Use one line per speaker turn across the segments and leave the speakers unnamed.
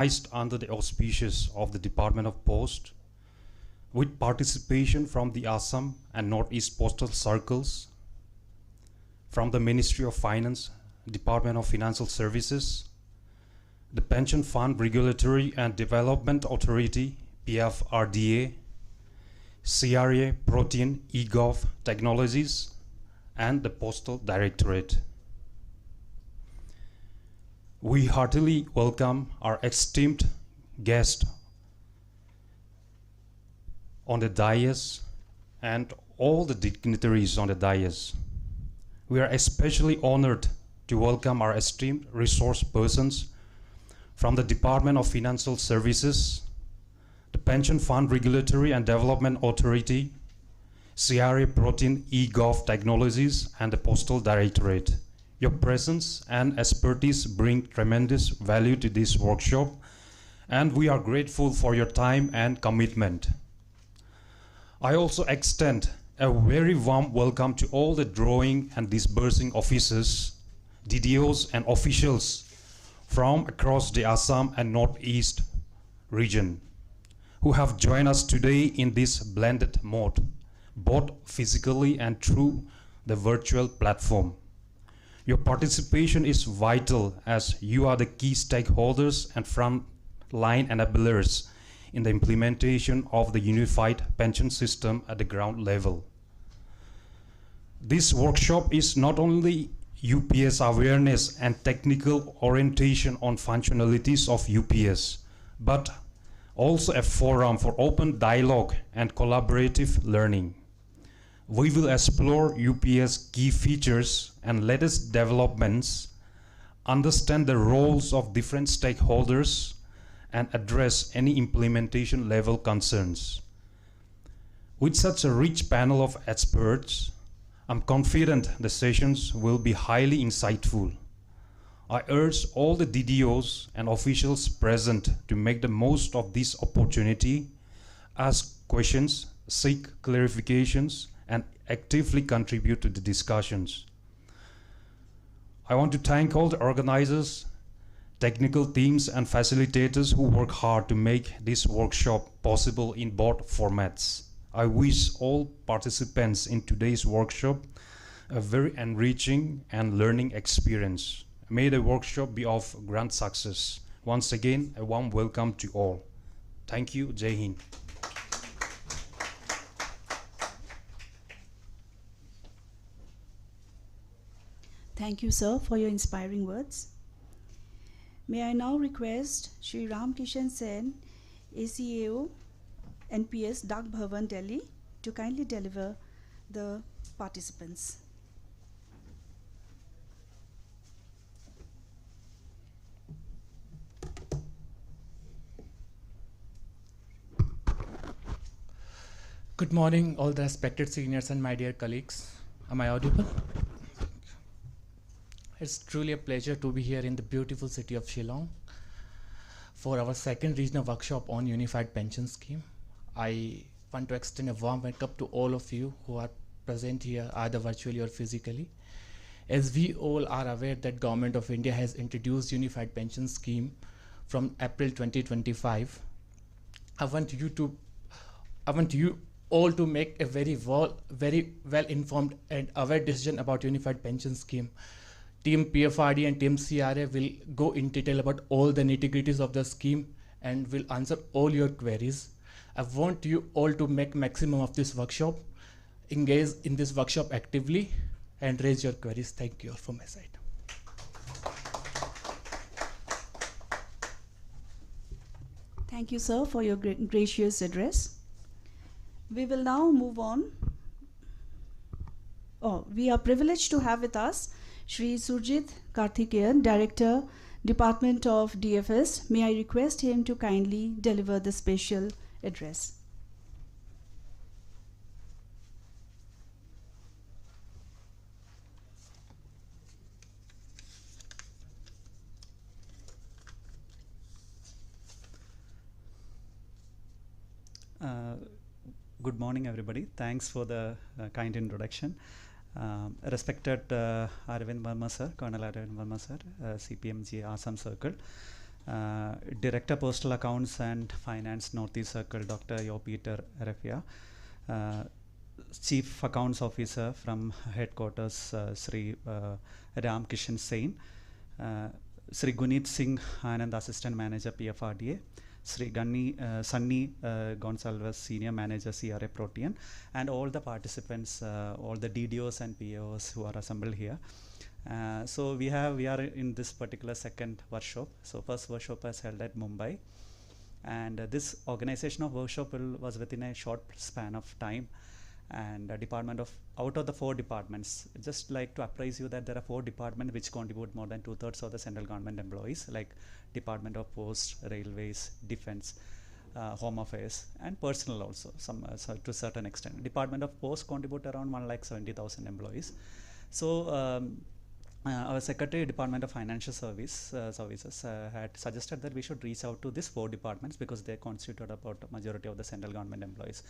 organized under the auspices of the Department of Post, with participation from the Assam and Northeast Postal Circles, from the Ministry of Finance, Department of Financial Services, the Pension Fund Regulatory and Development Authority, PFRDA, CRA, Protein, eGov Technologies, and the Postal Directorate. We heartily welcome our esteemed guest on the dais and all the dignitaries on the dais. We are especially honored to welcome our esteemed resource persons from the Department of Financial Services, the Pension Fund Regulatory and Development Authority, CRA Protein eGov Technologies, and the Postal Directorate. Your presence and expertise bring tremendous value to this workshop, and we are grateful for your time and commitment. I also extend a very warm welcome to all the drawing and disbursing officers, DDOs, and officials from across the Assam and Northeast region who have joined us today in this blended mode, both physically and through the virtual platform. Your participation is vital as you are the key stakeholders and frontline enablers in the implementation of the unified pension system at the ground level. This workshop is not only UPS awareness and technical orientation on functionalities of UPS, but also a forum for open dialogue and collaborative learning. We will explore UPS key features and latest developments, understand the roles of different stakeholders, and address any implementation level concerns. With such a rich panel of experts, I'm confident the sessions will be highly insightful. I urge all the DDOs and officials present to make the most of this opportunity, ask questions, seek clarifications, and actively contribute to the discussions. I want to thank all the organizers, technical teams, and facilitators who work hard to make this workshop possible in both formats. I wish all participants in today's workshop a very enriching and learning experience. May the workshop be of grand success. Once again, a warm welcome to all. Thank you. Jai Hind.
Thank you, sir, for your inspiring words. May I now request Shri Ram Kishan Sen, ACAO, NPS, Dak Bhavan, Delhi, to kindly deliver the participants.
Good morning, all the respected seniors and my dear colleagues. Am I audible? It's truly a pleasure to be here in the beautiful city of Shillong for our second regional workshop on Unified Pension Scheme. I want to extend a warm welcome to all of you who are present here either virtually or physically. As we all are aware that Government of India has introduced Unified Pension Scheme from April 2025, I want you all to make a very well informed and aware decision about Unified Pension Scheme. Team PFRD and Team CRA will go in detail about all the nitty-gritties of the scheme and will answer all your queries. I want you all to make maximum of this workshop, engage in this workshop actively, and raise your queries. Thank you all from my side.
Thank you, sir, for your gracious address. We will now move on. We are privileged to have with us Shri Surjit Karthikeyan, Director, Department of DFS. May I request him to kindly deliver the special address.
Good morning, everybody. Thanks for the kind introduction. Respected Arvind Verma sir, Colonel Arvind Verma sir, CPMG Assam Circle, Director Postal Accounts and Finance Northeast Circle, Dr. Yo Peter Refia. Chief Accounts Officer from Headquarters, Sri Ram Kishan Sain. Sri Guneet Singh Anand, Assistant Manager, PFRDA. Sri Sunny Gonsalves, Senior Manager, CRA Protean, and all the participants, all the DDOs and POs who are assembled here. So we are in this particular second workshop. So first workshop was held at Mumbai, and this organization of workshop was within a short span of time. And out of the 4 departments, just like to apprise you that there are 4 departments which contribute more than 2/3 of the central government employees, like Department of Post, Railways, Defense, Home Affairs, and Personal also, some to a certain extent. Department of Post contribute around 1,70,000 employees. So our Secretary, Department of Financial Services had suggested that we should reach out to these 4 departments because they constitute about a majority of the central government employees.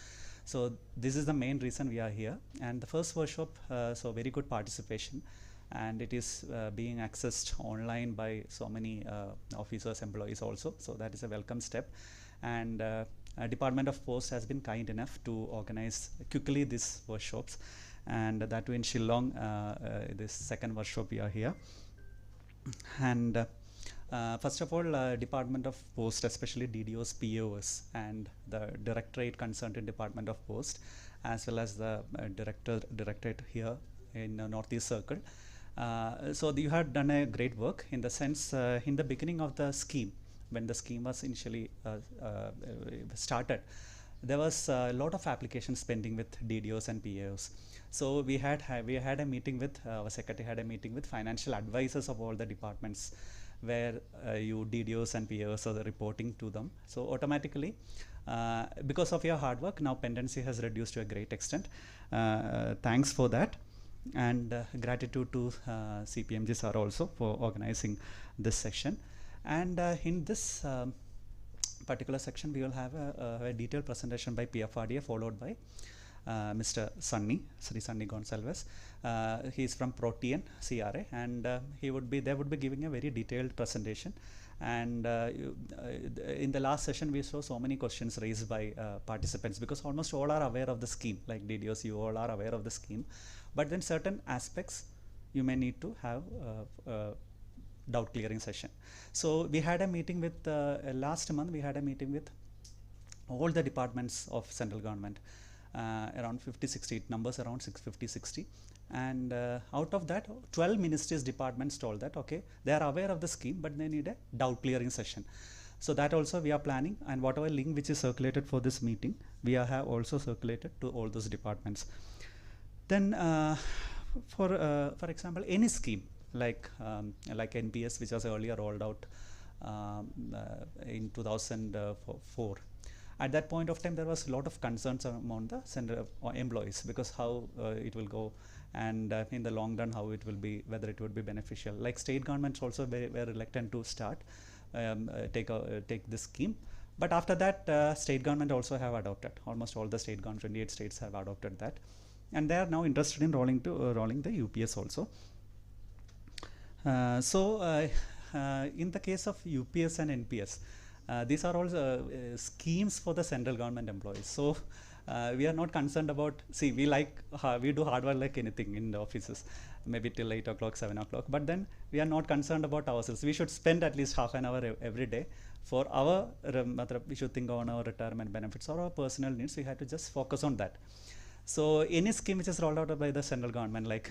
So this is the main reason we are here. And the first workshop, so very good participation, and it is being accessed online by so many officers, employees also. So that is a welcome step. And Department of Post has been kind enough to organize quickly these workshops, and that too in Shillong. This second workshop we are here. And first of all, Department of Post, especially DDOs, POs, and the directorate concerned in Department of Post, as well as the directorate here in Northeast Circle. So you had done a great work in the sense, in the beginning of the scheme, when the scheme was initially started, there was a lot of applications pending with DDOs and POs. So we had a meeting with our secretary had a meeting with financial advisors of all the departments, where you DDOs and POs are reporting to them. So automatically, because of your hard work, now pendency has reduced to a great extent. Thanks for that, and gratitude to CPMG sir also for organizing this session. And in this particular section, we will have a detailed presentation by PFRDA, followed by Mr. Sunny, Sri Sunny Gonsalves. He is from Protean CRA, and they would be giving a very detailed presentation. And in the last session, we saw so many questions raised by participants, because almost all are aware of the scheme, like DDOs, you all are aware of the scheme. But then certain aspects you may need to have doubt clearing session. So we had a meeting with last month. We had a meeting with all the departments of central government, around 50-60 numbers, around 650-60, and out of that, 12 ministries departments told that okay, they are aware of the scheme, but they need a doubt clearing session. So that also we are planning, and whatever link which is circulated for this meeting, we have also circulated to all those departments. Then for example, any scheme like NPS, which was earlier rolled out in 2004. At that point of time, there was a lot of concerns among the center employees, because how it will go, and in the long run how it will be, whether it would be beneficial. Like state governments also were reluctant to start take this scheme. But after that, state government also have adopted. Almost all the state government, 28 states have adopted that, and they are now interested in rolling the UPS also. In the case of UPS and NPS, these are all schemes for the central government employees. So we are not concerned about, see, we do hard work like anything in the offices, maybe till 8 o'clock, 7 o'clock, but then we are not concerned about ourselves. We should spend at least half an hour every day for our, we should think on our retirement benefits or our personal needs. We have to just focus on that. So any scheme which is rolled out by the central government, like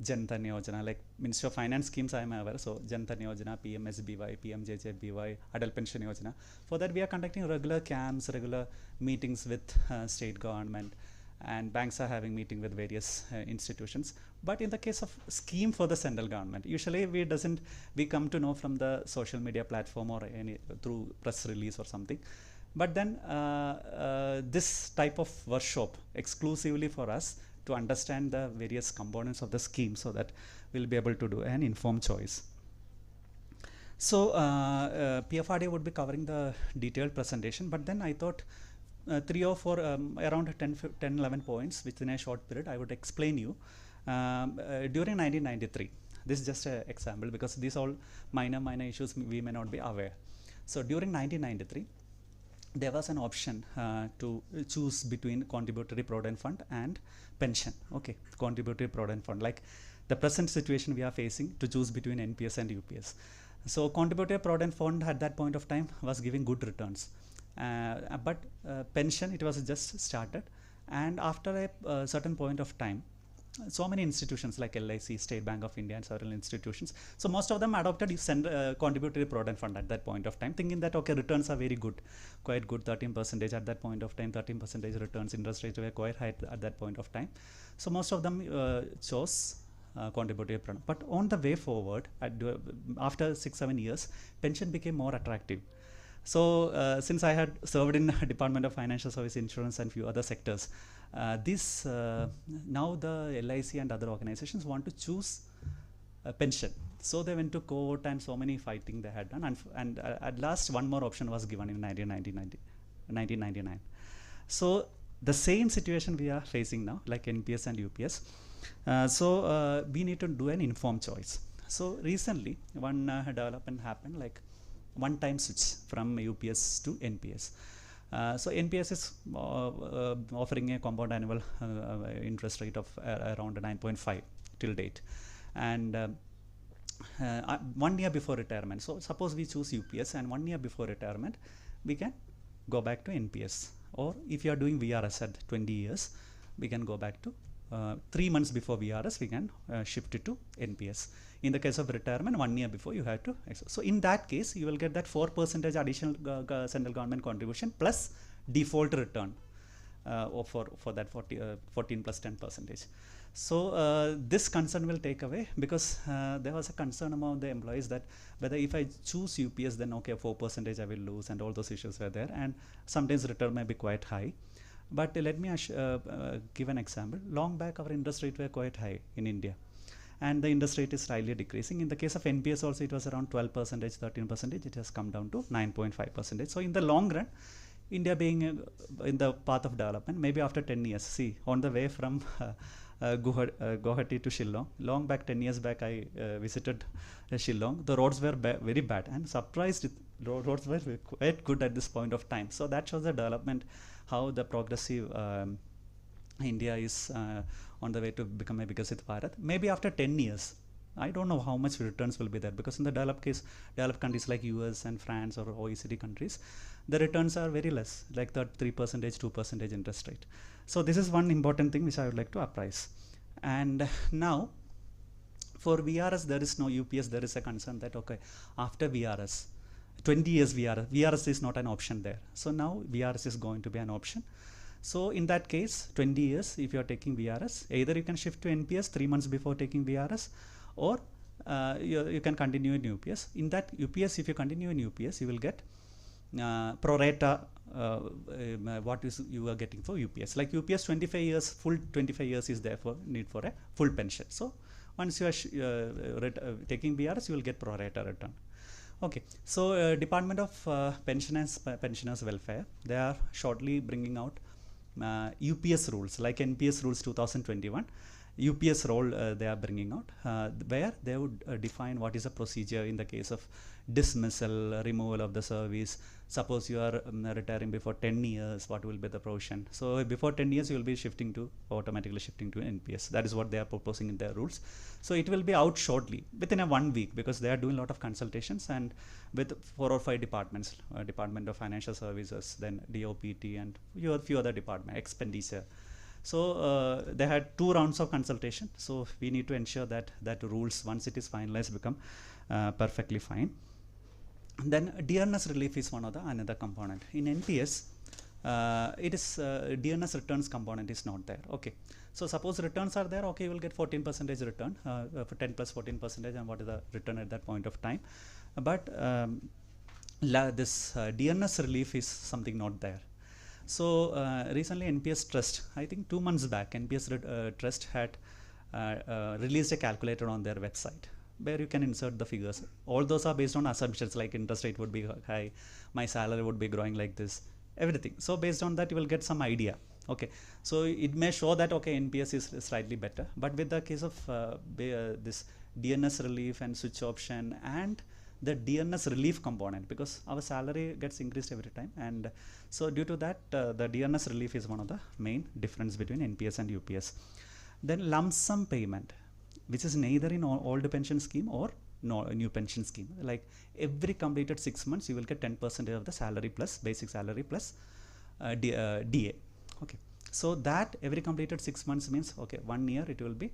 Jan Dhan Yojana, like Ministry of Finance schemes I am aware, so Jan Dhan Yojana, PMSBY, PMJJBY, Adult Pension Yojana. For that we are conducting regular camps, regular meetings with state government, and banks are having meeting with various institutions. But in the case of scheme for the central government, usually we come to know from the social media platform or through press release or something. But then this type of workshop exclusively for us to understand the various components of the scheme, so that we'll be able to do an informed choice. So PFRDA would be covering the detailed presentation, but then I thought 3 or 4, around 10-11 points within a short period I would explain you. During 1993, This is just an example because these all minor issues we may not be aware. So during 1993, there was an option to choose between contributory provident fund and pension. Okay, contributory provident fund, like the present situation we are facing, to choose between NPS and UPS. So contributory provident fund at that point of time was giving good returns, but pension, it was just started, and after a certain point of time, so many institutions like LIC, State Bank of India and several institutions, so most of them adopted contributory provident fund at that point of time, thinking that okay, returns are very good, quite good, 13% at that point of time, 13% returns, interest rates were quite high at that point of time. So most of them chose contributory provident. But on the way forward, after 6-7 years, pension became more attractive. So since I had served in Department of Financial Service, Insurance and few other sectors, now the LIC and other organizations want to choose pension. So they went to court and so many fighting they had done, and at last one more option was given in 1999. So the same situation we are facing now, like NPS and UPS. So we need to do an informed choice. So recently one development happened, like one-time switch from UPS to NPS. So NPS is offering a compound annual interest rate of around 9.5 till date, and 1 year before retirement. So suppose we choose UPS, and 1 year before retirement we can go back to NPS, or if you are doing VRS at 20 years, we can go back to 3 months before VRS, we can shift it to NPS. In the case of retirement, 1 year before you have to. So in that case, you will get that 4% additional central government contribution plus default return for that 14 plus 10%. So this concern will take away, because there was a concern among the employees that whether if I choose UPS, then okay, 4% I will lose, and all those issues were there, and sometimes return may be quite high. But let me give an example. Long back, our interest rate were quite high in India, and the interest rate is slightly decreasing. In the case of NPS also, it was around 12%, 13%. It has come down to 9.5%. So in the long run, India being in the path of development, maybe after 10 years, see, on the way from Guwahati to Shillong, long back, 10 years back, I visited Shillong. The roads were very bad, and surprised roads were quite good at this point of time. So that shows the development, how the progressive India is on the way to become a Vikasit Bharat. Maybe after 10 years, I don't know how much returns will be there, because in the developed countries like US and France or OECD countries, the returns are very less, like the 3%, 2% interest rate. So this is one important thing which I would like to apprise. And now for VRS, there is no UPS. There is a concern that okay, after VRS, 20 years VRS is not an option there. So now VRS is going to be an option. So in that case, 20 years, if you are taking VRS, either you can shift to NPS 3 months before taking VRS, or you can continue in UPS. In that UPS, if you continue in UPS, you will get pro rata what is you are getting for UPS. Like UPS, 25 years, full 25 years is there for need for a full pension. So once you are taking VRS, you will get pro rata return. Okay, so Department of Pensioners Welfare, they are shortly bringing out UPS rules, like NPS rules 2021. UPS role they are bringing out, where they would define what is a procedure in the case of dismissal, removal of the service. Suppose you are retiring before 10 years, what will be the provision? So before 10 years, you will be automatically shifting to NPS. That is what they are proposing in their rules. So it will be out shortly, within a 1 week, because they are doing a lot of consultations, and with 4 or 5 departments, Department of Financial Services, then DOPT, and few other departments, expenditure. So they had 2 rounds of consultation. So we need to ensure that rules, once it is finalized, become perfectly fine. Then dearness relief is another component. In NPS, it is dearness returns component is not there. Okay, so suppose returns are there. Okay, you will get 14% return for 10 plus 14%, and what is the return at that point of time. But this dearness relief is something not there. So recently NPS Trust, I think 2 months back, NPS Trust had released a calculator on their website, where you can insert the figures. All those are based on assumptions, like interest rate would be high, my salary would be growing like this, everything. So based on that, you will get some idea. Okay, so it may show that okay, NPS is slightly better, but with the case of this DNS relief and switch option and the DNS relief component, because our salary gets increased every time, and so due to that the DNS relief is one of the main difference between NPS and UPS. Then lump sum payment, which is neither in old pension scheme or new pension scheme. Like every completed 6 months you will get 10% of the salary plus basic salary plus DA. Okay, so that every completed 6 months means, okay, 1 year it will be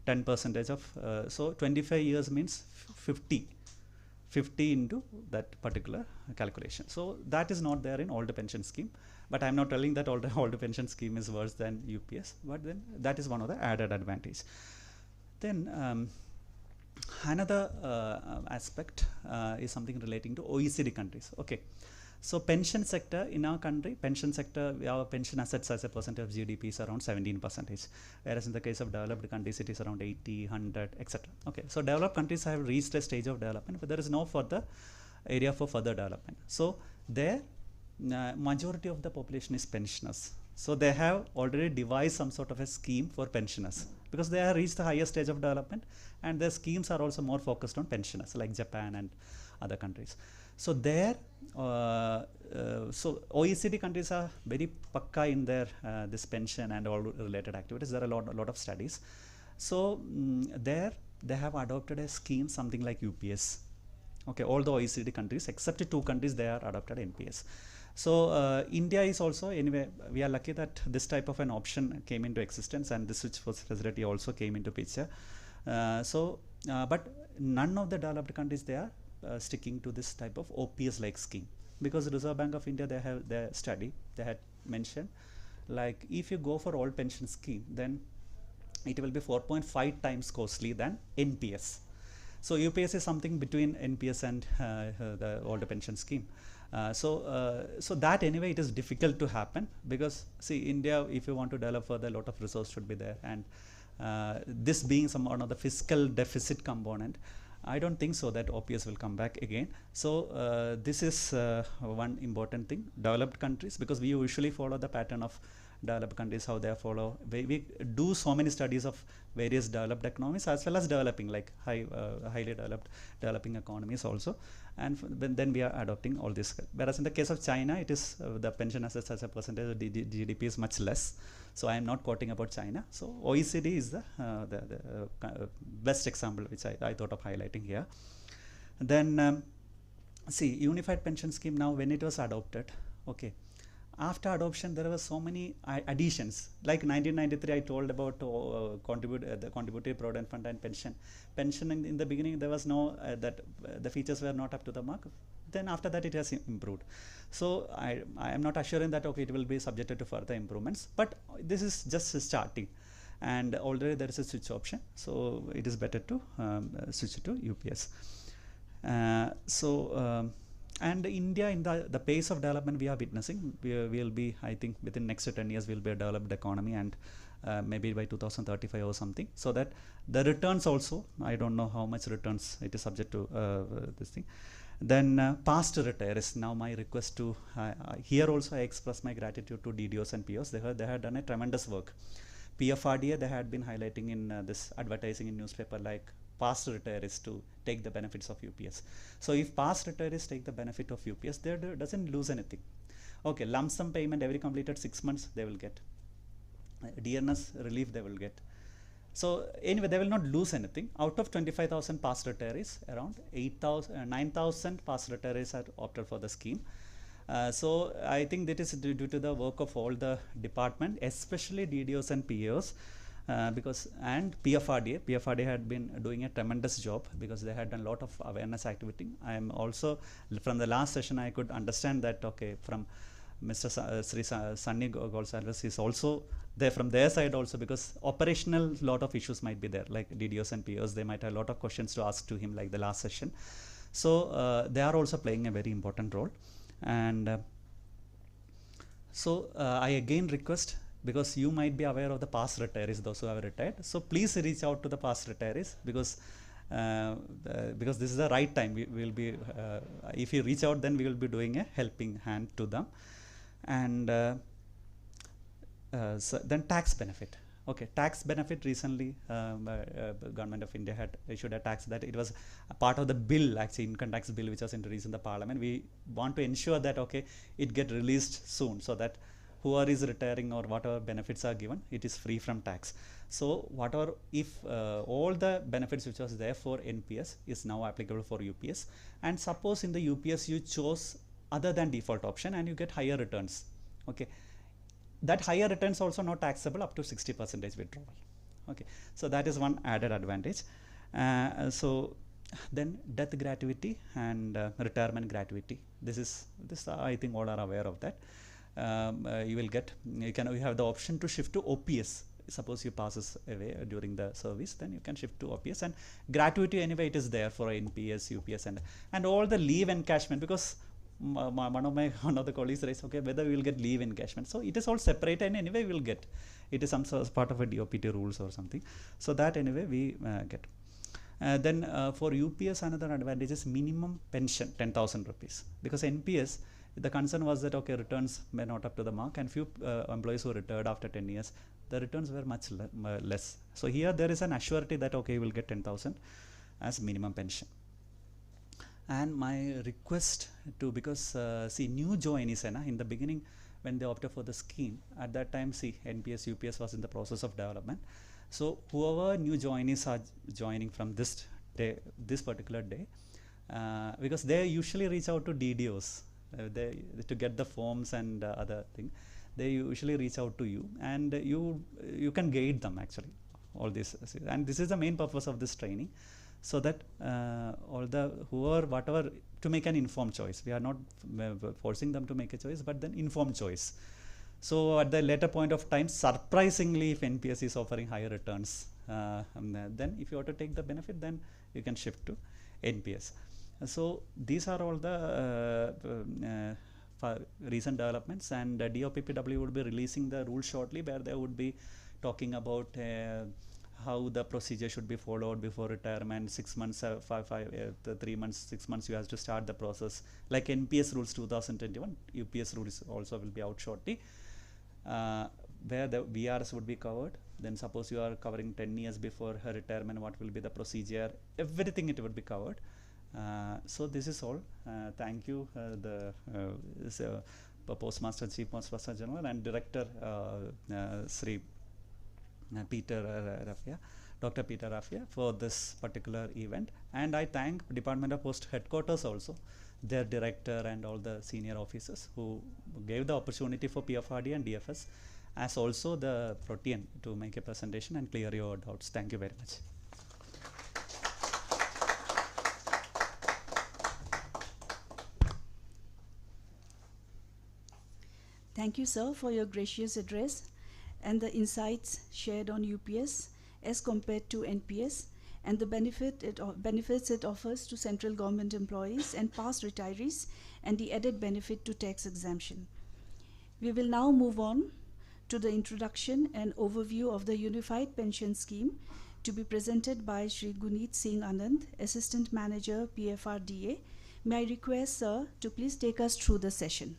10% of so 25 years means 50 into that particular calculation. So that is not there in old pension scheme, but I'm not telling that old pension scheme is worse than UPS, but then that is one of the added advantage. Then another aspect is something relating to OECD countries. Okay, so pension sector in our country, pension sector, our pension assets as a percentage of GDP is around 17%, whereas in the case of developed countries it is around 80, 100, etc. Okay, so developed countries have reached a stage of development, but there is no further area for further development. So there majority of the population is pensioners. So they have already devised some sort of a scheme for pensioners, because they have reached the higher stage of development, and their schemes are also more focused on pensioners, like Japan and other countries. So there, so OECD countries are very pakka in their this pension and all related activities. There are a lot of studies. So there they have adopted a scheme something like UPS. Okay, all the OECD countries except 2 countries, they are adopted NPS. So India is also, anyway, we are lucky that this type of an option came into existence, and this switch facility also came into picture. But none of the developed countries, they are sticking to this type of OPS like scheme, because the Reserve Bank of India, they have their study, they had mentioned, like if you go for old pension scheme, then it will be 4.5 times costly than NPS. So UPS is something between NPS and the older pension scheme. So that anyway, it is difficult to happen, because see, India, if you want to develop further, a lot of resource should be there, and this being one of the fiscal deficit component, I don't think so that OPS will come back again. So this is one important thing. Developed countries, because we usually follow the pattern of developed countries, how they follow. We do so many studies of various developed economies as well as developing, like highly developing economies also, and then we are adopting all this. Whereas in the case of China, it is the pension assets as a percentage of GDP is much less. So I am not quoting about China. So OECD is the best example which I thought of highlighting here. Then see, unified pension scheme, now when it was adopted, okay, after adoption there were so many additions. Like 1993, I told about the contributory provident fund and pension. Pension in the beginning there was no the features were not up to the mark. Then after that it has improved. So I am not assuring that okay, it will be subjected to further improvements, but this is just starting, and already there is a switch option, so it is better to switch to UPS. And India, in the pace of development we are witnessing, we will be, I think within next 10 years we will be a developed economy, and maybe by 2035 or something, so that the returns also, I don't know how much returns, it is subject to this thing. Then past retirees, now my request to, here also I express my gratitude to DDOs and POs. They had done a tremendous work. PFRDA, they had been highlighting in this advertising in newspaper, like past retirees to take the benefits of UPS. So if past retirees take the benefit of UPS, they doesn't lose anything. Okay, lump sum payment every completed 6 months they will get. DNS relief they will get. So anyway, they will not lose anything. Out of 25,000 past retirees, around 9,000 past retirees are opted for the scheme. So I think that is due to the work of all the department, especially DDOs and POs. Because and PFRDA had been doing a tremendous job, because they had done a lot of awareness activity. I am also, from the last session I could understand that, okay, from Mr. Sri Sunny Golsalvas is also there from their side also, because operational lot of issues might be there, like DDOs and POs, they might have a lot of questions to ask to him, like the last session. So they are also playing a very important role. And so I again request, because you might be aware of the past retirees, those who have retired. So please reach out to the past retirees, because this is the right time. We will be, if you reach out, then we will be doing a helping hand to them. And so then tax benefit. Okay, tax benefit recently, government of India had issued a tax that it was a part of the bill, actually income tax bill, which was introduced in the parliament. We want to ensure that, okay, it get released soon, so that whoever is retiring or whatever benefits are given, it is free from tax. So whatever, if all the benefits which was there for NPS is now applicable for UPS, and suppose in the UPS you chose other than default option and you get higher returns, okay, that higher returns also not taxable up to 60% withdrawal. Okay, so that is one added advantage. So then death gratuity and retirement gratuity. This I think all are aware of that. You have the option to shift to OPS. Suppose you passes away during the service, then you can shift to OPS, and gratuity anyway it is there for NPS, UPS, and all the leave encashment, because one of the colleagues raised, okay, whether we will get leave encashment. So it is all separate, and anyway we will get. It is some sort of part of a DOPT rules or something. So that anyway we get. Then for UPS, another advantage is minimum pension 10,000 rupees, because NPS, the concern was that, okay, returns were not up to the mark, and few employees who retired after 10 years, the returns were much less. So here there is an assurity that, okay, you will get 10,000 as minimum pension. And my request to, because see, new joinees in the beginning when they opted for the scheme, at that time, see, NPS, UPS was in the process of development. So whoever new joinees are joining from this day, this particular day, because they usually reach out to DDOs to get the forms and other thing. They usually reach out to you, and you can guide them actually all this. And this is the main purpose of this training, so that whatever, to make an informed choice. We are not forcing them to make a choice, but then informed choice. So at the later point of time, surprisingly, if NPS is offering higher returns, then if you want to take the benefit, then you can shift to NPS. So these are all the recent developments, and DOPPW would be releasing the rules shortly, where they would be talking about how the procedure should be followed before retirement. 6 months, 3 months, 6 months you have to start the process. Like NPS rules 2021, UPS rules also will be out shortly, where the VRS would be covered. Then suppose you are covering 10 years before her retirement, what will be the procedure, everything it would be covered. So this is all. Thank you, the Postmaster, Chief Postmaster General, and Director Sri Peter Raffia, Dr. Peter Raffia, for this particular event. And I thank Department of Post Headquarters also, their director and all the senior officers who gave the opportunity for PFRD and DFS, as also the Protean, to make a presentation and clear your doubts. Thank you very much.
Thank you, sir, for your gracious address and the insights shared on UPS as compared to NPS, and the benefits it offers to central government employees and past retirees, and the added benefit to tax exemption. We will now move on to the introduction and overview of the Unified Pension Scheme, to be presented by Shri Guneet Singh Anand, Assistant Manager, PFRDA. May I request, sir, to please take us through the session.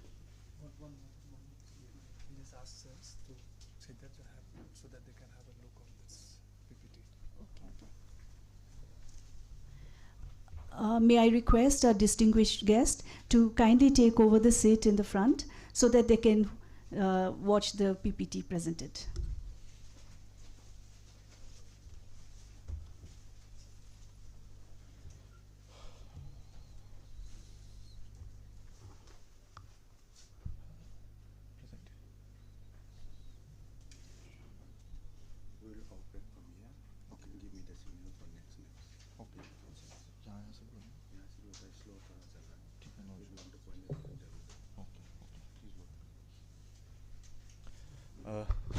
So that they can have a look on this PPT.
May I request our distinguished guest to kindly take over the seat in the front so that they can watch the PPT presented.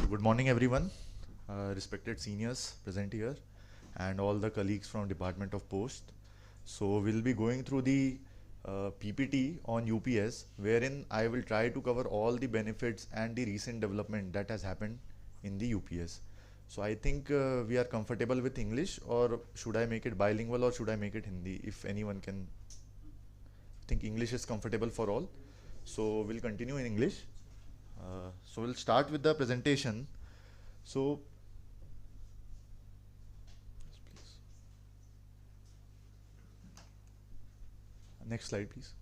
Good morning, everyone, respected seniors present here, and all the colleagues from Department of Post. So we'll be going through the PPT on UPS, wherein I will try to cover all the benefits and the recent development that has happened in the UPS. So I think we are comfortable with English, or should I make it bilingual, or should I make it Hindi? If anyone can think English is comfortable for all. So we'll continue in English. So we'll start with the presentation. So Next slide, please.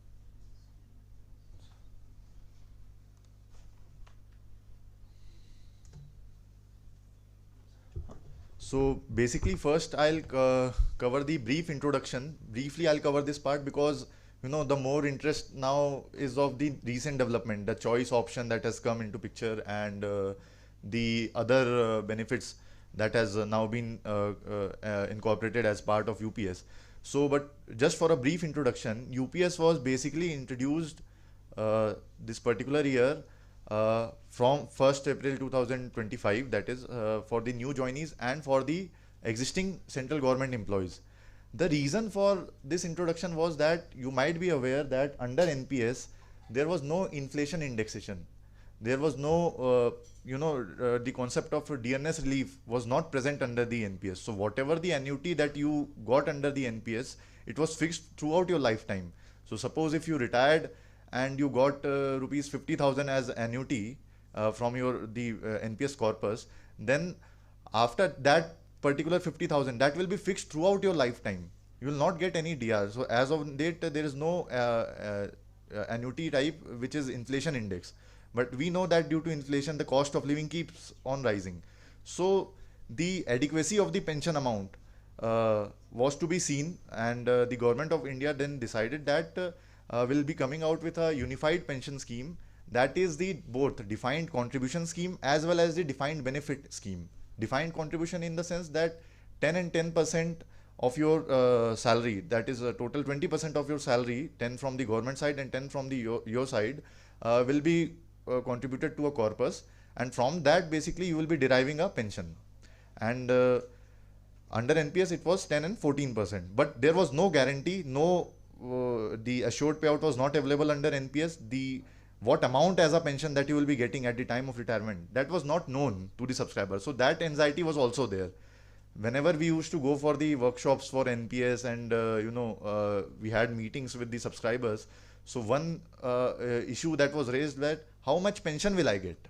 So basically, first I'll cover the brief introduction. Briefly, I'll cover this part because the more interest now is of the recent development, the choice option that has come into picture, and the other benefits that has now been incorporated as part of UPS. So, but just for a brief introduction, UPS was basically introduced this particular year from 1st April 2025, that is for the new joinees and for the existing central government employees. The reason for this introduction was that you might be aware that under NPS there was no inflation indexation. There was no, the concept of dearness relief was not present under the NPS. So whatever the annuity that you got under the NPS, it was fixed throughout your lifetime. So suppose if you retired and you got rupees 50,000 as annuity from the NPS corpus, then after that particular 50,000, that will be fixed throughout your lifetime. You will not get any DR. So as of date, there is no annuity type which is inflation index. But we know that due to inflation, the cost of living keeps on rising. So the adequacy of the pension amount was to be seen, and the government of India then decided that will be coming out with a unified pension scheme, that is the both defined contribution scheme as well as the defined benefit scheme. Defined contribution in the sense that 10 and 10% of your salary, that is a total 20% of your salary, 10 from the government side and 10 from the your side, will be contributed to a corpus, and from that basically you will be deriving a pension. And under NPS it was 10 and 14%, but there was no guarantee, the assured payout was not available under NPS. What amount as a pension that you will be getting at the time of retirement, that was not known to the subscriber. So that anxiety was also there. Whenever we used to go for the workshops for NPS and we had meetings with the subscribers, so one issue that was raised, that how much pension will I get?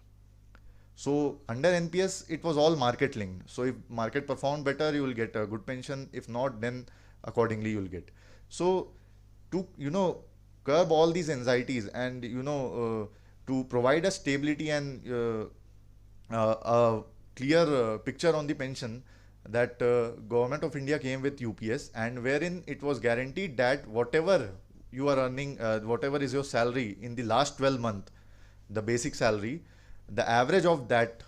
So under NPS it was all market linked. So if market performed better, you will get a good pension. If not, then accordingly you will get. So to curb all these anxieties and to provide a stability and a clear picture on the pension, that government of India came with UPS, and wherein it was guaranteed that whatever you are earning, whatever is your salary in the last 12 months, the basic salary, the average of that,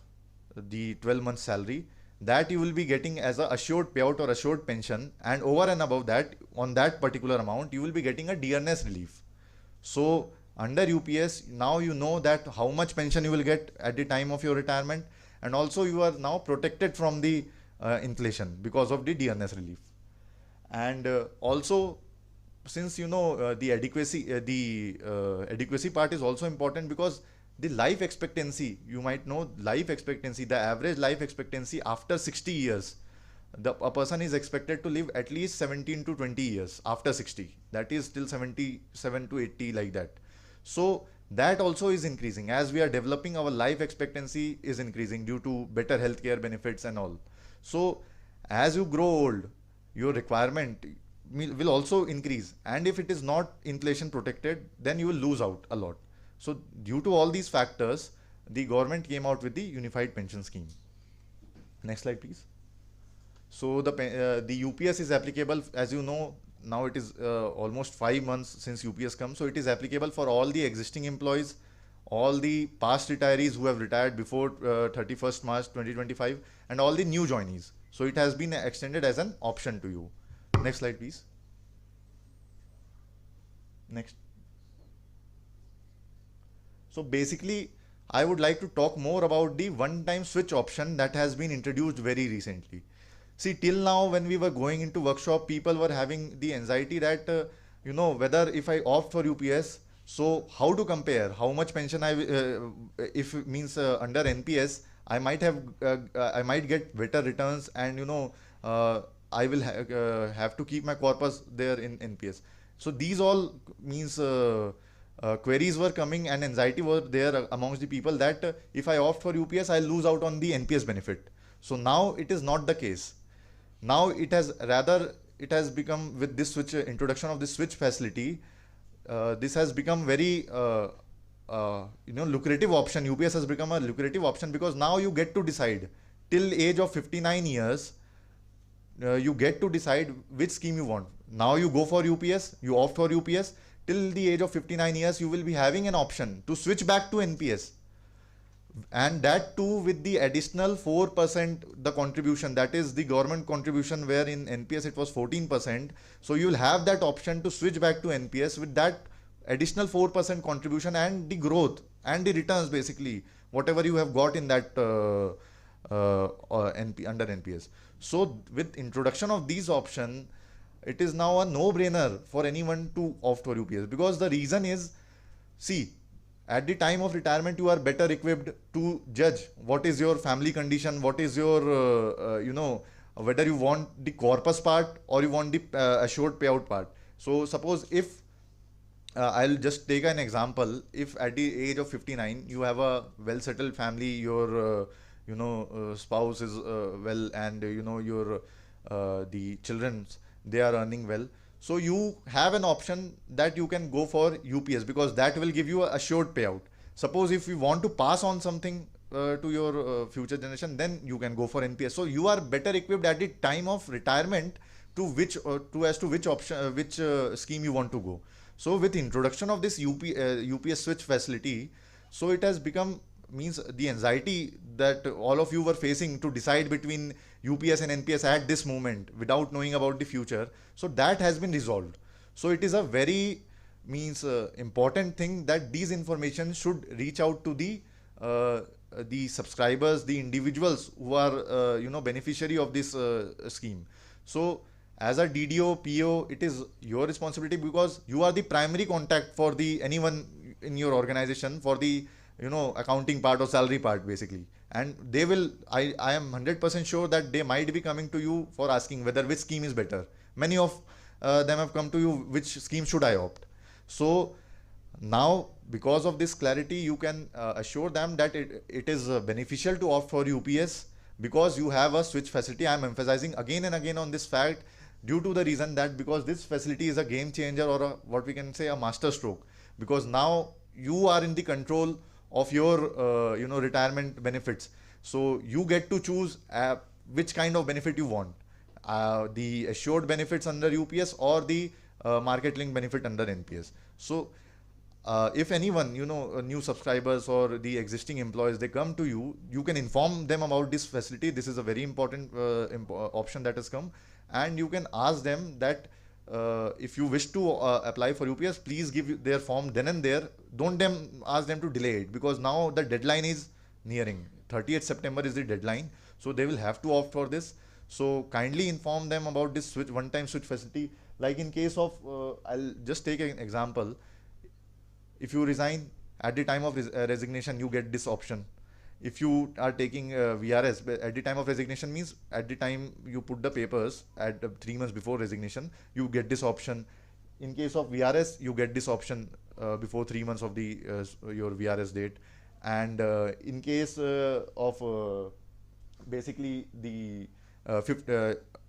the 12 months salary, that you will be getting as a assured payout or assured pension, and over and above that, on that particular amount, you will be getting a dearness relief. So under UPS, now you know that how much pension you will get at the time of your retirement, and also you are now protected from the inflation because of the dearness relief. And also, since the adequacy part is also important, because the life expectancy, you might know, life expectancy, the average life expectancy after 60 years, a person is expected to live at least 17 to 20 years after 60. That is till 77 to 80, like that. So that also is increasing. As we are developing, our life expectancy is increasing due to better healthcare benefits and all. So as you grow old, your requirement will also increase, and if it is not inflation protected, then you will lose out a lot. So due to all these factors, the government came out with the unified pension scheme. Next slide, please. So the UPS is applicable, as you know, now it is almost 5 months since UPS comes. So it is applicable for all the existing employees, all the past retirees who have retired before 31st March 2025, and all the new joinees. So it has been extended as an option to you. Next slide, please. Next. So basically, I would like to talk more about the one-time switch option that has been introduced very recently. See, till now, when we were going into workshop, people were having the anxiety that, whether if I opt for UPS, so how to compare, how much pension if it means under NPS, I might get better returns, and I will have to keep my corpus there in NPS. So these all means queries were coming, and anxiety were there amongst the people that if I opt for UPS, I'll lose out on the NPS benefit. So now it is not the case. Now it has rather it has become with this switch introduction of this switch facility, this has become very lucrative option. UPS has become a lucrative option because now you get to decide till age of 59 years. You get to decide which scheme you want. Now you go for UPS, you opt for UPS. Till the age of 59 years, you will be having an option to switch back to NPS. And that too with the additional 4% the contribution, that is the government contribution, where in NPS it was 14%. So you will have that option to switch back to NPS with that additional 4% contribution and the growth and the returns, basically whatever you have got in that under NPS. So with introduction of these option, it is now a no-brainer for anyone to opt for UPS, because the reason is, see, at the time of retirement you are better equipped to judge what is your family condition, what is your whether you want the corpus part or you want the assured payout part. So suppose if I'll just take an example. If at the age of 59 you have a well settled family, your spouse is well, and your the children, they are earning well, so you have an option that you can go for UPS, because that will give you a assured payout. Suppose if you want to pass on something to your future generation, then you can go for NPS. So you are better equipped at the time of retirement to which option, which scheme you want to go. So with introduction of this UPS switch facility, so it has become, means the anxiety that all of you were facing to decide between UPS and NPS at this moment without knowing about the future, so that has been resolved. So it is a very important thing that these information should reach out to the subscribers, the individuals who are beneficiary of this scheme. So as a DDO, PO, it is your responsibility, because you are the primary contact for the anyone in your organization for the accounting part or salary part, basically. And they will, I am 100% sure that they might be coming to you for asking whether which scheme is better. Many of them have come to you, which scheme should I opt. So now, because of this clarity, you can assure them that it is beneficial to opt for UPS, because you have a switch facility. I am emphasizing again and again on this fact, due to the reason that because this facility is a game changer, or what we can say a master stroke, because now you are in the control of your retirement benefits. So you get to choose which kind of benefit you want, the assured benefits under UPS or the market link benefit under NPS. So if anyone, new subscribers or the existing employees, they come to you, you can inform them about this facility. This is a very important option that has come, and you can ask them that if you wish to apply for UPS, please give their form then and there. Don't ask them to delay it, because now the deadline is nearing. 30th September is the deadline, so they will have to opt for this. So kindly inform them about this one-time switch facility. Like in case of, I'll just take an example. If you resign, at the time of resignation, you get this option. If you are taking VRS, at the time of resignation means at the time you put the papers at 3 months before resignation, you get this option. In case of VRS, you get this option before 3 months of the your VRS date. And in case of basically the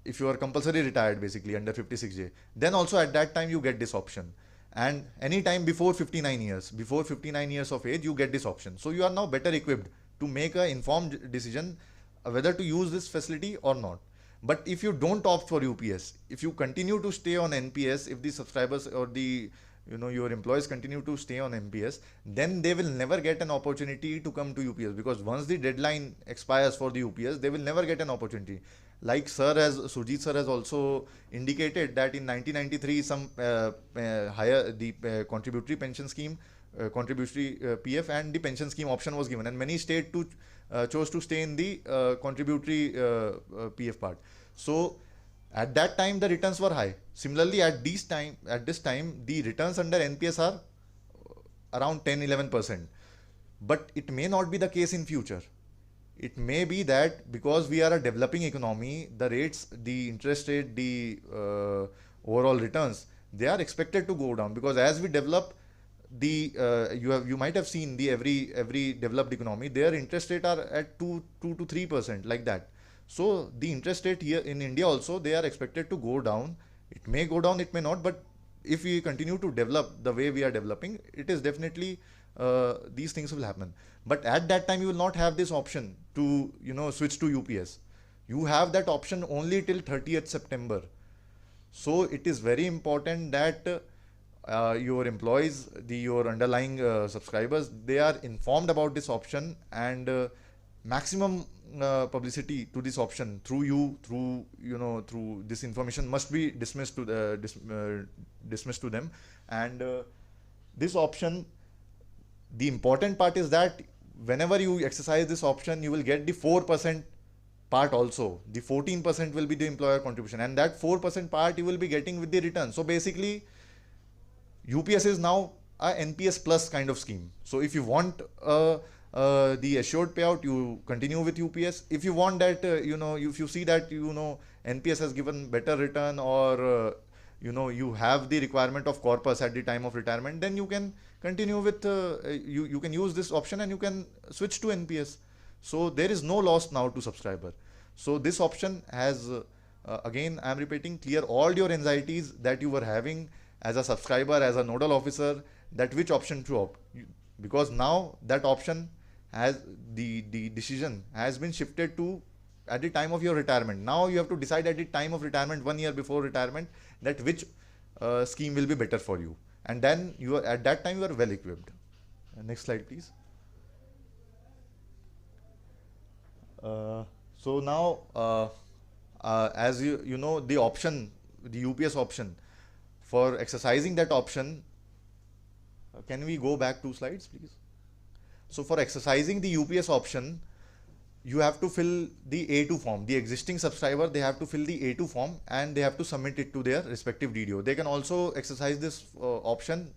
if you are compulsory retired, basically under 56J, then also at that time you get this option. And any time before 59 years of age, you get this option. So you are now better equipped to make an informed decision whether to use this facility or not. But if you don't opt for UPS, if you continue to stay on NPS, if the subscribers or the your employees continue to stay on NPS, then they will never get an opportunity to come to UPS, because once the deadline expires for the UPS, they will never get an opportunity. Like Surjit sir has also indicated that in 1993 some contributory pension scheme, contributory PF and the pension scheme option was given, and many states chose to stay in the contributory PF part. So at that time the returns were high. Similarly, at this time the returns under NPS are around 10-11%. But it may not be the case in future. It may be that because we are a developing economy, the rates, the interest rate, the overall returns, they are expected to go down, because as we develop, you might have seen the every developed economy, their interest rate are at 2 to 3%, like that. So the interest rate here in India also, they are expected to go down. It may go down, it may not, but if we continue to develop the way we are developing, it is definitely these things will happen. But at that time, you will not have this option to switch to UPS. You have that option only till 30th September. So it is very important that your employees, your underlying subscribers, they are informed about this option, and maximum publicity to this option through this information must be dismissed to them. And this option, the important part is that whenever you exercise this option, you will get the 4% part also. The 14% will be the employer contribution, and that 4% part you will be getting with the return. So basically, UPS is now a NPS plus kind of scheme. So if you want the assured payout, you continue with UPS. If you want that, if you see that NPS has given better return, or you have the requirement of corpus at the time of retirement, then you can continue with you can use this option and you can switch to NPS. So there is no loss now to subscriber. So this option has again, I am repeating, clear all your anxieties that you were having as a subscriber, as a nodal officer, that which option to opt. Because now that option has the decision has been shifted to at the time of your retirement. Now you have to decide at the time of retirement, 1 year before retirement, that which scheme will be better for you, and then you are at that time you are well equipped. Next slide, please. So now, as you know, the option, the UPS option, for exercising that option, can we go back 2 slides, please? So for exercising the UPS option, you have to fill the A2 form. The existing subscriber, they have to fill the A2 form and they have to submit it to their respective DDO. They can also exercise this option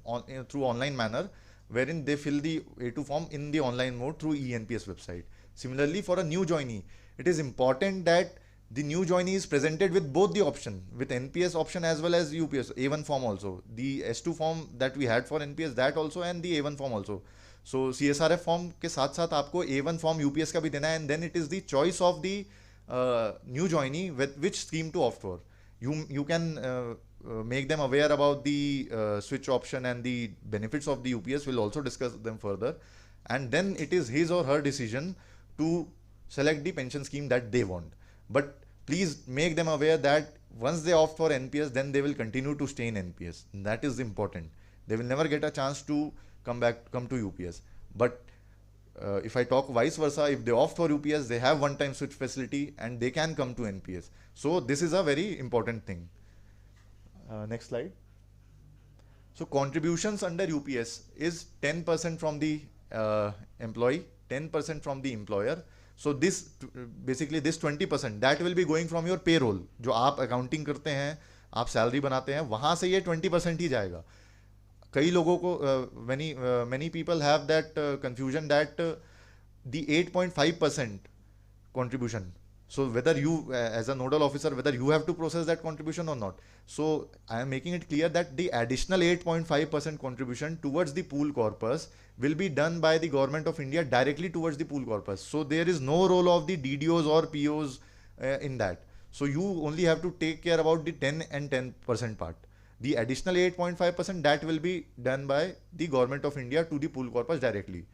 through online manner, wherein they fill the A2 form in the online mode through eNPS website. Similarly, for a new joinee, it is important that the new joinee is presented with both the option, with NPS option as well as UPS, A1 form also. The S2 form that we had for NPS, that also, and the A1 form also. So CSRF form के साथ साथ आपको A1 form UPS का भी देना है, and then it is the choice of the new joinee with which scheme to opt for. You can make them aware about the switch option and the benefits of the UPS. We'll also discuss them further, and then it is his or her decision to select the pension scheme that they want. But please make them aware that once they opt for NPS, then they will continue to stay in NPS. That is important. They will never get a chance to come to UPS. But if I talk vice versa, if they opt for UPS, they have one-time switch facility and they can come to NPS. So this is a very important thing. Next slide. So contributions under UPS is 10% from the employee, 10% from the employer. So this basically this 20% that will be going from your payroll. जो आप accounting करते हैं, आप salary बनाते हैं, वहाँ से ये 20% ही जाएगा. कई लोगों को many people have that confusion that the 8.5% contribution. So whether you as a nodal officer, whether you have to process that contribution or not. So I am making it clear that the additional 8.5% contribution towards the pool corpus will be done by the government of India directly towards the pool corpus. So there is no role of the DDOs or POs in that. So you only have to take care about the 10 and 10% part. The additional 8.5% that will be done by the government of India to the pool corpus directly.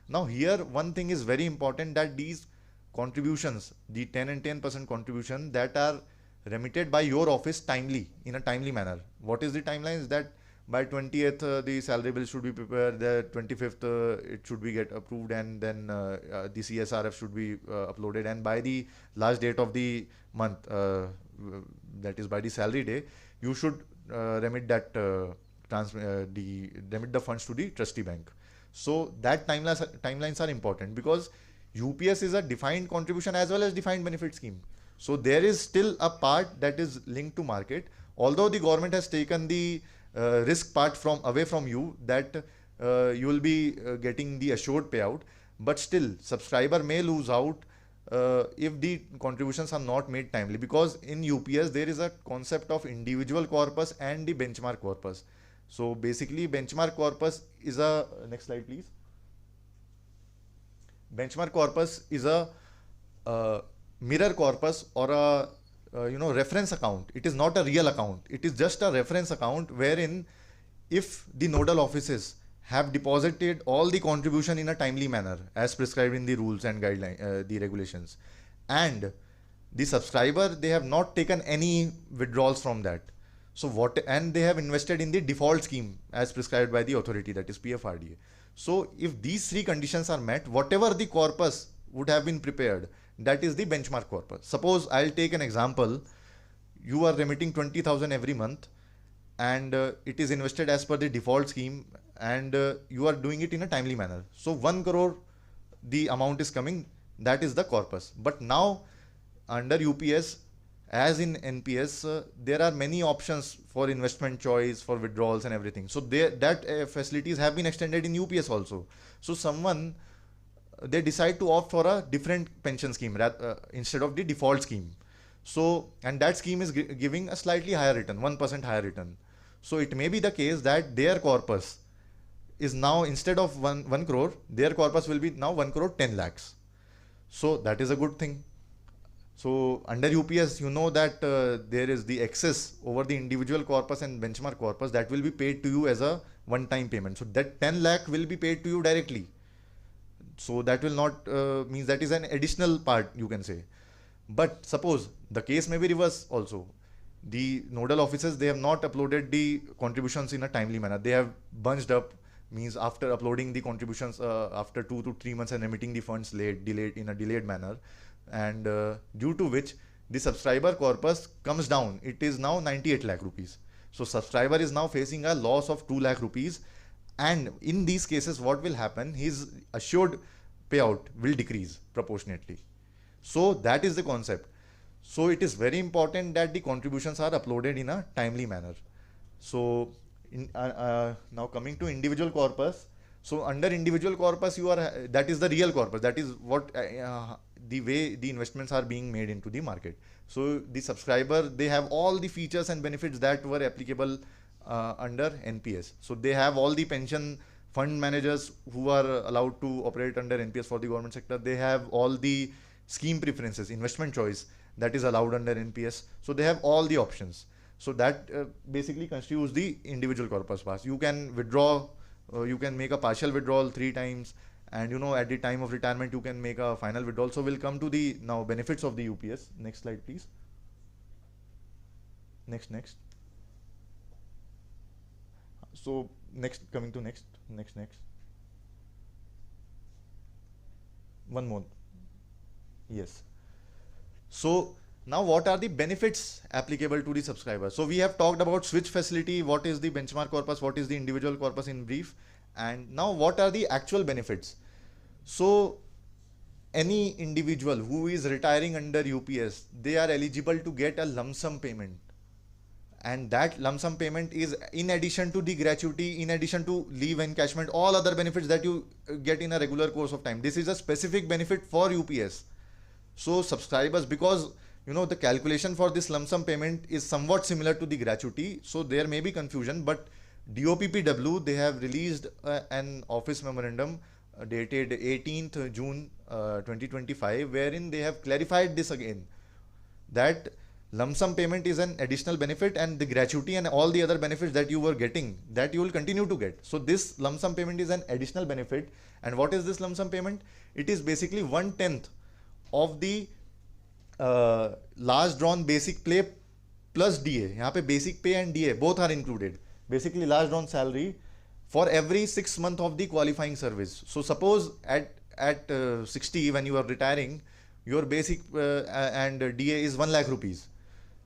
Now here one thing is very important, that these contributions, the 10 and 10% contribution that are remitted by your office timely, in a timely manner. What is the timeline? Is that by 20th the salary bill should be prepared, the 25th it should be get approved, and then the CSRF should be uploaded, and by the last date of the month, that is by the salary day, you should remit that remit the funds to the trustee bank. So that timelines are important, because UPS is a defined contribution as well as defined benefit scheme. So there is still a part that is linked to market. Although the government has taken the risk part away from you, that you will be getting the assured payout, but still subscriber may lose out if the contributions are not made timely, because in UPS there is a concept of individual corpus and the benchmark corpus. So basically benchmark corpus is a, next slide please. Benchmark corpus is a mirror corpus or a reference account. It is not a real account. It is just a reference account wherein if the nodal offices have deposited all the contribution in a timely manner as prescribed in the rules and guidelines, the regulations, and the subscriber, they have not taken any withdrawals from that. So and they have invested in the default scheme as prescribed by the authority, that is PFRDA. So if these three conditions are met, whatever the corpus would have been prepared, that is the benchmark corpus. Suppose I'll take an example. You are remitting 20,000 every month, and it is invested as per the default scheme, and you are doing it in a timely manner. So 1 crore, the amount is coming, that is the corpus. But now under UPS, as in NPS, there are many options for investment choice, for withdrawals and everything. So that facilities have been extended in UPS also. So someone, they decide to opt for a different pension scheme instead of the default scheme. So, and that scheme is giving a slightly higher return, 1% higher return. So it may be the case that their corpus is now, instead of 1 crore, their corpus will be now 1 crore 10 lakhs. So that is a good thing. So under UPS, you know that there is the excess over the individual corpus and benchmark corpus that will be paid to you as a one-time payment. So that 10 lakh will be paid to you directly. So that will not means that is an additional part, you can say. But suppose the case may be reverse also. The nodal offices, they have not uploaded the contributions in a timely manner. They have bunched up, means after uploading the contributions after 2 to 3 months and remitting the funds delayed in a delayed manner, and due to which the subscriber corpus comes down. It is now 98 lakh rupees. So subscriber is now facing a loss of 2 lakh rupees, and in these cases what will happen, his assured payout will decrease proportionately. So that is the concept. So it is very important that the contributions are uploaded in a timely manner. So now coming to individual corpus. So under individual corpus, that is the real corpus. That is what the way the investments are being made into the market. So the subscriber, they have all the features and benefits that were applicable under NPS. So they have all the pension fund managers who are allowed to operate under NPS for the government sector. They have all the scheme preferences, investment choice that is allowed under NPS. So they have all the options. So that basically constitutes the individual corpus pass. You can withdraw, you can make a partial withdrawal 3 times, and at the time of retirement you can make a final withdrawal. So we'll come to the now benefits of the UPS. Next slide, please. Next. So coming to next. One more. Yes. So now what are the benefits applicable to the subscriber? So we have talked about switch facility, what is the benchmark corpus, what is the individual corpus in brief, and now what are the actual benefits? So any individual who is retiring under UPS, they are eligible to get a lump sum payment, and that lump sum payment is in addition to the gratuity, in addition to leave encashment, all other benefits that you get in a regular course of time. This is a specific benefit for UPS. So subscribers, because the calculation for this lump sum payment is somewhat similar to the gratuity, so there may be confusion, but DOPPW, they have released an office memorandum dated 18th June 2025, wherein they have clarified this again, that lump sum payment is an additional benefit, and the gratuity and all the other benefits that you were getting, that you will continue to get. So this lump sum payment is an additional benefit. And what is this lump sum payment? It is basically 1/10 of the last drawn basic pay plus DA. यहाँ पे basic pay and DA both are included. Basically last drawn salary for every 6 months of the qualifying service. So suppose at 60, when you are retiring, your basic and DA is 1 lakh rupees,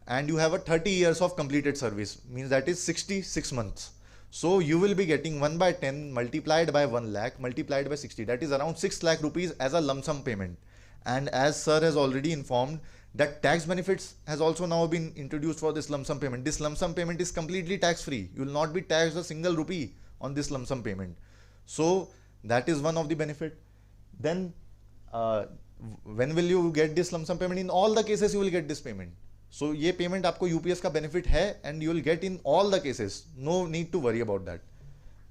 and you have a 30 years of completed service, means that is 66 months. So you will be getting 1/10 multiplied by 1 lakh multiplied by 60, that is around 6 lakh rupees as a lump sum payment. And as sir has already informed, that tax benefits has also now been introduced for this lump sum payment. This lump sum payment is completely tax free. You will not be taxed a single rupee on this lump sum payment. So that is one of the benefit. Then when will you get this lump sum payment? In all the cases you will get this payment. So ये payment आपको UPS का benefit है, and you will get in all the cases. No need to worry about that.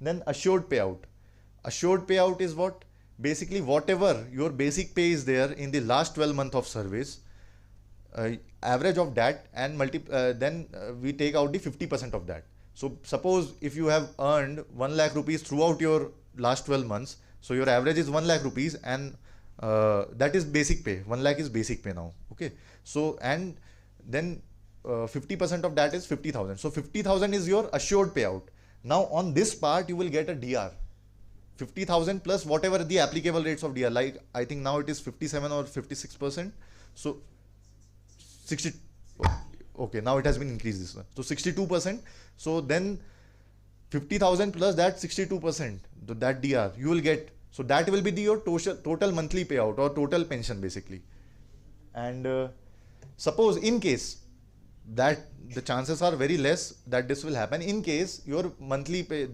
Then assured payout. Assured payout is what? Basically whatever your basic pay is there in the last 12 months of service, average of that and then we take out the 50% of that. So suppose if you have earned 1 lakh rupees throughout your last 12 months, so your average is 1 lakh rupees, and that is basic pay. 1 lakh is basic pay now. Okay. So, and then 50% of that is 50,000. So 50,000 is your assured payout. Now on this part you will get a DR. 50,000 plus whatever the applicable rates of DR, like I think now it is 57 or 56%. So 60, okay, now it has been increased this one. So 62%. So then 50,000 plus that 62%, that DR you will get. So that will be your total monthly payout or total pension basically. And suppose in case that the chances are very less that this will happen, in case your monthly pay,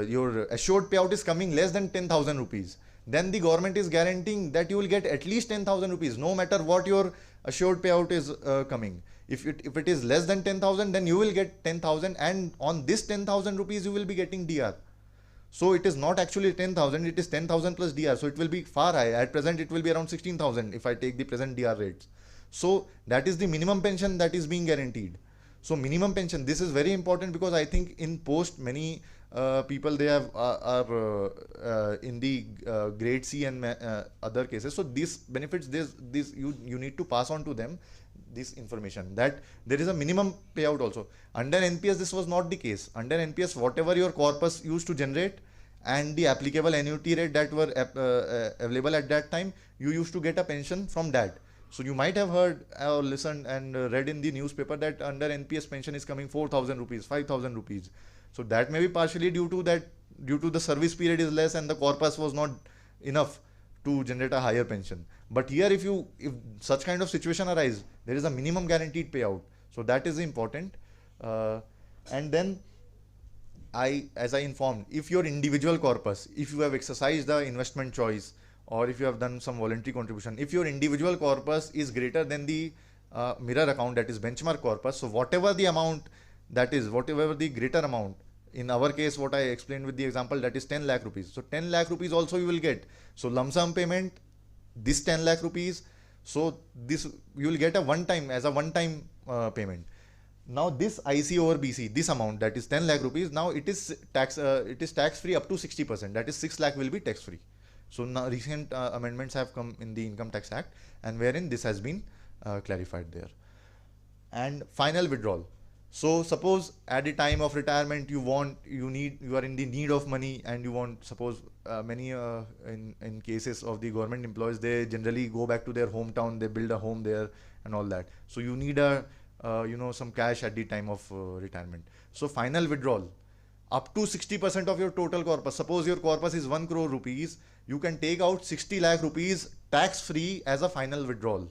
your assured payout is coming less than 10,000 rupees, then the government is guaranteeing that you will get at least 10,000 rupees no matter what your assured payout is coming. If it is less than 10,000, then you will get 10,000, and on this 10,000 rupees you will be getting DR. So it is not actually 10,000, it is 10,000 plus DR. So it will be far high. At present it will be around 16,000 if I take the present DR rates. So that is the minimum pension that is being guaranteed. So minimum pension, this is very important, because I think in post many people they have are in the grade C and other cases. So these benefits, this you need to pass on to them this information, that there is a minimum payout also. Under NPS this was not the case. Under NPS whatever your corpus used to generate and the applicable annuity rate that were available at that time, you used to get a pension from that. So you might have heard or listened and read in the newspaper that under NPS pension is coming 4,000 rupees, 5,000 rupees. So that may be partially due to the service period is less and the corpus was not enough to generate a higher pension. But here if such kind of situation arise, there is a minimum guaranteed payout. So that is important. And then as I informed, if your individual corpus, if you have exercised the investment choice, or if you have done some voluntary contribution, if your individual corpus is greater than the mirror account, that is benchmark corpus, so whatever the amount that is, whatever the greater amount, in our case what I explained with the example, that is 10 lakh rupees. So 10 lakh rupees also you will get. So lump sum payment, this 10 lakh rupees, so this you will get a one time payment. Now this IC over BC, this amount that is 10 lakh rupees, now it is tax free up to 60%, that is 6 lakh will be tax free. So now recent amendments have come in the Income Tax Act, and wherein this has been clarified there. And final withdrawal. So suppose at the time of retirement you are in the need of money, and you want, suppose many in cases of the government employees, they generally go back to their hometown, they build a home there and all that. So you need some cash at the time of retirement. So final withdrawal, up to 60% of your total corpus. Suppose your corpus is 1 crore rupees, you can take out 60 lakh rupees tax free as a final withdrawal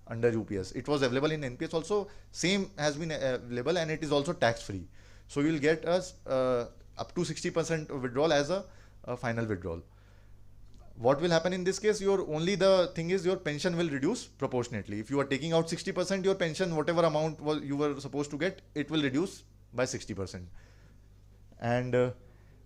under UPS. It was available in NPS also, same has been available, and it is also tax free. So you will get us up to 60% withdrawal as a final withdrawal. What will happen in this case? The thing is your pension will reduce proportionately. If you are taking out 60%, your pension, whatever amount you were supposed to get, it will reduce by 60%. And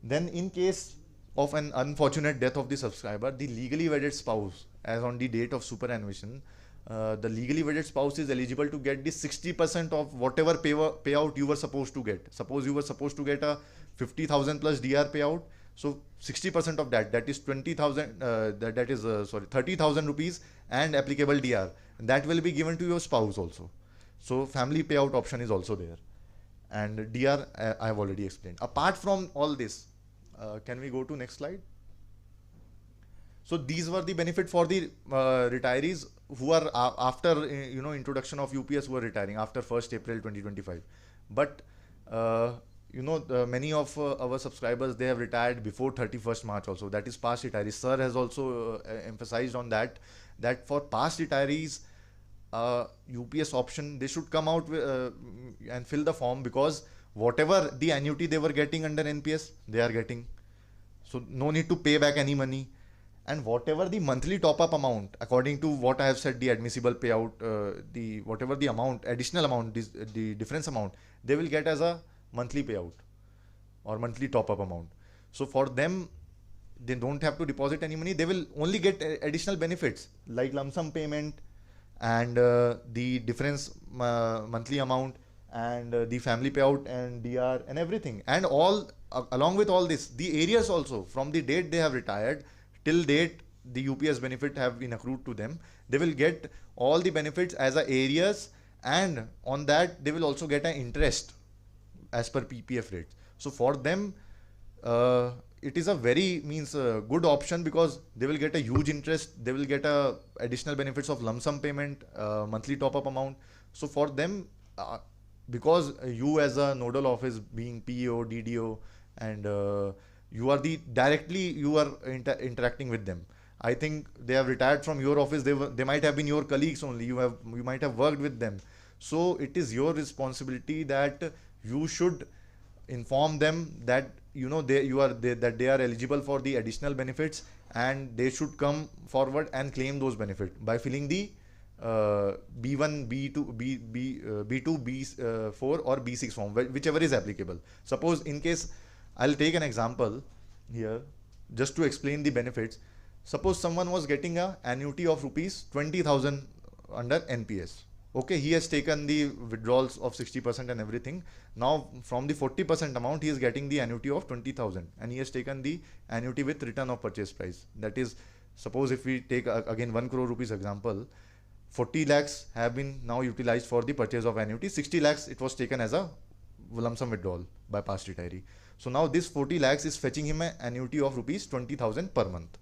then in case of an unfortunate death of the subscriber, the legally wedded spouse, as on the date of superannuation, the legally wedded spouse is eligible to get the 60% of whatever payout you were supposed to get. Suppose you were supposed to get a 50,000 plus DR payout, so 60% of that is 20,000, that is 30,000 rupees and applicable DR, that will be given to your spouse also. So family payout option is also there. And DR I have already explained. Apart from all this, can we go to next slide? So these were the benefit for the retirees who are after introduction of UPS, who are retiring after 1st April 2025. But many of our subscribers, they have retired before 31st March also. That is past retirees. Sir has also emphasized on that for past retirees, UPS option, they should come out and fill the form, because whatever the annuity they were getting under NPS, they are getting. So no need to pay back any money. And whatever the monthly top-up amount, according to what I have said, the admissible payout, whatever the amount, additional amount, the difference amount, they will get as a monthly payout or monthly top-up amount. So for them, they don't have to deposit any money. They will only get additional benefits like lump sum payment and the difference monthly amount, and the family payout and DR and everything, and all along with all this, the areas also from the date they have retired till date the UPS benefit have been accrued to them. They will get all the benefits as a areas, and on that they will also get an interest as per PPF rates. So for them, it is a very good option, because they will get a huge interest, they will get additional benefits of lump sum payment, monthly top up amount. So for them, because you as a nodal office being PO, DDO, and you are interacting with them. I think they have retired from your office. They might have been your colleagues only. You might have worked with them. So it is your responsibility that you should inform them that that they are eligible for the additional benefits, and they should come forward and claim those benefits by filling the B1, B2, B2, B4 or B6 form, whichever is applicable. Suppose in case, I'll take an example here just to explain the benefits. Suppose someone was getting a annuity of rupees 20,000 under NPS. Okay, he has taken the withdrawals of 60% and everything. Now from the 40% amount, he is getting the annuity of 20,000, and he has taken the annuity with return of purchase price. That is, suppose if we take again 1 crore rupees example, 40 lakhs have been now utilized for the purchase of annuity. 60 lakhs it was taken as a lump sum withdrawal by past retiree. So now this 40 lakhs is fetching him an annuity of rupees 20,000 per month.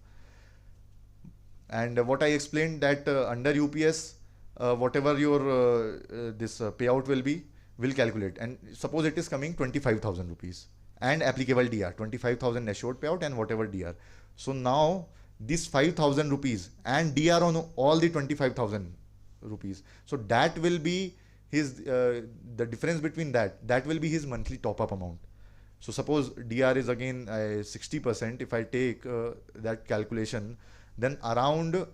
And what I explained that under UPS, whatever your this payout will calculate, and suppose it is coming 25,000 rupees and applicable DR 25,000 assured payout and whatever DR. So now this 5,000 rupees and DR on all the 25,000 rupees, so that will be his the difference between that will be his monthly top up amount. So suppose DR is again 60%. If I take that calculation, then around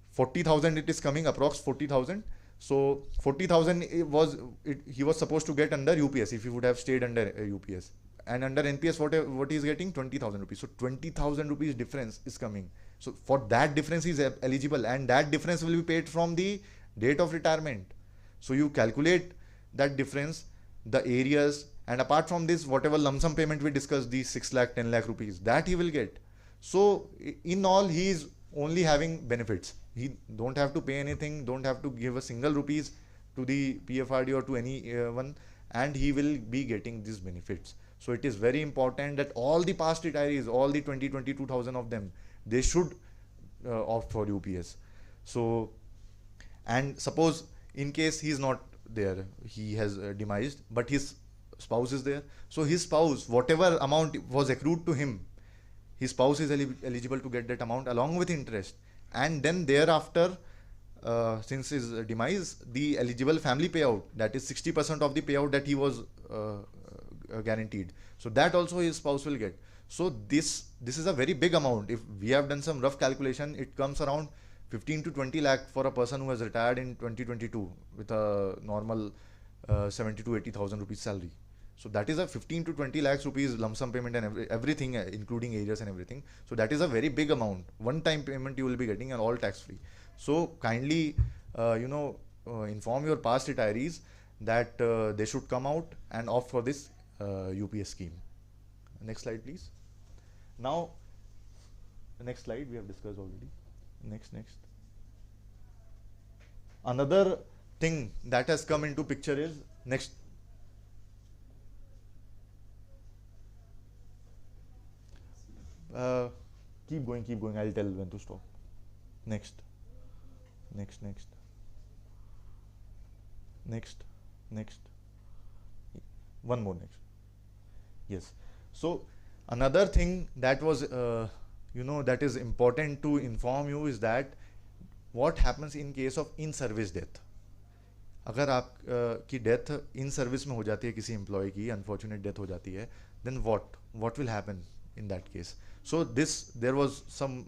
40,000 it is coming, approx 40,000. So 40,000 he was supposed to get under UPS if he would have stayed under UPS, and under NPS what he is getting 20,000 rupees. So 20,000 rupees difference is coming. So for that difference he is eligible, and that difference will be paid from the date of retirement. So you calculate that difference, the areas, and apart from this, whatever lump sum payment we discussed, the 6 lakh, 10 lakh rupees, that he will get. So in all, he is only having benefits. He don't have to pay anything, don't have to give a single rupees to the PFRD or to anyone, and he will be getting these benefits. So it is very important that all the past retirees, all the 22,000 of them, they should opt for UPS. So, and suppose in case he is not there, he has demised, but his spouse is there. So his spouse, whatever amount was accrued to him, his spouse is eligible to get that amount along with interest. And then thereafter, since his demise, the eligible family payout, that is 60% of the payout that he was guaranteed. So that also his spouse will get. So this is a very big amount. If we have done some rough calculation, it comes around 15 to 20 lakh for a person who has retired in 2022 with a normal 70 to 80,000 rupees salary. So that is a 15 to 20 lakhs rupees lump sum payment and everything, including areas and everything. So that is a very big amount. One time payment you will be getting, and all tax free. So kindly, inform your past retirees that they should come out and opt for this UPS scheme. Next slide, please. Now, the next slide we have discussed already. Next. Another thing that has come into picture is next. Keep going. I'll tell when to stop. Next. One more next. Yes. So another thing that was, that is important to inform you is that what happens in case of in-service death. अगर आप की death in service में हो जाती है, किसी employ की unfortunate death हो जाती है, then what will happen in that case? So there was some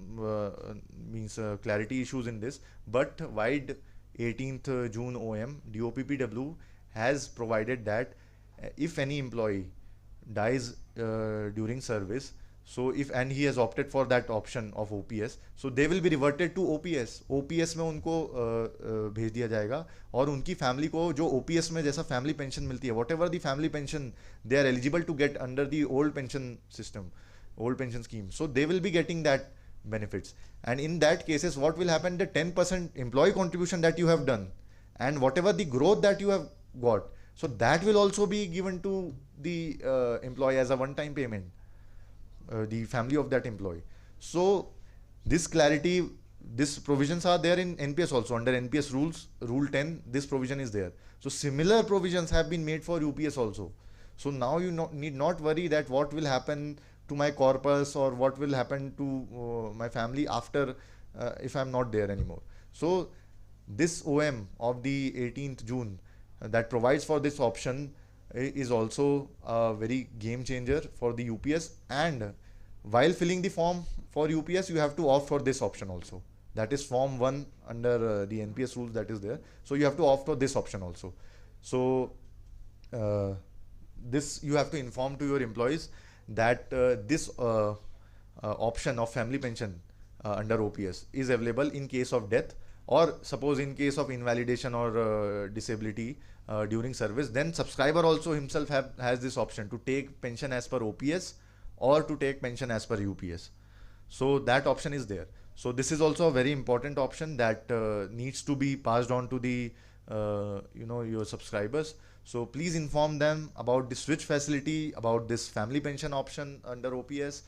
clarity issues in this, but wide 18th June OM, DOPPW has provided that if any employee dies during service, So if and he has opted for that option of OPS, so they will be reverted to OPS. OPS में उनको भेज दिया जाएगा और उनकी family को जो OPS में जैसा फैमिली पेंशन मिलती है, whatever the family pension they are eligible to get under the old pension system, old pension scheme, so they will be getting that benefits. And in that cases, what will happen, the 10% employee contribution that you have done and whatever the growth that you have got, so that will also be given to the employee as a one-time payment, the family of that employee. So this clarity, these provisions are there in NPS also. Under NPS rules, rule 10, this provision is there. So similar provisions have been made for UPS also. So now you need not worry that what will happen to my corpus or what will happen to my family after if I'm not there anymore. So this OM of the 18th June that provides for this option is also a very game changer for the UPS. And while filling the form for UPS, you have to opt for this option also. That is form 1 under the NPS rules that is there. So you have to opt for this option also. So this you have to inform to your employees that this option of family pension under OPS is available in case of death, or suppose in case of invalidation or disability during service, then subscriber also himself has this option to take pension as per OPS or to take pension as per UPS. So that option is there. So this is also a very important option that needs to be passed on to the your subscribers. So please inform them about the switch facility, about this family pension option under OPS,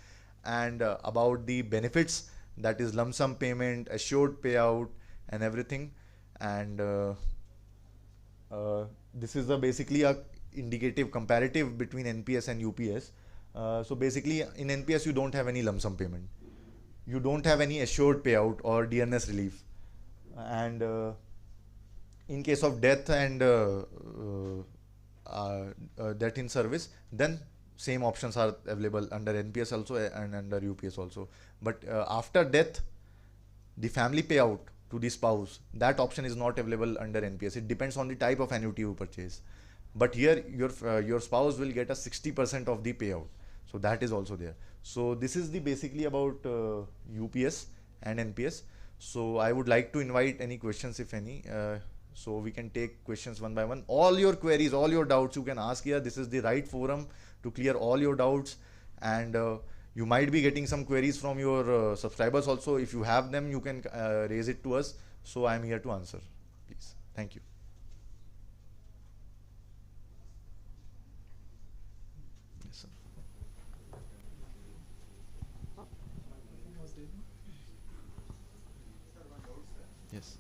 and about the benefits, that is lump sum payment, assured payout, and everything. And this is basically a indicative comparative between NPS and UPS. So basically in NPS you don't have any lump sum payment, you don't have any assured payout or dearness relief, and in case of death and death in service, then same options are available under NPS also and under UPS also. But after death, the family payout to the spouse, that option is not available under NPS. It depends on the type of annuity you purchase. But here your spouse will get a 60% of the payout. So that is also there. So this is the basically about UPS and NPS. So I would like to invite any questions, if any. So we can take questions one by one. All your queries, all your doubts you can ask here. This is the right forum to clear all your doubts. And you might be getting some queries from your subscribers also. If you have them, you can raise it to us. So I am here to answer. Please. Thank you. Yes, sir. Yes.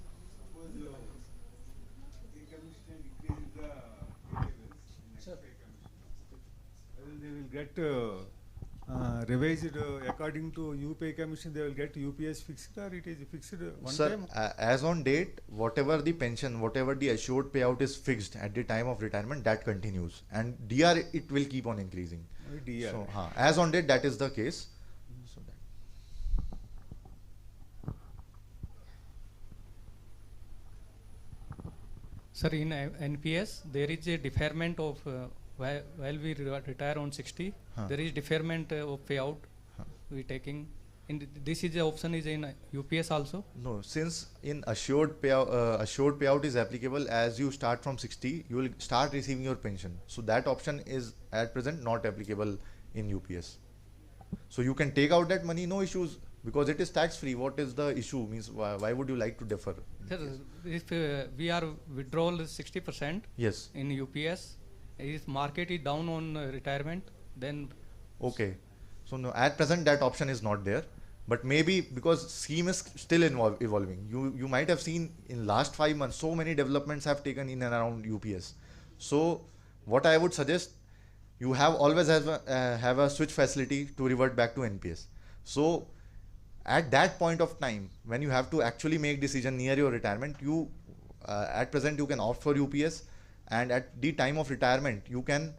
They will get revised according to UPI commission. They will get UPS fixed, or it is fixed one
Sir,
time?
as on date, whatever the pension, whatever the assured payout is fixed at the time of retirement, that continues, and DR it will keep on increasing.
DR.
So, as on date, that is the case. So that.
Sir, in NPS, there is a deferment of while we retire on 60, there is deferment of payout we taking. This is the option is in UPS also?
No, since in assured payout is applicable as you start from 60, you will start receiving your pension. So that option is at present not applicable in UPS. So you can take out that money, no issues, because it is tax free. What is the issue? Means why would you like to defer?
Sir, if we are withdrawal 60%
Yes.
in UPS, if market is down on retirement, then
Okay. So no, at present that option is not there. But maybe because scheme is still evolving. You might have seen in last 5 months so many developments have taken in and around UPS. So what I would suggest, you have always have a switch facility to revert back to NPS. So at that point of time when you have to actually make decision near your retirement, you at present you can opt for UPS, and at the time of retirement you can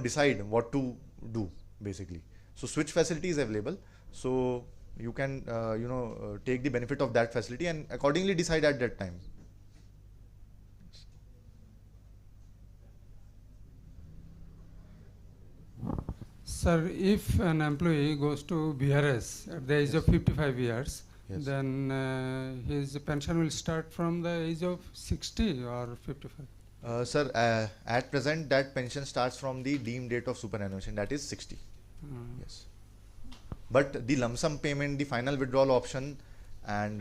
decide what to do basically. So switch facility is available, so you can take the benefit of that facility and accordingly decide at that time.
Sir, if an employee goes to BRS at the age of 55 years,
Yes.
then his pension will start from the age of 60 or 55?
Sir, at present that pension starts from the deemed date of superannuation, that is 60. Yes. But the lump sum payment, the final withdrawal option, and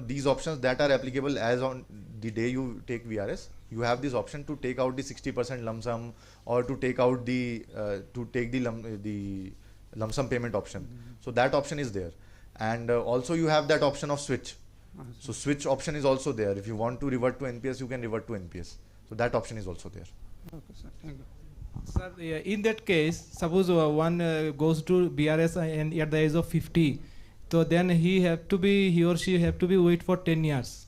these options that are applicable as on the day you take VRS, you have this option to take out the 60% lump sum, or to take out the the lump sum payment option. So that option is there, and also you have that option of switch. So switch option is also there. If you want to revert to NPS, you can revert to NPS. So that option is also there.
Okay, sir. Thank you.
Sir, in that case, suppose one goes to BRS and at the age of 50, so then he or she have to be wait for 10 years.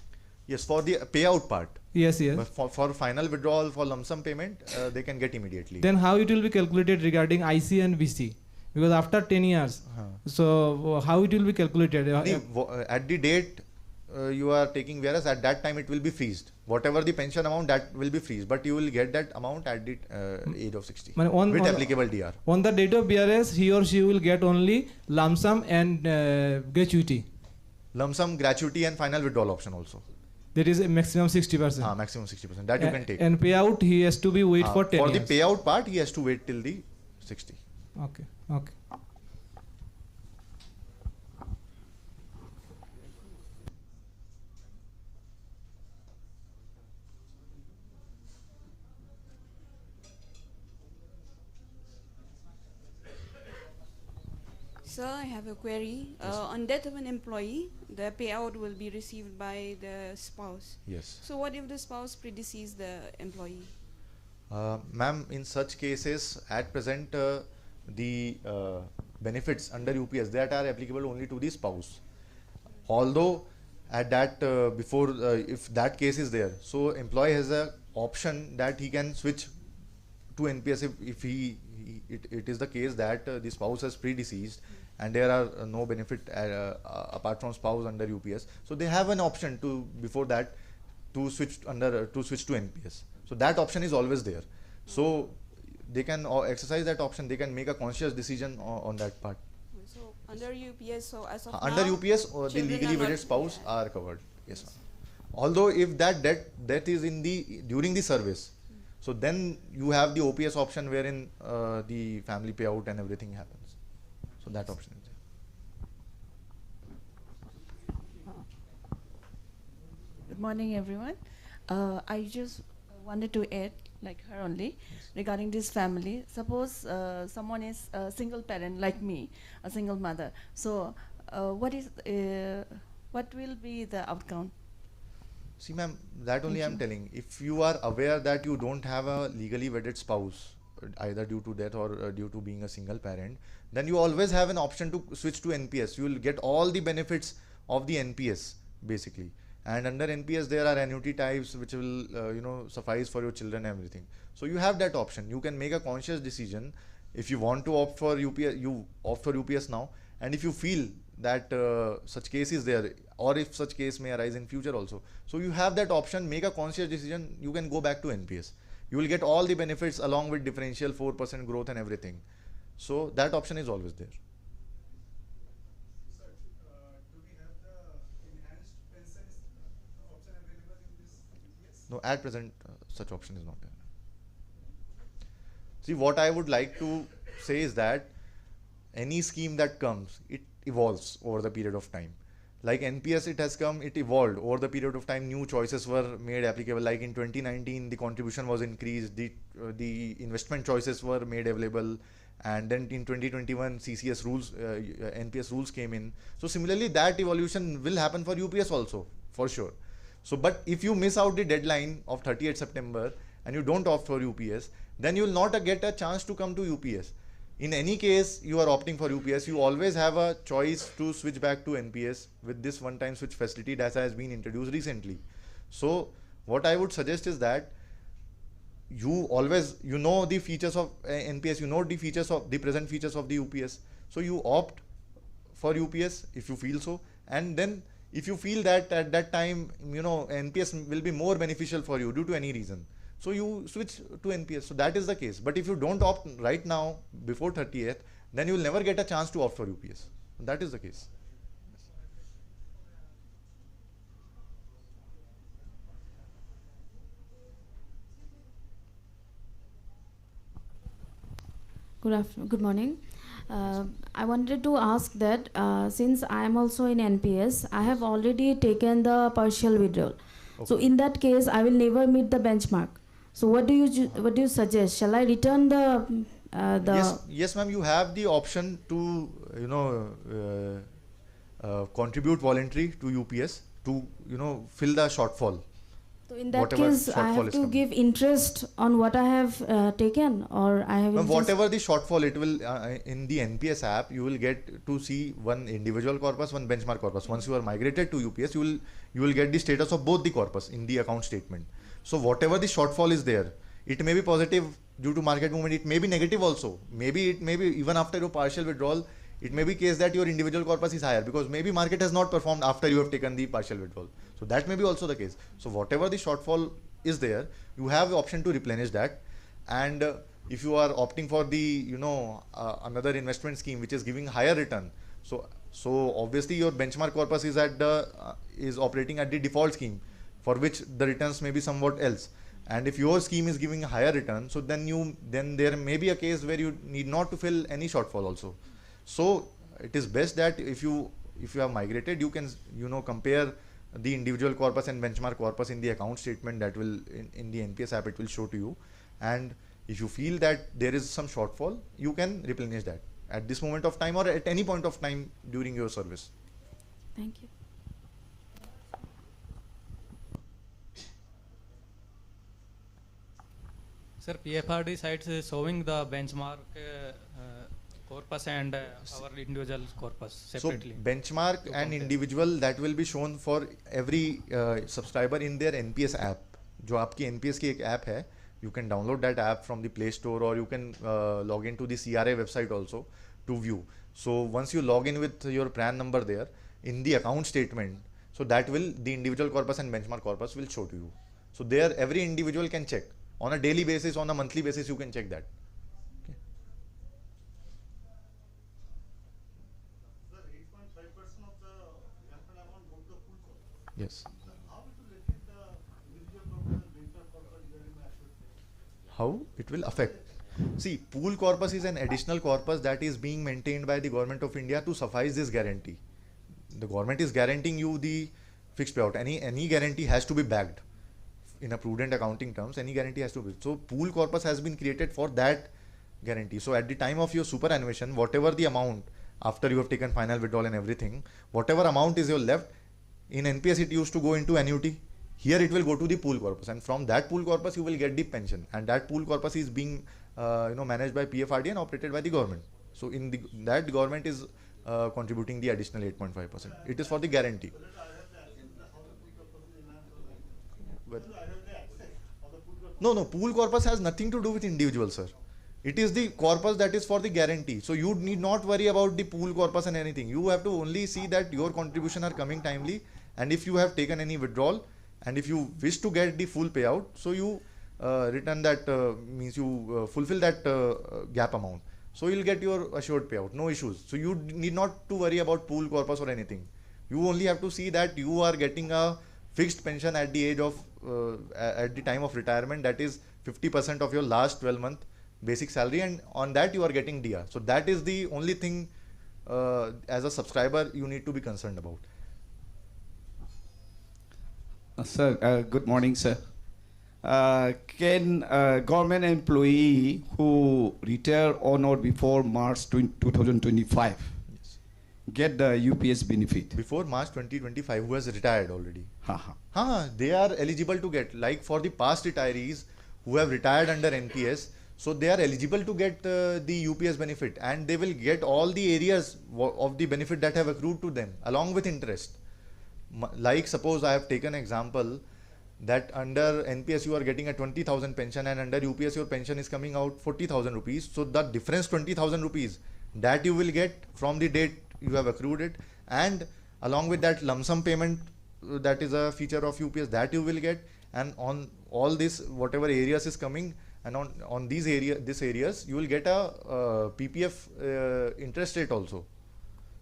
Yes, for the payout part.
Yes, yes.
But for final withdrawal, for lump sum payment, they can get immediately.
Then how it will be calculated regarding IC and VC? Because after 10 years, so how it will be calculated?
At the date you are taking VRS, at that time it will be freezed. Whatever the pension amount, that will be freezed, but you will get that amount at the age of 60 with applicable DR.
On the date of BRS, he or she will get only lump sum and gratuity.
Lump sum, gratuity, and final withdrawal option also.
There is a maximum 60%.
Maximum 60%. That you can take.
And payout, he has to be wait for 10 years.
For the payout part, he has to wait till the 60.
Okay. Okay.
Sir, I have a query. On death of an employee, the payout will be received by the spouse.
Yes.
So what if the spouse predeceased the employee?
Ma'am, in such cases, at present, the benefits under UPS that are applicable only to the spouse. Although at that if that case is there, so employee has a option that he can switch to NPS if it is the case that the spouse has predeceased and there are no benefit apart from spouse under UPS. So they have an option to before that to switch to NPS. So that option is always there. So they can exercise that option. They can make a conscious decision on that part.
So under UPS, so as of
Under
now,
UPS, the legally wedded spouse are covered. Yes, ma'am. Although if that death is during the service, so then you have the OPS option wherein the family payout and everything happens. So that option is there.
Good morning, everyone. I just wanted to add, like her only, regarding this family. Suppose someone is a single parent like me, a single mother. So what will be the outcome?
See, ma'am, that only I'm telling. If you are aware that you don't have a legally wedded spouse, either due to death or due to being a single parent, then you always have an option to switch to NPS. You will get all the benefits of the NPS basically. And under NPS there are annuity types which will suffice for your children and everything. So you have that option. You can make a conscious decision. If you want to opt for UPS, you opt for UPS now. And if you feel that such case is there, or if such case may arise in future also, so you have that option. Make a conscious decision. You can go back to NPS. You will get all the benefits along with differential 4% growth and everything. So that option is always there.
Sir, do we have the enhanced pensions option available in this UPS?
No, at present such option is not there. See, what I would like to say is that any scheme that comes, it evolves over the period of time. Like NPS, it has come, it evolved over the period of time. New choices were made applicable. Like in 2019, the contribution was increased, the investment choices were made available, and then in 2021, CCS rules, NPS rules came in. So similarly, that evolution will happen for UPS also, for sure. So, but if you miss out the deadline of 30th September and you don't opt for UPS, then you will not get a chance to come to UPS. In any case, you are opting for UPS, you always have a choice to switch back to NPS with this one-time switch facility that has been introduced recently. So what I would suggest is that you always, the features of NPS, the present features of the UPS. So you opt for UPS if you feel so, and then if you feel that at that time, NPS will be more beneficial for you due to any reason. So you switch to NPS. So that is the case. But if you don't opt right now before 30th, then you will never get a chance to opt for UPS. That is the case.
Good morning. I wanted to ask that since I am also in NPS, I have already taken the partial withdrawal.
Okay.
So in that case, I will never meet the benchmark. So what do you suggest? Shall I return the
Yes, ma'am. You have the option to contribute voluntary to UPS to fill the shortfall.
So in that
Whatever
case, I
shortfall
have
is
to
coming.
give interest on what I have taken, or I have.
Ma'am, whatever the shortfall, it will in the NPS app you will get to see one individual corpus, one benchmark corpus. Once you are migrated to UPS, you will get the status of both the corpus in the account statement. So whatever the shortfall is there, it may be positive due to market movement, it may be negative also. Maybe it may be even after your partial withdrawal, it may be case that your individual corpus is higher because maybe market has not performed after you have taken the partial withdrawal. So that may be also the case. So whatever the shortfall is there, you have the option to replenish that. And if you are opting for the another investment scheme which is giving higher return, so obviously your benchmark corpus is at the is operating at the default scheme, for which the returns may be somewhat else. And if your scheme is giving a higher return, so then there may be a case where you need not to fill any shortfall also. So it is best that if you have migrated, you can compare the individual corpus and benchmark corpus in the account statement that will in the NPS app it will show to you. And if you feel that there is some shortfall, you can replenish that at this moment of time or at any point of time during your service.
Thank you.
Sir, PFRD sites is showing the benchmark corpus and our individual corpus separately.
So benchmark and individual, that will be shown for every subscriber in their NPS app. जो आपकी NPS की एक app है, you can download that app from the Play Store or you can log into the CRA website also to view. So once you log in with your PRAN number there in the account statement, so that will the individual corpus and benchmark corpus will show to you. So there every individual can check on a daily basis, on a monthly basis, you can check that. Yes. How it will affect? See, pool corpus is an additional corpus that is being maintained by the government of India to suffice this guarantee. The government is guaranteeing you the fixed payout. Any guarantee has to be backed. In a prudent accounting terms, any guarantee has to be. So pool corpus has been created for that guarantee. So at the time of your superannuation, whatever the amount after you have taken final withdrawal and everything, whatever amount is your left, in NPS it used to go into annuity. Here it will go to the pool corpus, and from that pool corpus you will get the pension, and that pool corpus is being managed by PFRD and operated by the government. So in that government is contributing the additional 8.5%. It is for the guarantee. No, pool corpus has nothing to do with individual, sir. It is the corpus that is for the guarantee. So you need not worry about the pool corpus and anything. You have to only see that your contribution are coming timely, and if you have taken any withdrawal and if you wish to get the full payout, so you return that means you fulfill that gap amount. So you'll get your assured payout, no issues. So you need not to worry about pool corpus or anything. You only have to see that you are getting a fixed pension at the age of at the time of retirement, that is 50% of your last 12-month basic salary, and on that you are getting DR. So that is the only thing as a subscriber you need to be concerned about.
Sir, good morning, sir. Can a government employee who retire on or before March 2025 get the UPS benefit?
Before March 2025, who has retired already? They are eligible to get, like for the past retirees who have retired under NPS, so they are eligible to get the UPS benefit, and they will get all the areas of the benefit that have accrued to them along with interest. Like suppose I have taken example that under NPS you are getting a 20,000 pension, and under UPS your pension is coming out 40,000 rupees. So the difference 20,000 rupees that you will get from the date you have accrued it, and along with that lump sum payment, that is a feature of UPS that you will get, and on all this whatever areas is coming, and on these areas you will get a PPF interest rate also.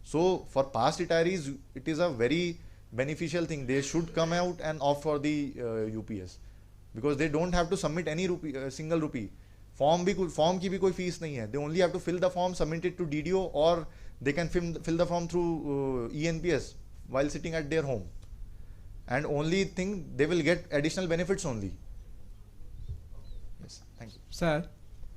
So for past retirees, it is a very beneficial thing. They should come out and opt for the UPS, because they don't have to submit any single rupee. Form की भी कोई fees नहीं है. They only have to fill the form, submit it to DDO, or they can fill the form through ENPS while sitting at their home. And only thing, they will get additional benefits only. Yes, thank you.
Sir,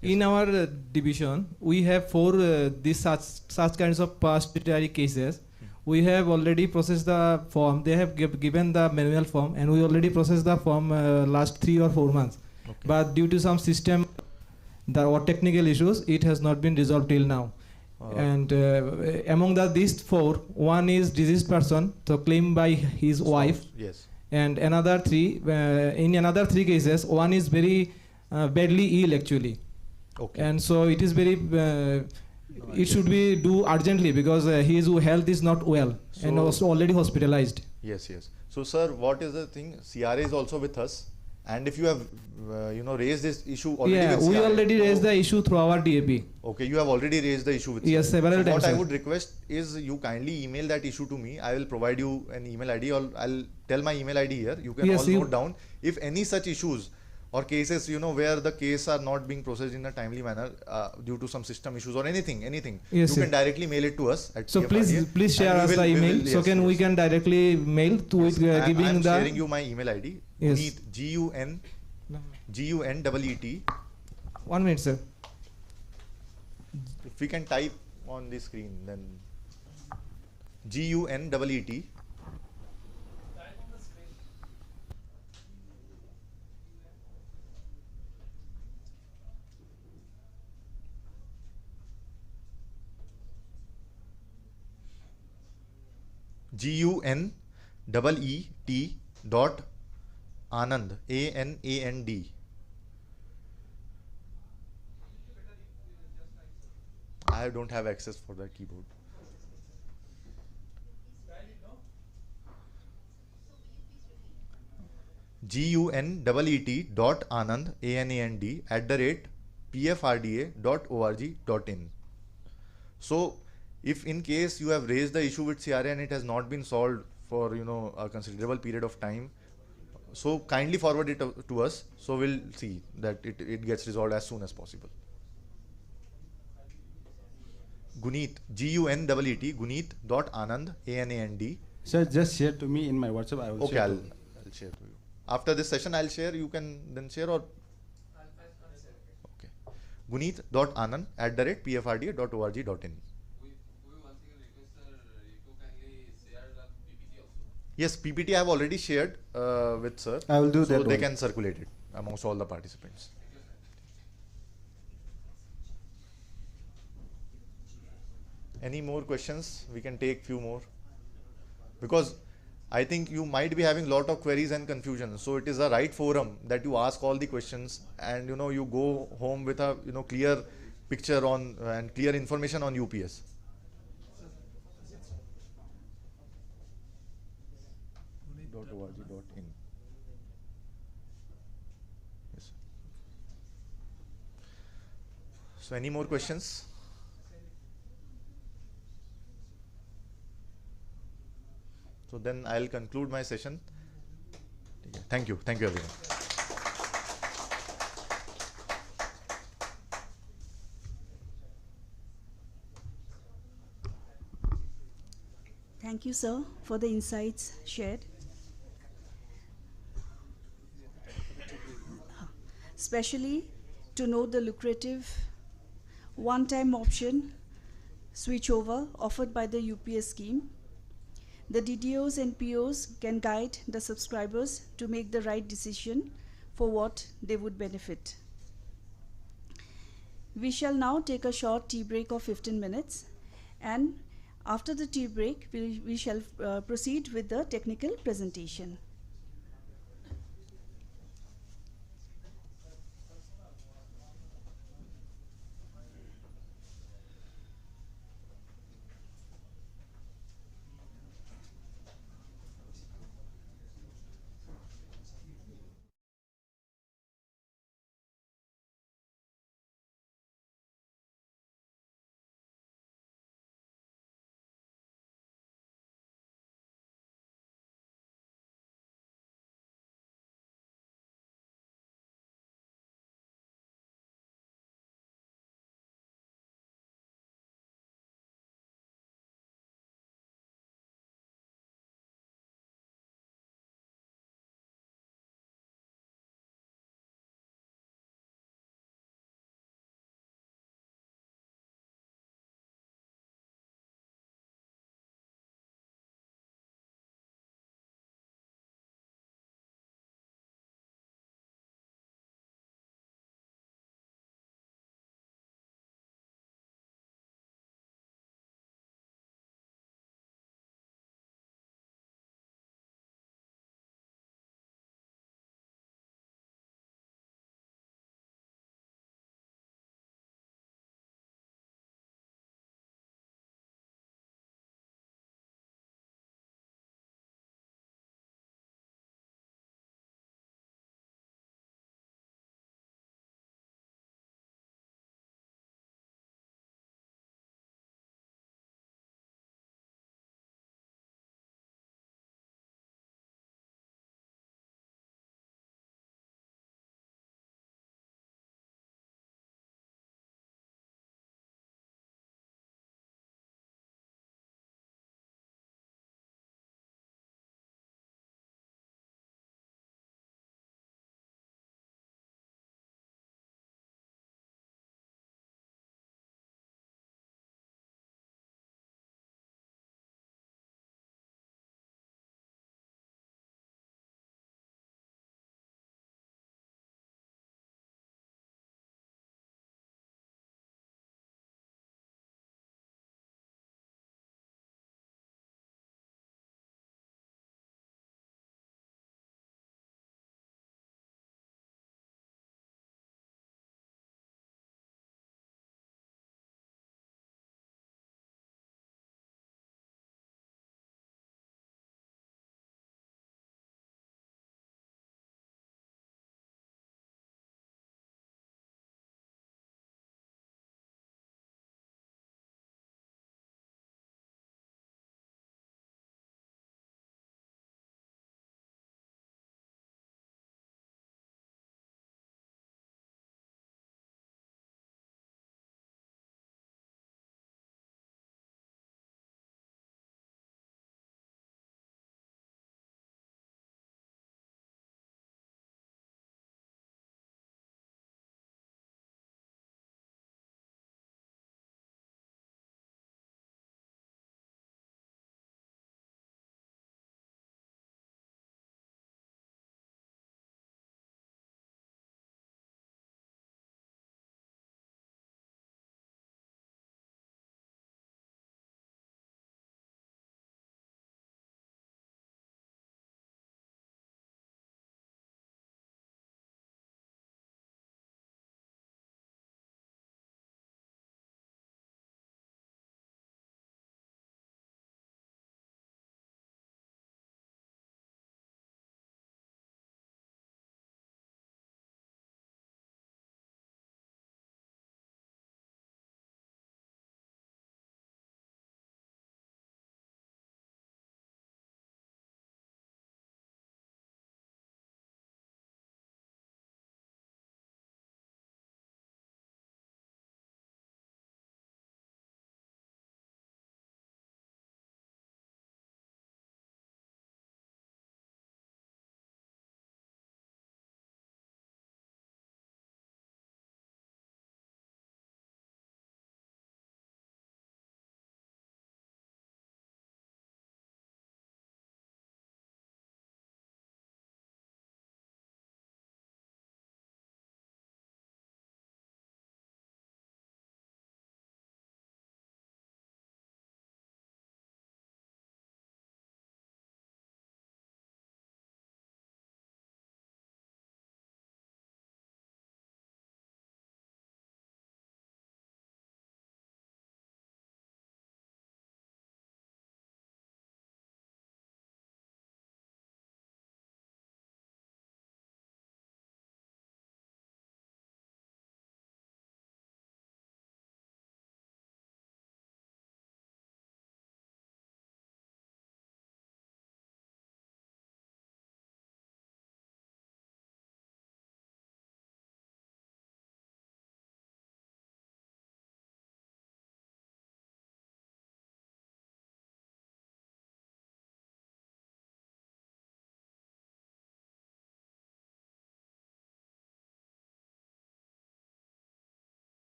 in our division, we have four these such kinds of past retiree cases. We have already processed the form. They have given the manual form, and we already processed the form last 3 or 4 months.
Okay.
But due to some system or technical issues, it has not been resolved till now. And among these four, one is deceased person, so claimed by his wife.
Yes.
And another three, in another 3 cases, one is very badly ill actually.
Okay.
And so it is very, it should be do urgently, because his health is not well, and also already hospitalized.
Yes, yes. So sir, what is the thing? CRA is also with us, and if you have raised this issue already with CRA,
we already raised the issue through our DAP.
Okay, you have already raised the issue with
Yes,
CRA.
several
So
times.
what I would request is you kindly email that issue to me. I will provide you an email ID, or I'll tell my email ID here. You can all note down. If any such issues or cases, where the case are not being processed in a timely manner due to some system issues or anything,
Yes,
you can directly mail it to us at
So
PFRDA,
please share us the email. So we can directly mail to it, giving
I'm
the.
sharing you my email ID.
Yes.
GUNEET.
1 minute, sir.
If we can type on the screen, then GUNEET. GUNEET dot Anand, ANAND. I don't have access for that keyboard. GUNEET dot Anand, ANAND @pfrda.org.in. So if in case you have raised the issue with CRA and it has not been solved for a considerable period of time, so kindly forward it to us, so we'll see that it gets resolved as soon as possible. Guneet, GUNEET, Guneet dot Anand, ANAND.
Sir, just share to me in my WhatsApp. I will
Okay,
share.
I'll share to you. After this session, I'll share. You can then share, or okay. Guneet dot Anand @pfrda.org.in. Yes, PPT I have already shared with sir.
I will do that
so they
one.
can circulate it amongst all the participants. Any more questions? We can take few more, because I think you might be having lot of queries and confusion. So it is a right forum that you ask all the questions, and you go home with a clear picture on and clear information on UPS. .org.in. Yes. So any more questions? So then I'll conclude my session. Thank you everyone.
Thank you, sir, for the insights shared. Especially to know the lucrative one-time option switchover offered by the UPS scheme. The DDOs and POs can guide the subscribers to make the right decision for what they would benefit. We shall now take a short tea break of 15 minutes, and after the tea break, we shall proceed with the technical presentation.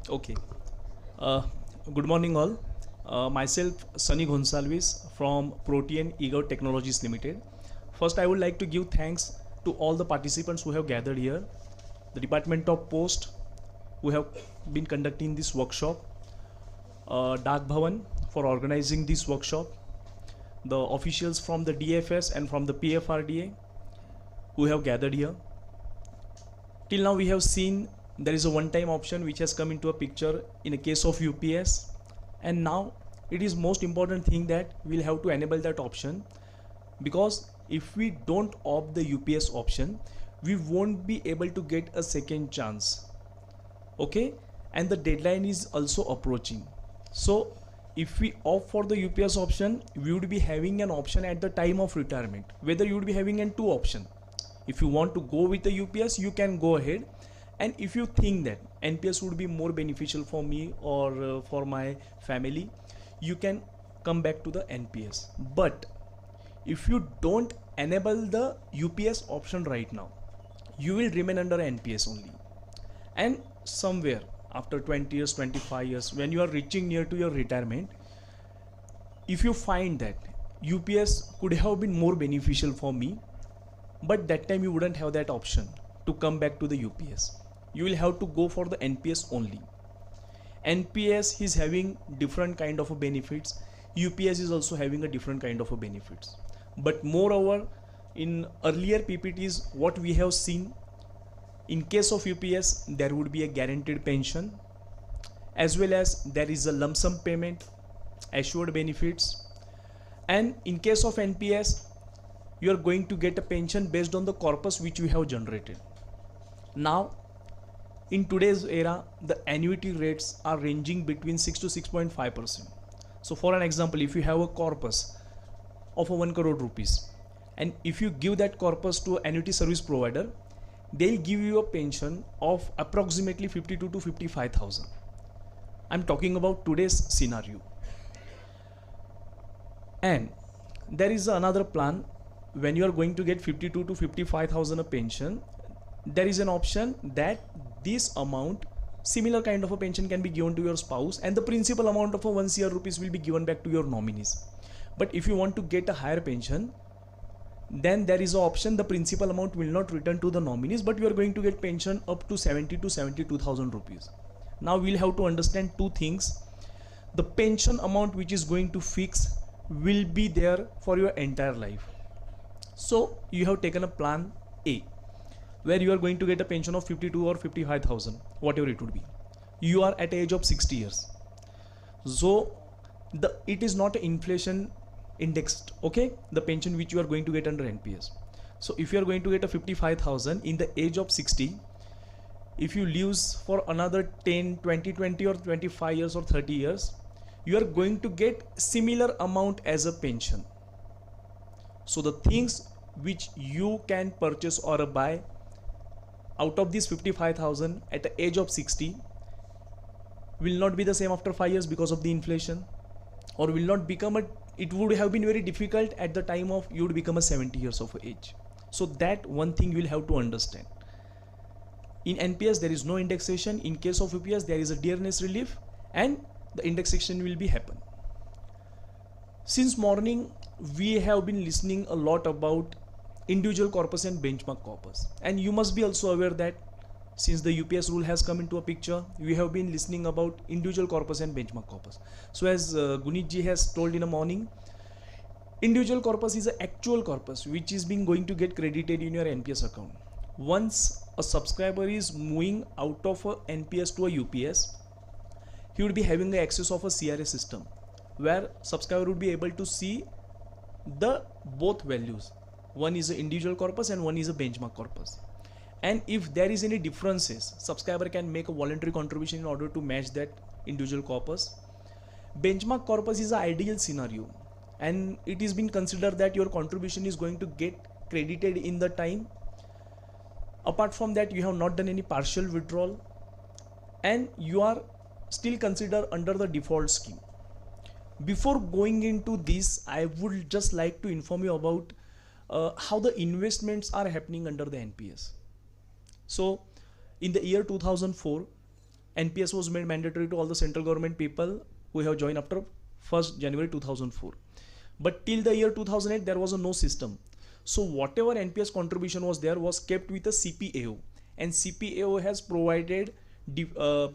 Okay. Uh, Good morning, all. Myself, Sunny Gonsalves from Protean Ego Technologies Limited. First, I would like to give thanks to all the participants who have gathered here, the Department of Post who have been conducting this workshop, Dak Bhavan for organizing this workshop, the officials from the DFS and from the PFRDA who have gathered here. Till now we have seen there is a one-time option which has come into a picture in a case of UPS, and now it is most important thing that we'll have to enable that option, because if we don't opt the UPS option, we won't be able to get a second chance. Okay, and the deadline is also approaching. So if we opt for the UPS option, we would be having an option at the time of retirement, whether you would be having an two option. If you want to go with the UPS, you can go ahead, and if you think that NPS would be more beneficial for me or for my family, you can come back to the NPS. But if you don't enable the UPS option right now, you will remain under NPS only, and somewhere after 20 years, 25 years, when you are reaching near to your retirement, if you find that UPS could have been more beneficial for me, but that time you wouldn't have that option to come back to the UPS, you will have to go for the NPS only. NPS is having different kind of a benefits, UPS is also having a different kind of a benefits. But moreover, in earlier PPTs, what we have seen, in case of UPS, there would be a guaranteed pension, as well as there is a lump sum payment, assured benefits, and in case of NPS, you are going to get a pension based on the corpus which you have generated. Now, in today's era, the annuity rates are ranging between 6 to 6.5%. So for an example, if you have a corpus of a 1 crore rupees, and if you give that corpus to an annuity service provider, they'll give you a pension of approximately 52 to 55,000. I'm talking about today's scenario. And there is another plan. When you are going to get 52 to 55,000 a pension, there is an option that this amount, similar kind of a pension, can be given to your spouse, and the principal amount of a 1 crore rupees will be given back to your nominees. But if you want to get a higher pension, then there is an option, the principal amount will not return to the nominees, but you are going to get pension up to 70 to 72,000 rupees. Now we'll have to understand two things. The pension amount which is going to fix will be there for your entire life. So you have taken a plan A, where you are going to get a pension of 52 or 55,000, whatever it would be. You are at the age of 60 years. So it is not inflation indexed, okay, the pension which you are going to get under NPS. So if you are going to get a 55,000 in the age of 60, if you lose for another 10, 20, 20 or 25 years or 30 years, you are going to get similar amount as a pension. So the things which you can purchase or buy out of this 55,000 at the age of 60 will not be the same after 5 years because of the inflation, or will not become it would have been very difficult at the time of you would become a 70 years of age. So that one thing you will have to understand. In NPS there is no indexation. In case of UPS there is a dearness relief, and the indexation will be happen. Since morning we have been listening a lot about individual corpus and benchmark corpus, and you must be also aware that since the UPS rule has come into a picture, we have been listening about individual corpus and benchmark corpus. So as Gunit ji has told in the morning, individual corpus is an actual corpus which is being going to get credited in your NPS account. Once a subscriber is moving out of a NPS to a UPS, he would be having the access of a CRA system, where subscriber would be able to see the both values. One is an individual corpus and one is a benchmark corpus. And if there is any differences, subscriber can make a voluntary contribution in order to match that individual corpus. Benchmark corpus is an ideal scenario, and it is being considered that your contribution is going to get credited in the time. Apart from that, you have not done any partial withdrawal, and you are still considered under the default scheme. Before going into this, I would just like to inform you about how the investments are happening under the NPS. So in the year 2004, NPS was made mandatory to all the central government people who have joined after 1st January 2004. But till the year 2008, there was no system. So whatever NPS contribution was there was kept with a CPAO, and CPAO has provided the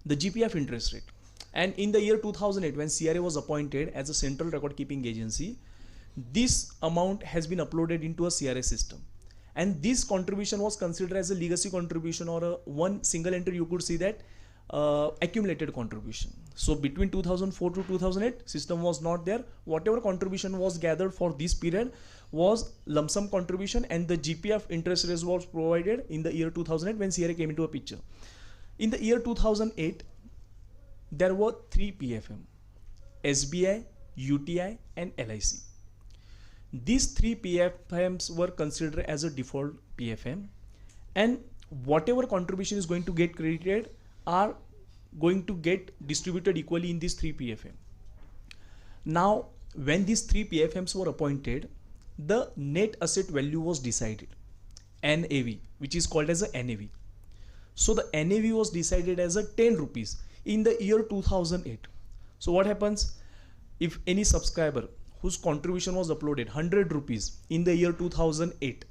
GPF interest rate. And in the year 2008, when CRA was appointed as a central record keeping agency, this amount has been uploaded into a CRA system. And this contribution was considered as a legacy contribution, or a one single entry you could see that accumulated contribution. So between 2004 to 2008, system was not there. Whatever contribution was gathered for this period was lump sum contribution, and the GPF interest rate was provided in the year 2008 when CRA came into a picture. In the year 2008, there were 3 PFM: SBI, UTI and LIC. These 3 PFMs were considered as a default PFM, and whatever contribution is going to get credited are going to get distributed equally in these 3 PFM. Now, when these 3 PFMs were appointed, the net asset value was decided, NAV, which is called as a NAV. So the NAV was decided as a 10 rupees in the year 2008. So what happens if any subscriber whose contribution was uploaded 100 rupees in the year 2008,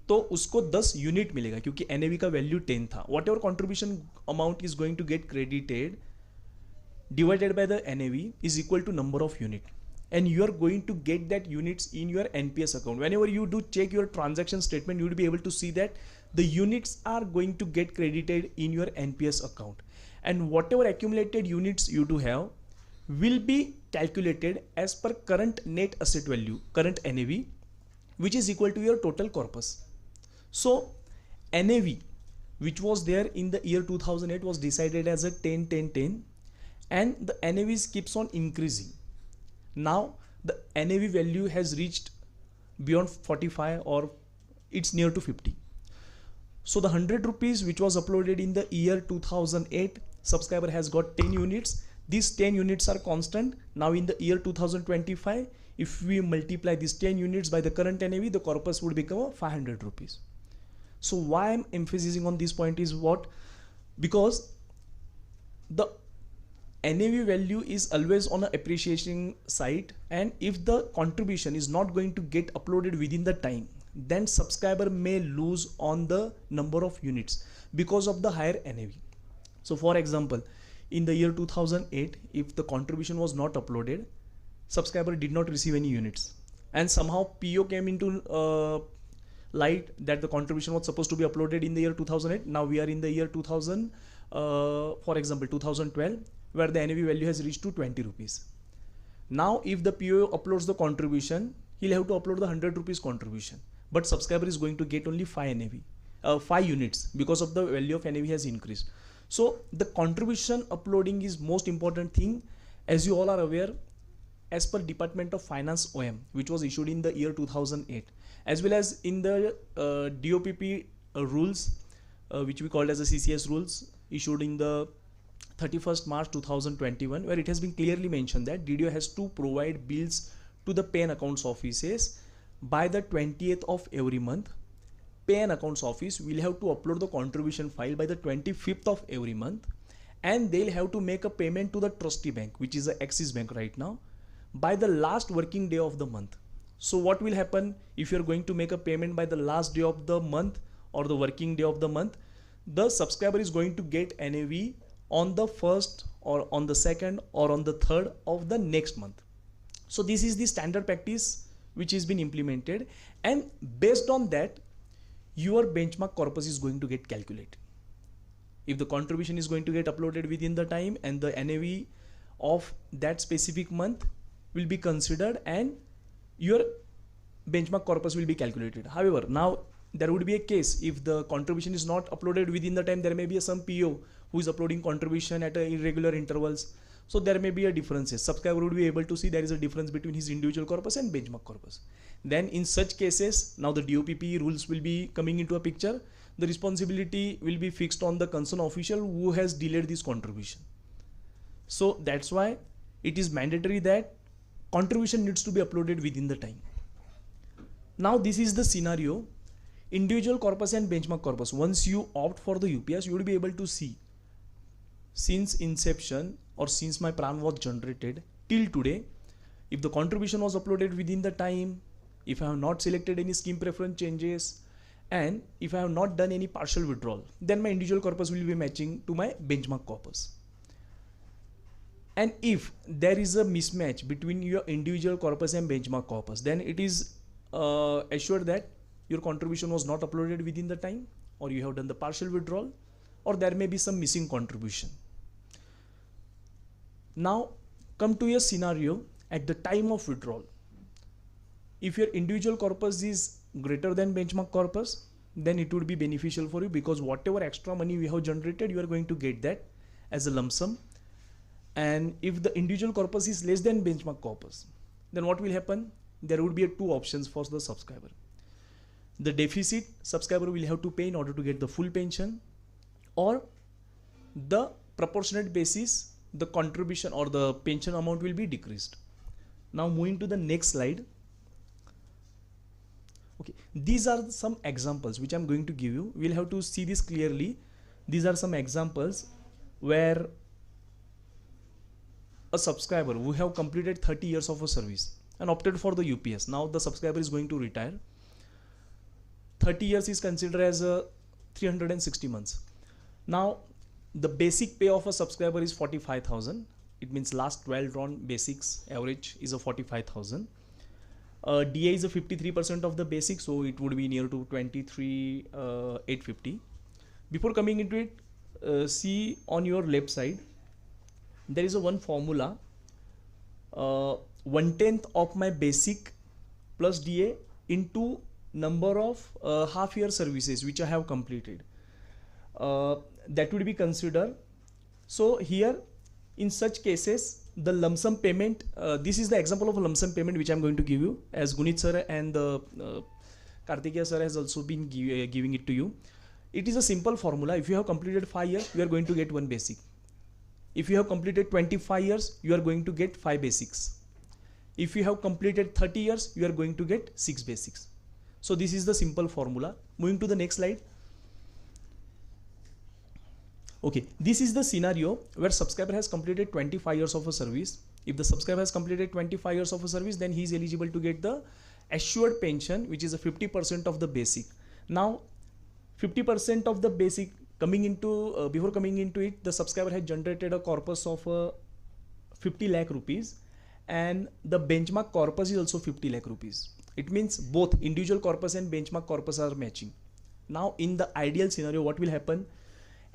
तो उसको 10 unit मिलेगा क्योंकि NAV का value 10 था. Whatever contribution amount is going to get credited divided by the NAV is equal to number of unit, and you are going to get that units in your NPS account. Whenever you do check your transaction statement, you will be able to see that the units are going to get credited in your NPS account, and whatever accumulated units you do have will be calculated as per current net asset value, current NAV, which is equal to your total corpus. So NAV, which was there in the year 2008, was decided as a 10 10 10, and the NAV keeps on increasing. Now the NAV value has reached beyond 45, or it's near to 50. So the 100 rupees which was uploaded in the year 2008, subscriber has got 10 units. These 10 units are constant. Now in the year 2025, if we multiply these 10 units by the current NAV, the corpus would become 500 rupees. So why I'm emphasizing on this point is what? Because the NAV value is always on an appreciating side, and if the contribution is not going to get uploaded within the time, then subscriber may lose on the number of units because of the higher NAV. So for example, in the year 2008, if the contribution was not uploaded, subscriber did not receive any units, and somehow PO came into light that the contribution was supposed to be uploaded in the year 2008. Now we are in the year 2000, for example 2012, where the NAV value has reached to 20 rupees. Now if the PO uploads the contribution, he'll have to upload the 100 rupees contribution, but subscriber is going to get only 5 units because of the value of NAV has increased. So the contribution uploading is most important thing, as you all are aware, as per Department of Finance OM, which was issued in the year 2008, as well as in the DOPP rules, which we called as the CCS rules, issued in the 31st March 2021, where it has been clearly mentioned that DDO has to provide bills to the pay and accounts offices by the 20th of every month. Pay and accounts office will have to upload the contribution file by the 25th of every month, and they'll have to make a payment to the trustee bank, which is the Axis Bank right now, by the last working day of the month. So what will happen if you're going to make a payment by the last day of the month or the working day of the month? The subscriber is going to get NAV on the 1st or on the 2nd or on the 3rd of the next month. So this is the standard practice which has been implemented, and based on that, your benchmark corpus is going to get calculated. If the contribution is going to get uploaded within the time, and the NAV of that specific month will be considered, and your benchmark corpus will be calculated. However, now there would be a case if the contribution is not uploaded within the time, there may be some PO who is uploading contribution at irregular intervals. So there may be a differences. Subscriber would be able to see there is a difference between his individual corpus and benchmark corpus. Then in such cases, now the DOPP rules will be coming into a picture. The responsibility will be fixed on the concerned official who has delayed this contribution. So that's why it is mandatory that contribution needs to be uploaded within the time. Now this is the scenario. Individual corpus and benchmark corpus. Once you opt for the UPS, you will be able to see since inception or since my plan was generated till today, if the contribution was uploaded within the time, if I have not selected any scheme preference changes, and if I have not done any partial withdrawal, then my individual corpus will be matching to my benchmark corpus. And if there is a mismatch between your individual corpus and benchmark corpus, then it is assured that your contribution was not uploaded within the time, or you have done the partial withdrawal, or there may be some missing contribution. Now come to a scenario at the time of withdrawal. If your individual corpus is greater than benchmark corpus, then it would be beneficial for you, because whatever extra money you have generated, you are going to get that as a lump sum. And if the individual corpus is less than benchmark corpus, then what will happen? There would be two options for the subscriber. The deficit subscriber will have to pay in order to get the full pension, or the proportionate basis, the contribution or the pension amount will be decreased. Now moving to the next slide. Okay, these are some examples which I'm going to give you. We'll have to see this clearly. These are some examples where a subscriber who have completed 30 years of a service and opted for the UPS. Now the subscriber is going to retire. 30 years is considered as 360 months. Now the basic pay of a subscriber is 45,000. It means last 12 drawn basics average is a 45,000. DA is a 53% of the basic, so it would be near to 23,850. Before coming into it, see on your left side, there is a one formula, 1/10 of my basic plus DA into number of half year services which I have completed. That would be considered. So here in such cases, the lump sum payment, this is the example of a lump sum payment which I am going to give you, as Gunit sir and Kartikeya sir has also been giving it to you. It is a simple formula. If you have completed 5 years, you are going to get 1 basic. If you have completed 25 years, you are going to get 5 basics. If you have completed 30 years, you are going to get 6 basics. So this is the simple formula. Moving to the next slide. Okay, this is the scenario where subscriber has completed 25 years of a service. If the subscriber has completed 25 years of a service, then he is eligible to get the assured pension, which is a 50% of the basic. Now 50% of the basic coming into, before coming into it, the subscriber had generated a corpus of 50 lakh rupees, and the benchmark corpus is also 50 lakh rupees. It means both individual corpus and benchmark corpus are matching. Now in the ideal scenario, what will happen?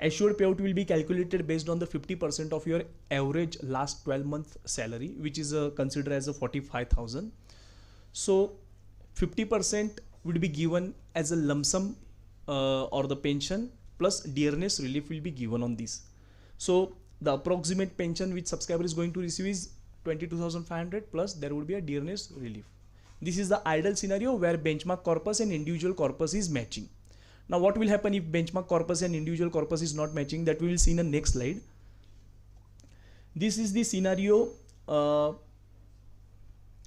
Assured payout will be calculated based on the 50% of your average last 12 month salary, which is considered as a 45,000. So 50% would be given as a lump sum or the pension, plus dearness relief will be given on this. So the approximate pension which subscriber is going to receive is 22,500, plus there would be a dearness relief. This is the ideal scenario where benchmark corpus and individual corpus is matching. Now what will happen if benchmark corpus and individual corpus is not matching? That we will see in the next slide. This is the scenario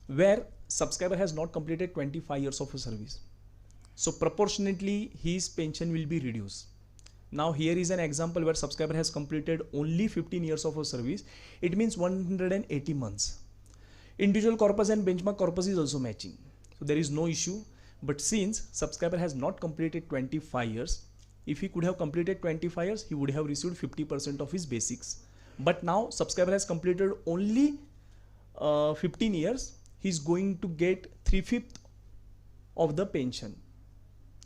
where subscriber has not completed 25 years of a service. So proportionately his pension will be reduced. Now here is an example where subscriber has completed only 15 years of a service. It means 180 months. Individual corpus and benchmark corpus is also matching. So there is no issue. But since subscriber has not completed 25 years, if he could have completed 25 years, he would have received 50% of his basics. But now subscriber has completed only 15 years, he is going to get 3/5 of the pension.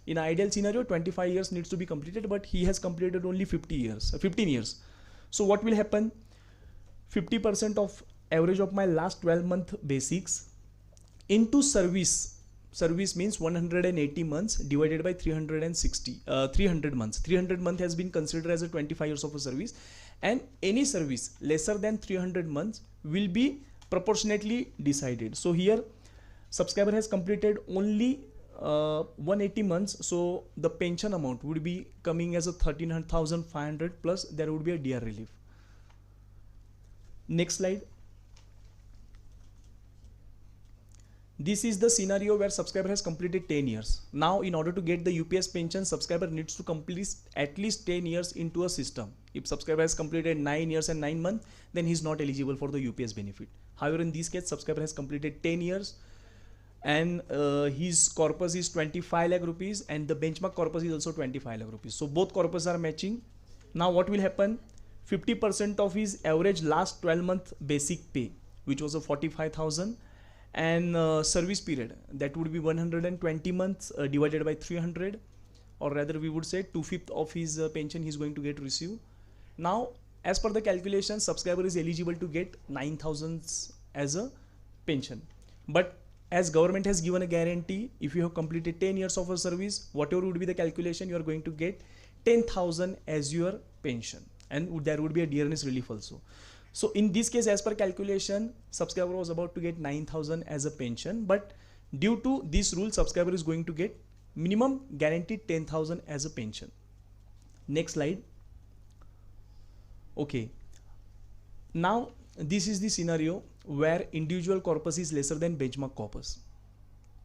In ideal scenario, 25 years needs to be completed, but he has completed only 15 years. So what will happen? 50% of average of my last 12-month basics into service. Service means 180 months divided by 300 months. 300 month has been considered as a 25 years of a service, and any service lesser than 300 months will be proportionately decided. So here subscriber has completed only 180 months, so the pension amount would be coming as a 13,500, plus there would be a DR relief. Next slide. This is the scenario where subscriber has completed 10 years. Now, in order to get the UPS pension, subscriber needs to complete at least 10 years into a system. If subscriber has completed 9 years and 9 months, then he's not eligible for the UPS benefit. However, in this case, subscriber has completed 10 years and his corpus is 25 lakh rupees and the benchmark corpus is also 25 lakh rupees. So both corpus are matching. Now what will happen? 50% of his average last 12-month basic pay, which was a 45,000, and service period, that would be 120 months divided by 300, or rather we would say 2/5 of his pension he's going to get receive. Now as per the calculation, subscriber is eligible to get 9,000 as a pension, but as government has given a guarantee, if you have completed 10 years of a service, whatever would be the calculation, you are going to get 10,000 as your pension, and there would be a dearness relief also. So in this case, as per calculation, subscriber was about to get 9,000 as a pension, but due to this rule, subscriber is going to get minimum guaranteed 10,000 as a pension. Next slide. Okay. Now this is the scenario where individual corpus is lesser than benchmark corpus.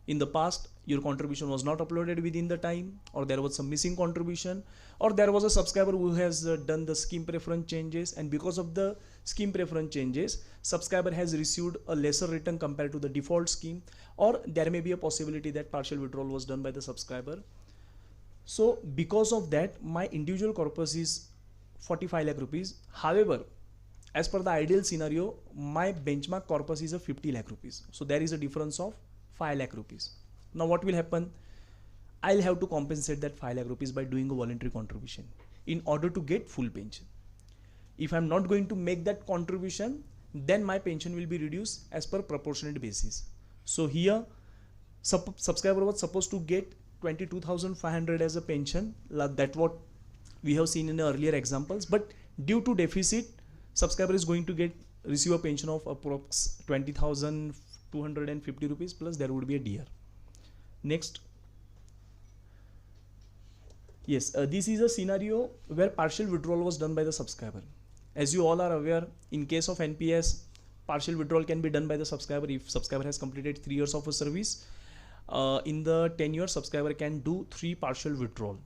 In the past, your contribution was not uploaded within the time, or there was some missing contribution, or there was a subscriber who has done the scheme preference changes, and because of the scheme preference changes, subscriber has received a lesser return compared to the default scheme, or there may be a possibility that partial withdrawal was done by the subscriber. So because of that, my individual corpus is 45 lakh rupees. However, as per the ideal scenario, my benchmark corpus is a 50 lakh rupees. So there is a difference of 5 lakh rupees. Now what will happen? I'll have to compensate that 5 lakh rupees by doing a voluntary contribution in order to get full pension. If I'm not going to make that contribution, then my pension will be reduced as per proportionate basis. So here, subscriber was supposed to get 22,500 as a pension. That's what we have seen in the earlier examples, but due to deficit, subscriber is going to receive a pension of approx 20,250 rupees, plus there would be a DR. Next. Yes, this is a scenario where partial withdrawal was done by the subscriber. As you all are aware, in case of NPS, partial withdrawal can be done by the subscriber if subscriber has completed 3 years of a service. In the 10 years, subscriber can do 3 partial withdrawal.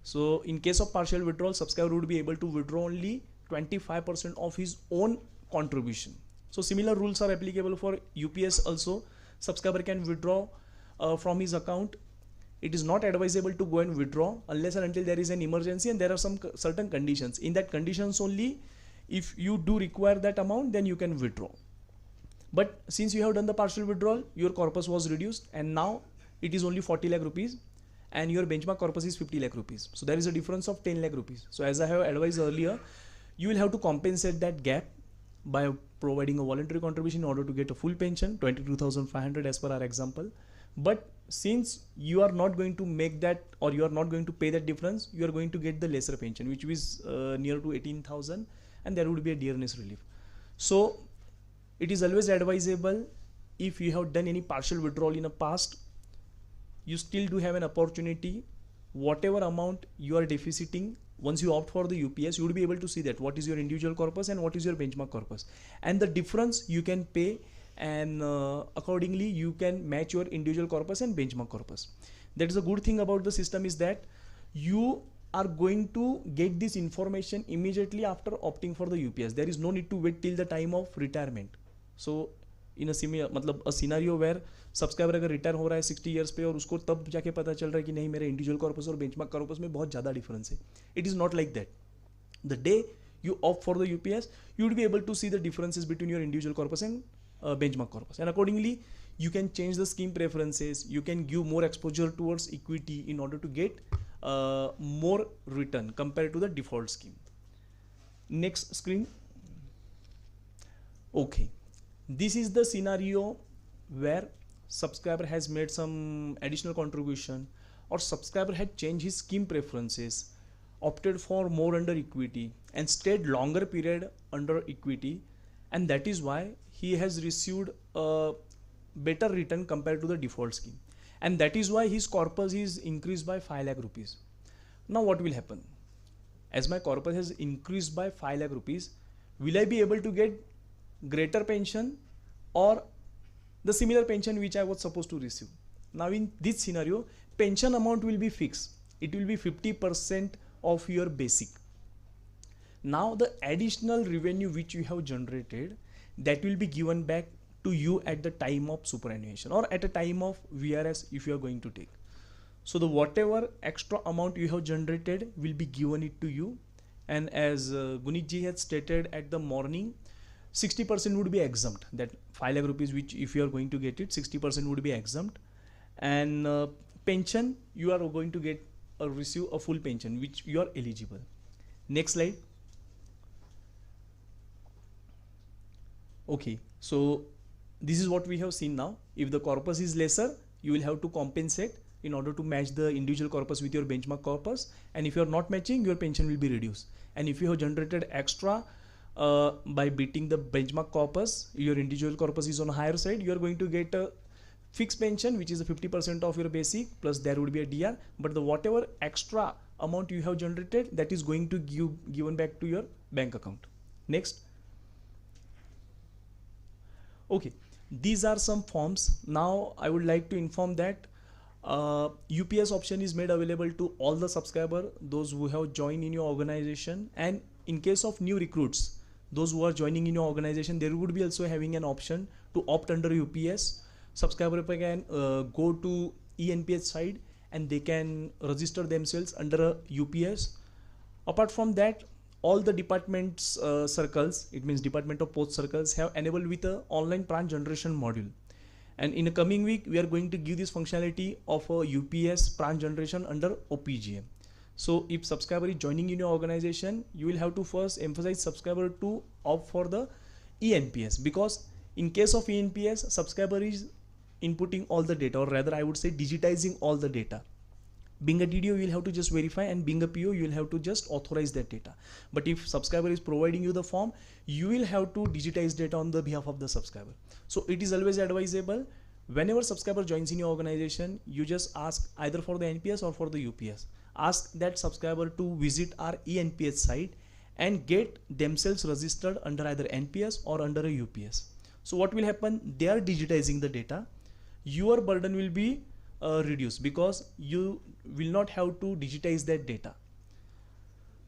So in case of partial withdrawal, subscriber would be able to withdraw only 25% of his own contribution. So similar rules are applicable for UPS also. Subscriber can withdraw from his account. It is not advisable to go and withdraw unless and until there is an emergency, and there are some certain conditions. In that conditions only, if you do require that amount, then you can withdraw. But since you have done the partial withdrawal, your corpus was reduced and now it is only 40 lakh rupees and your benchmark corpus is 50 lakh rupees. So there is a difference of 10 lakh rupees. So as I have advised earlier, you will have to compensate that gap by providing a voluntary contribution in order to get a full pension, 22,500 as per our example. But since you are not going to make that, or you are not going to pay that difference, you are going to get the lesser pension, which is near to 18,000, and there would be a dearness relief. So it is always advisable, if you have done any partial withdrawal in the past, you still do have an opportunity. Whatever amount you are deficiting, once you opt for the UPS, you will be able to see that what is your individual corpus and what is your benchmark corpus, and the difference you can pay, and accordingly you can match your individual corpus and benchmark corpus. That is a good thing about the system, is that you are going to get this information immediately after opting for the UPS. There is no need to wait till the time of retirement. So in a scenario where subscriber अगर retire हो रहा है 60 years पे और उसको तब जाके पता चल रहा है कि नहीं, मेरे इंडिविजुअल कॉर्पस और बेंचमार्क कॉर्पस में बहुत ज़्यादा डिफरेंस है. It is not like that. The day you opt for the UPS, you would be able to see the differences between your individual corpus and benchmark corpus, and accordingly you can change the scheme preferences. You can give more exposure towards equity in order to get more return compared to the default scheme. Next screen. Okay, this is the scenario where subscriber has made some additional contribution, or subscriber had changed his scheme preferences, opted for more under equity and stayed longer period under equity, and that is why he has received a better return compared to the default scheme, and that is why his corpus is increased by 5 lakh rupees. Now what will happen? As my corpus has increased by 5 lakh rupees, will I be able to get greater pension, or the similar pension which I was supposed to receive. Now in this scenario, pension amount will be fixed. It will be 50% of your basic. Now the additional revenue which you have generated, that will be given back to you at the time of superannuation or at a time of VRS if you are going to take. So the whatever extra amount you have generated will be given it to you. And as Gunit ji had stated at the morning, 60% would be exempt. That 5 lakh rupees which if you are going to get it, 60% would be exempt. And pension, you are going to get receive a full pension which you are eligible. Next slide. Okay, so this is what we have seen now. If the corpus is lesser, you will have to compensate in order to match the individual corpus with your benchmark corpus, and if you are not matching, your pension will be reduced. And if you have generated extra by beating the benchmark corpus, your individual corpus is on a higher side, you are going to get a fixed pension which is a 50% of your basic, plus there would be a DR, but the whatever extra amount you have generated, that is going to given back to your bank account. Next. Okay, these are some forms. Now I would like to inform that UPS option is made available to all the subscriber, those who have joined in your organization, and in case of new recruits, those who are joining in your organization, there would be also having an option to opt under UPS. Subscriber can go to ENPS side and they can register themselves under a UPS. Apart from that, all the departments circles, it means Department of Post circles, have enabled with a online branch generation module. And in the coming week, we are going to give this functionality of a UPS branch generation under OPGM. So if subscriber is joining in your organization, you will have to first emphasize subscriber to opt for the ENPS, because in case of ENPS, subscriber is inputting all the data, or rather I would say digitizing all the data. Being a DDO, you will have to just verify, and being a PO, you will have to just authorize that data. But if subscriber is providing you the form, you will have to digitize data on the behalf of the subscriber. So it is always advisable, whenever subscriber joins in your organization, you just ask either for the NPS or for the UPS. Ask that subscriber to visit our ENPS site and get themselves registered under either NPS or under a UPS. So what will happen? They are digitizing the data. Your burden will be reduced because you will not have to digitize that data.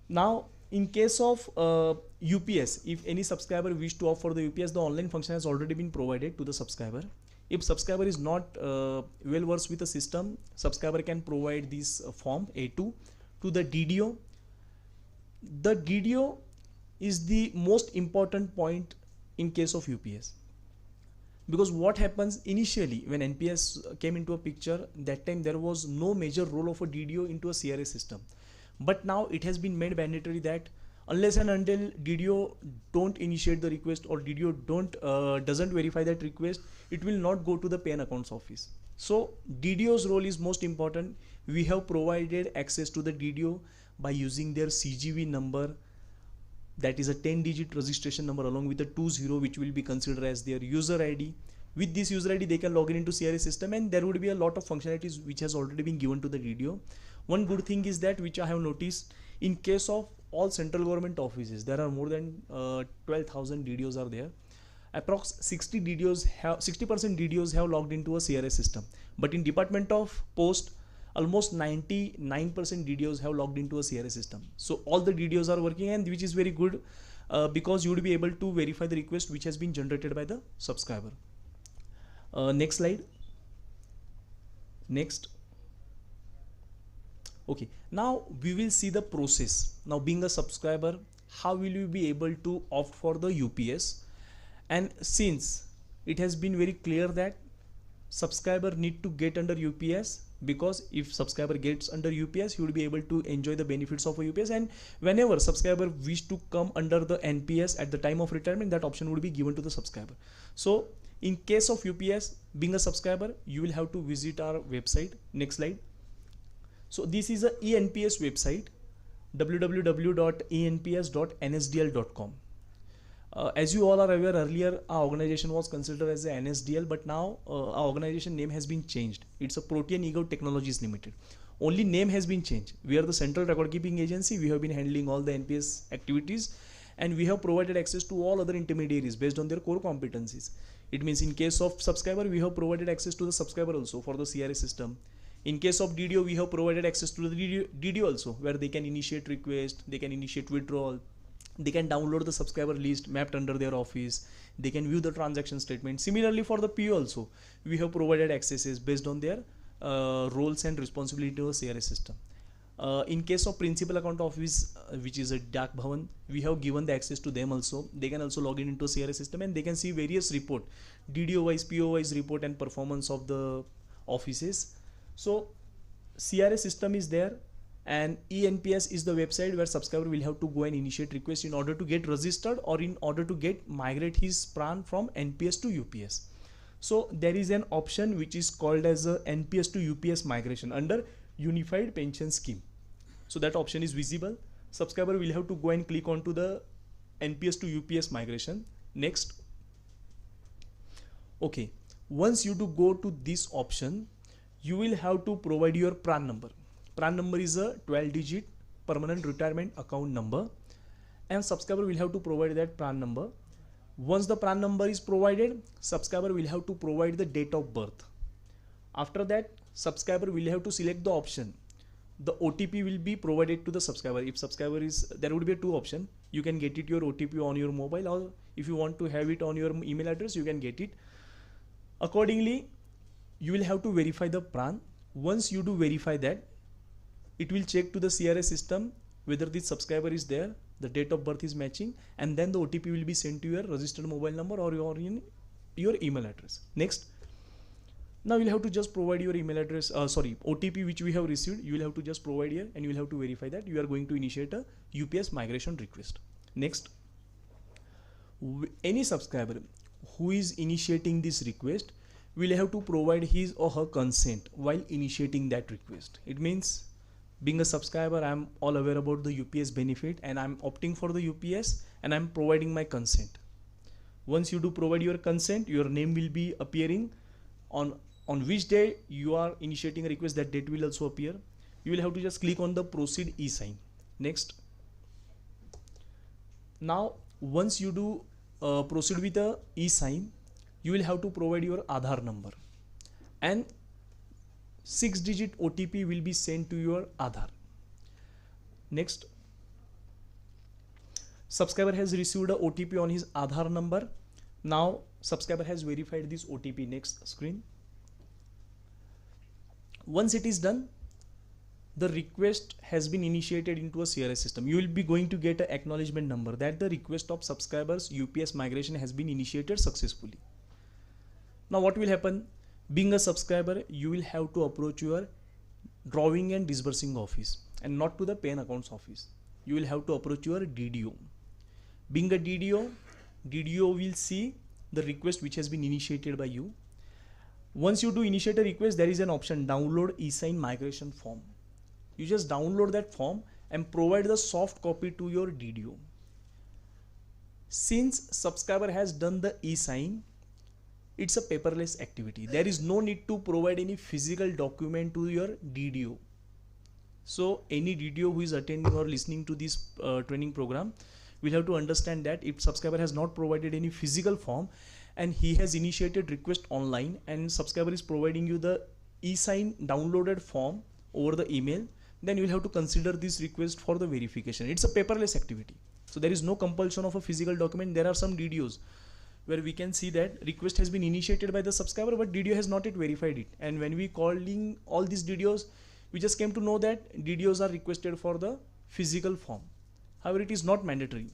Now, in case of UPS, if any subscriber wish to opt for the UPS, the online function has already been provided to the subscriber. If subscriber is not well versed with the system, subscriber can provide this form A2 to the DDO. The DDO is the most important point in case of UPS. Because what happens initially when NPS came into a picture, that time there was no major role of a DDO into a CRA system. But now it has been made mandatory that unless and until DDO don't initiate the request or DDO doesn't verify that request, it will not go to the pay and accounts office. So DDO's role is most important. We have provided access to the DDO by using their CGV number, that is a 10-digit registration number along with a 20, which will be considered as their user ID. With this user ID, they can log in into CRA system, and there would be a lot of functionalities which has already been given to the DDO. One good thing is that, which I have noticed, in case of all central government offices, there are more than 12,000 DDOs are there. Approx 60% DDOs have logged into a CRA system. But in Department of Post, almost 99% DDOs have logged into a CRA system. So all the DDOs are working, and which is very good because you would be able to verify the request which has been generated by the subscriber. Next slide. Next. Okay, now we will see the process. Now being a subscriber, how will you be able to opt for the UPS? And since it has been very clear that subscriber need to get under UPS, because if subscriber gets under UPS, you will be able to enjoy the benefits of a UPS, and whenever subscriber wish to come under the NPS at the time of retirement, that option would be given to the subscriber. So in case of UPS, being a subscriber, you will have to visit our website. Next slide. So this is a ENPS website, www.enps.nsdl.com. As you all are aware, earlier our organization was considered as a NSDL, but now our organization name has been changed. It's a Protean Ego Technologies Limited. Only name has been changed. We are the central record keeping agency. We have been handling all the NPS activities, and we have provided access to all other intermediaries based on their core competencies. It means in case of subscriber, we have provided access to the subscriber also for the CRA system. In case of DDO, we have provided access to the DDO also, where they can initiate request, they can initiate withdrawal, they can download the subscriber list mapped under their office, they can view the transaction statement. Similarly, for the PO also, we have provided accesses based on their roles and responsibility to the CRA system. In case of principal account office, which is a Dak Bhavan, we have given the access to them also. They can also log in into a CRA system and they can see various report, DDO wise, PO wise report and performance of the offices. So CRA system is there, and eNPS is the website where subscriber will have to go and initiate request in order to get registered or in order to get migrate his PRAN from NPS to UPS. So there is an option which is called as a NPS to UPS migration under Unified Pension Scheme. So that option is visible. Subscriber will have to go and click onto the NPS to UPS migration. Next. Okay. Once you do go to this option, you will have to provide your PRAN number. PRAN number is a 12-digit permanent retirement account number, and subscriber will have to provide that PRAN number. Once the PRAN number is provided, subscriber will have to provide the date of birth. After that, subscriber will have to select the option. The OTP will be provided to the subscriber. If subscriber is, there would be two options. You can get it your OTP on your mobile, or if you want to have it on your email address, you can get it. Accordingly, you will have to verify the PRAN. Once you do verify that, it will check to the CRA system whether the subscriber is there, the date of birth is matching, and then the OTP will be sent to your registered mobile number or your email address. Next. Now you'll have to just provide your email address, OTP which we have received, you will have to just provide here, and you will have to verify that you are going to initiate a UPS migration request. Next. Any subscriber who is initiating this request will have to provide his or her consent while initiating that request. It means, being a subscriber, I'm all aware about the UPS benefit and I'm opting for the UPS and I'm providing my consent. Once you do provide your consent, your name will be appearing on which day you are initiating a request, that date will also appear. You will have to just click on the proceed e-sign. Next. Now, once you do proceed with the e-sign, you will have to provide your Aadhaar number, and 6-digit OTP will be sent to your Aadhaar. Next. Subscriber has received a OTP on his Aadhaar number. Now subscriber has verified this OTP. Next screen. Once it is done, the request has been initiated into a CRS system. You will be going to get an acknowledgement number that the request of subscribers UPS migration has been initiated successfully. Now what will happen? Being a subscriber, you will have to approach your drawing and disbursing office and not to the pay and accounts office. You will have to approach your DDO. Being a DDO will see the request which has been initiated by you. Once you do initiate a request, there is an option download e-sign migration form. You just download that form and provide the soft copy to your DDO. Since subscriber has done the e-sign, it's a paperless activity. There is no need to provide any physical document to your DDO. So any DDO who is attending or listening to this training program will have to understand that if subscriber has not provided any physical form and he has initiated request online and subscriber is providing you the e-sign downloaded form over the email, then you will have to consider this request for the verification. It's a paperless activity. So there is no compulsion of a physical document. There are some DDOs where we can see that request has been initiated by the subscriber but DDO has not yet verified it. And when we calling all these DDOs, we just came to know that DDOs are requested for the physical form. However, it is not mandatory.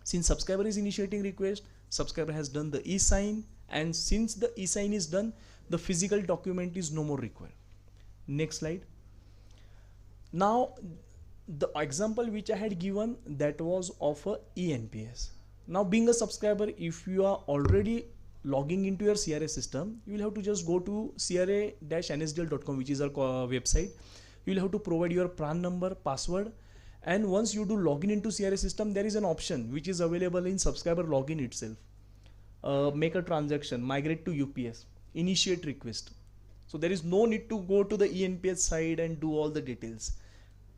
Since subscriber is initiating request, subscriber has done the e-sign, and since the e-sign is done, the physical document is no more required. Next slide. Now, the example which I had given, that was of a eNPS. Now, being a subscriber, if you are already logging into your CRA system, you will have to just go to cra-nsdl.com, which is our website. You will have to provide your PRAN number, password, and once you do login into CRA system, there is an option which is available in subscriber login itself. Make a transaction, migrate to UPS, initiate request. So there is no need to go to the eNPS side and do all the details.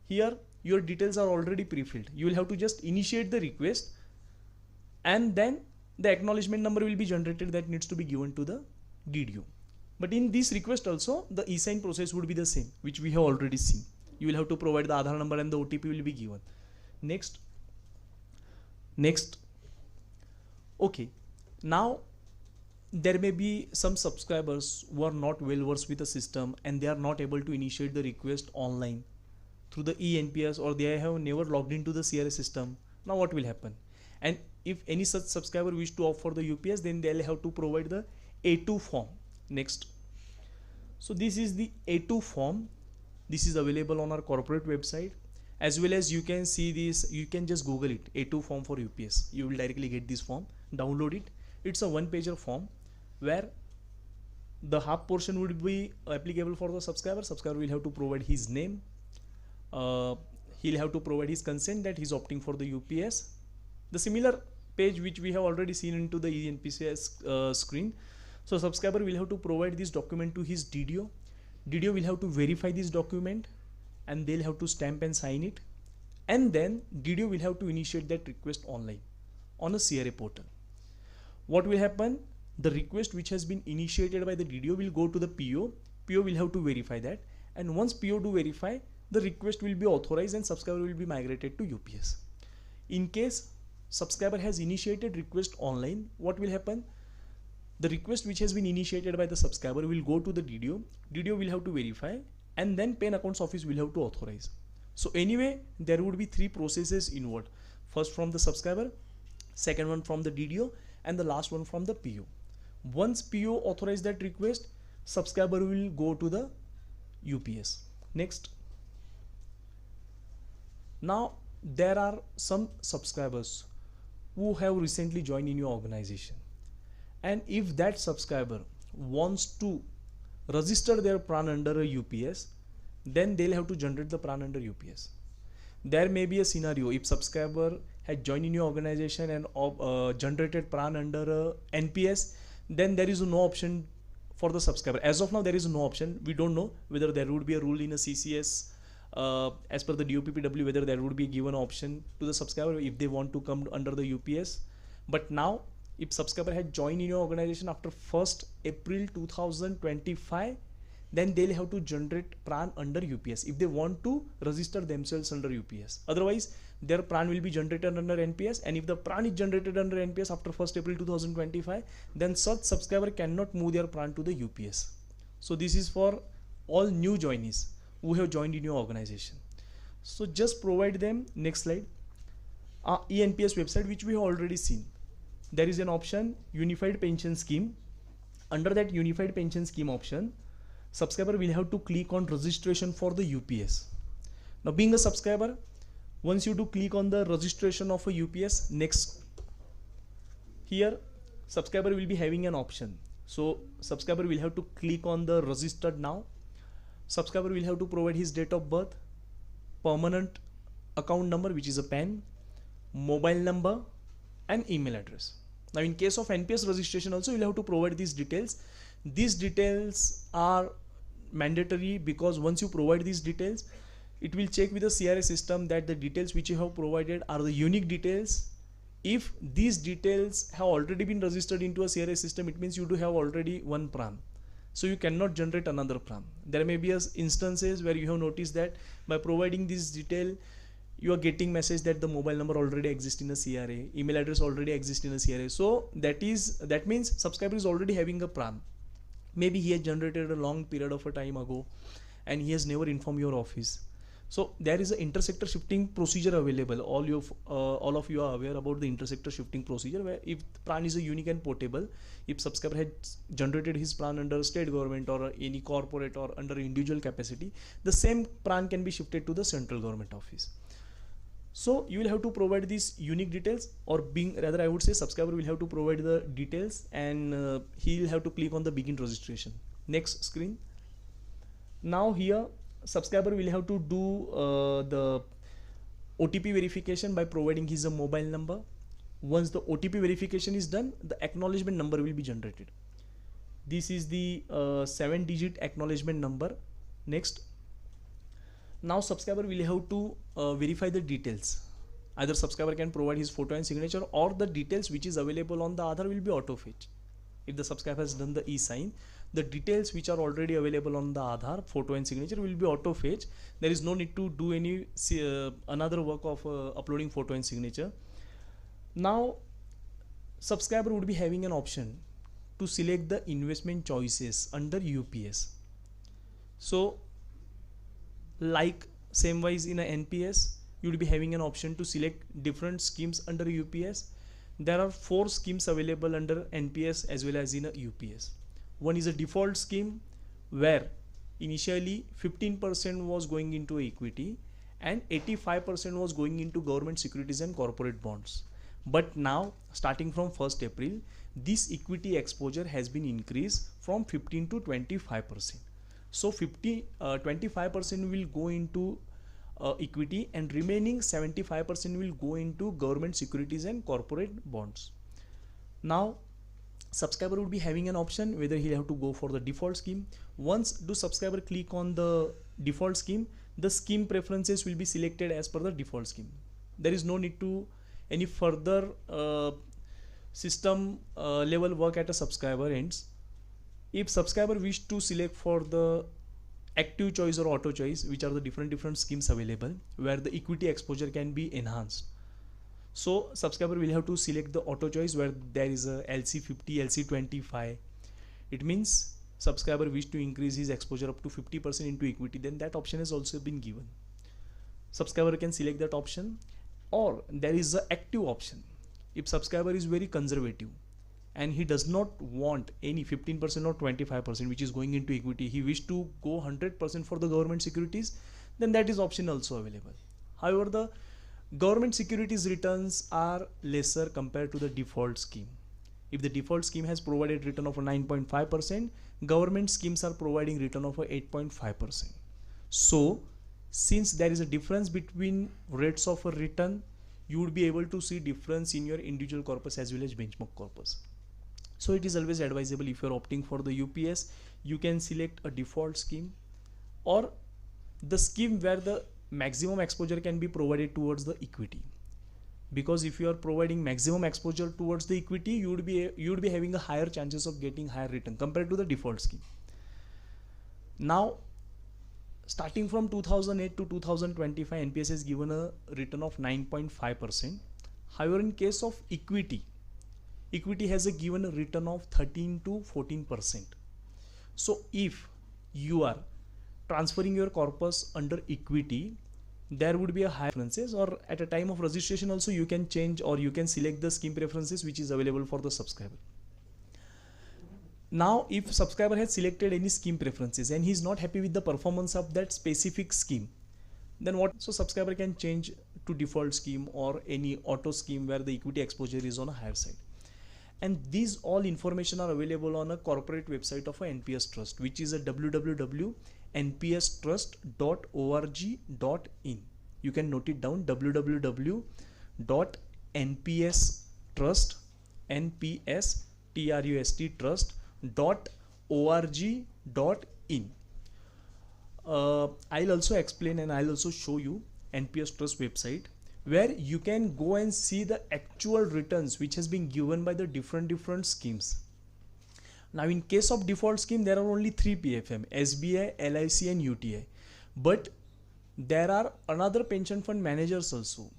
Here, your details are already pre-filled. You will have to just initiate the request and then the acknowledgement number will be generated that needs to be given to the DDO. But in this request also, the e-sign process would be the same, which we have already seen. You will have to provide the Aadhaar number and the OTP will be given. Next. Okay, now there may be some subscribers who are not well versed with the system and they are not able to initiate the request online through the eNPS, or they have never logged into the CRA system. Now what will happen? And if any such subscriber wish to opt for the UPS, then they'll have to provide the A2 form. Next. So this is the A2 form. This is available on our corporate website, as well as you can see this, you can just Google it, A2 form for UPS. You will directly get this form, download it. It's a one-pager form where the half portion would be applicable for the subscriber. Subscriber will have to provide his name. He'll have to provide his consent that he's opting for the UPS. The similar page which we have already seen into the eNPS screen. So subscriber will have to provide this document to his DDO. DDO will have to verify this document and they'll have to stamp and sign it. And then DDO will have to initiate that request online on a CRA portal. What will happen? The request which has been initiated by the DDO will go to the PO. PO will have to verify that. And once PO do verify, the request will be authorized and subscriber will be migrated to UPS. In case subscriber has initiated request online, what will happen? The request which has been initiated by the subscriber will go to the DDO. DDO will have to verify and then PAN accounts office will have to authorize. So anyway, there would be three processes involved. First from the subscriber, second one from the DDO, and the last one from the PO. Once PO authorize that request, subscriber will go to the UPS. Next. Now there are some subscribers who have recently joined in your organization, and if that subscriber wants to register their PRAN under a UPS, then they'll have to generate the PRAN under UPS. There may be a scenario if subscriber had joined in your organization and generated PRAN under a NPS, then there is no option for the subscriber. As of now, there is no option. We don't know whether there would be a rule in a CCS as per the DOPPW, whether there would be a given option to the subscriber if they want to come under the UPS. But now, if subscriber had joined in your organization after 1st April 2025, then they'll have to generate PRAN under UPS if they want to register themselves under UPS. Otherwise, their PRAN will be generated under NPS, and if the PRAN is generated under NPS after 1st April 2025, then such subscriber cannot move their PRAN to the UPS. So this is for all new joinees who have joined in your organization. So just provide them, next slide, eNPS website which we have already seen. There is an option Unified Pension Scheme. Under that Unified Pension Scheme option, subscriber will have to click on registration for the UPS. Now being a subscriber, once you do click on the registration of a UPS, next, here subscriber will be having an option. So subscriber will have to click on the registered now. Subscriber will have to provide his date of birth, permanent account number which is a PAN, mobile number and email address. Now in case of NPS registration also, you will have to provide these details. These details are mandatory because once you provide these details, it will check with the CRA system that the details which you have provided are the unique details. If these details have already been registered into a CRA system, it means you do have already one PRAN. So you cannot generate another PRAN. There may be instances where you have noticed that by providing this detail, you are getting message that the mobile number already exists in a CRA, email address already exists in a CRA. So that means subscriber is already having a PRAN. Maybe he has generated a long period of a time ago and he has never informed your office. So there is an intersector shifting procedure available. All of you are aware about the intersector shifting procedure, where if PRAN is a unique and portable, if subscriber had generated his PRAN under state government or any corporate or under individual capacity, the same PRAN can be shifted to the central government office. So you will have to provide these unique details, or I would say subscriber will have to provide the details, and he will have to click on the begin registration. Next screen. Now here subscriber will have to do the OTP verification by providing his mobile number. Once the OTP verification is done, the acknowledgement number will be generated. This is the 7-digit acknowledgement number. Next. Now subscriber will have to verify the details. Either subscriber can provide his photo and signature, or the details which is available on the Aadhaar will be auto fetch. If the subscriber has done the e-sign, the details which are already available on the Aadhaar, photo and signature, will be auto fetch. There is no need to do any another work of uploading photo and signature. Now subscriber would be having an option to select the investment choices under UPS. So like same wise in a NPS, you will be having an option to select different schemes under UPS. There are 4 schemes available under NPS as well as in a UPS. One is a default scheme where initially 15% was going into equity and 85% was going into government securities and corporate bonds. But now starting from 1st April, this equity exposure has been increased from 15 to 25%. So 25% will go into equity, and remaining 75% will go into government securities and corporate bonds. Now subscriber would be having an option whether he have to go for the default scheme. Once the subscriber click on the default scheme, the scheme preferences will be selected as per the default scheme. There is no need to any further system level work at a subscriber ends. If subscriber wish to select for the active choice or auto choice, which are the different schemes available where the equity exposure can be enhanced, so subscriber will have to select the auto choice where there is a LC50, LC25. It means subscriber wish to increase his exposure up to 50% into equity, then that option has also been given. Subscriber can select that option. Or there is an active option. If subscriber is very conservative and he does not want any 15% or 25% which is going into equity, he wish to go 100% for the government securities, then that is option also available. However, the government securities returns are lesser compared to the default scheme. If the default scheme has provided return of 9.5%, government schemes are providing return of 8.5%. So since there is a difference between rates of a return, you would be able to see difference in your individual corpus as well as benchmark corpus. So it is always advisable, if you are opting for the UPS, you can select a default scheme or the scheme where the maximum exposure can be provided towards the equity. Because if you are providing maximum exposure towards the equity, you would be having a higher chances of getting higher return compared to the default scheme. Now starting from 2008 to 2025, NPS has given a return of 9.5%. However, in case of equity has given a return of 13 to 14%. So if you are transferring your corpus under equity, there would be a higher preferences, or at a time of registration also you can change or you can select the scheme preferences which is available for the subscriber. Now if subscriber has selected any scheme preferences and he is not happy with the performance of that specific scheme, then what? So subscriber can change to default scheme or any auto scheme where the equity exposure is on a higher side. And these all information are available on a corporate website of a NPS Trust, which is a www.npstrust.org.in. You can note it down, www.npstrust.org.in. I'll also explain and I'll also show you NPS Trust website, where you can go and see the actual returns which has been given by the different schemes. Now in case of default scheme, there are only 3 PFM, SBI, LIC and UTI. But there are another pension fund managers also.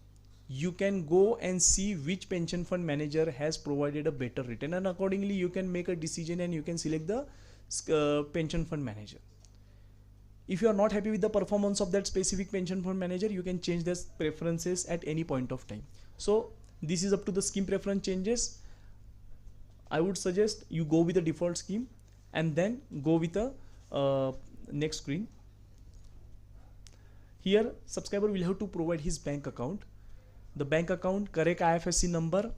You can go and see which pension fund manager has provided a better return, and accordingly you can make a decision and you can select the pension fund manager. If you are not happy with the performance of that specific pension fund manager, you can change their preferences at any point of time. So this is up to the scheme preference changes. I would suggest you go with the default scheme and then go with the next screen. Here subscriber will have to provide his bank account. The bank account, correct IFSC number.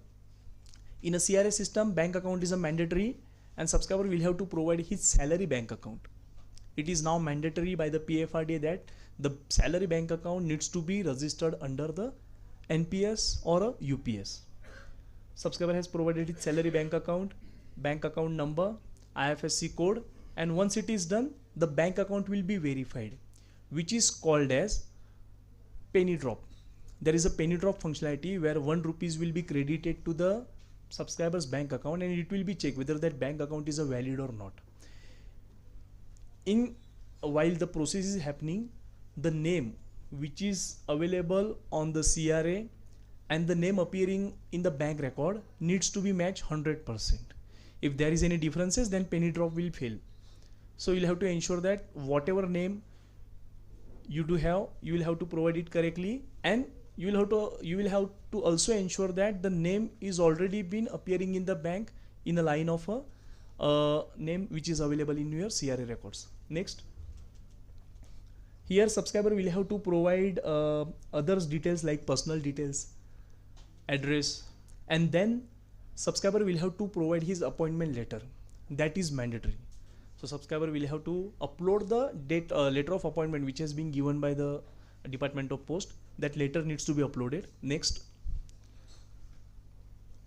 In a CRA system, bank account is a mandatory, and subscriber will have to provide his salary bank account. It is now mandatory by the PFRDA that the salary bank account needs to be registered under the NPS or a UPS. Subscriber has provided his salary bank account number, IFSC code, and once it is done, the bank account will be verified, which is called as penny drop. there is a penny drop functionality where 1 rupees will be credited to the subscriber's bank account, and it will be checked whether that bank account is a valid or not. In while the process is happening, the name which is available on the CRA and the name appearing in the bank record needs to be matched 100%. If there is any differences, then penny drop will fail. So you'll have to ensure that whatever name you do have, you will have to provide it correctly, and you will have to also ensure that the name is already been appearing in the bank in a line of a name which is available in your CRA records. Next, here subscriber will have to provide others details like personal details, address, and then subscriber will have to provide his appointment letter. That is mandatory. So subscriber will have to upload the letter of appointment which has been given by the Department of Post. That letter needs to be uploaded. Next.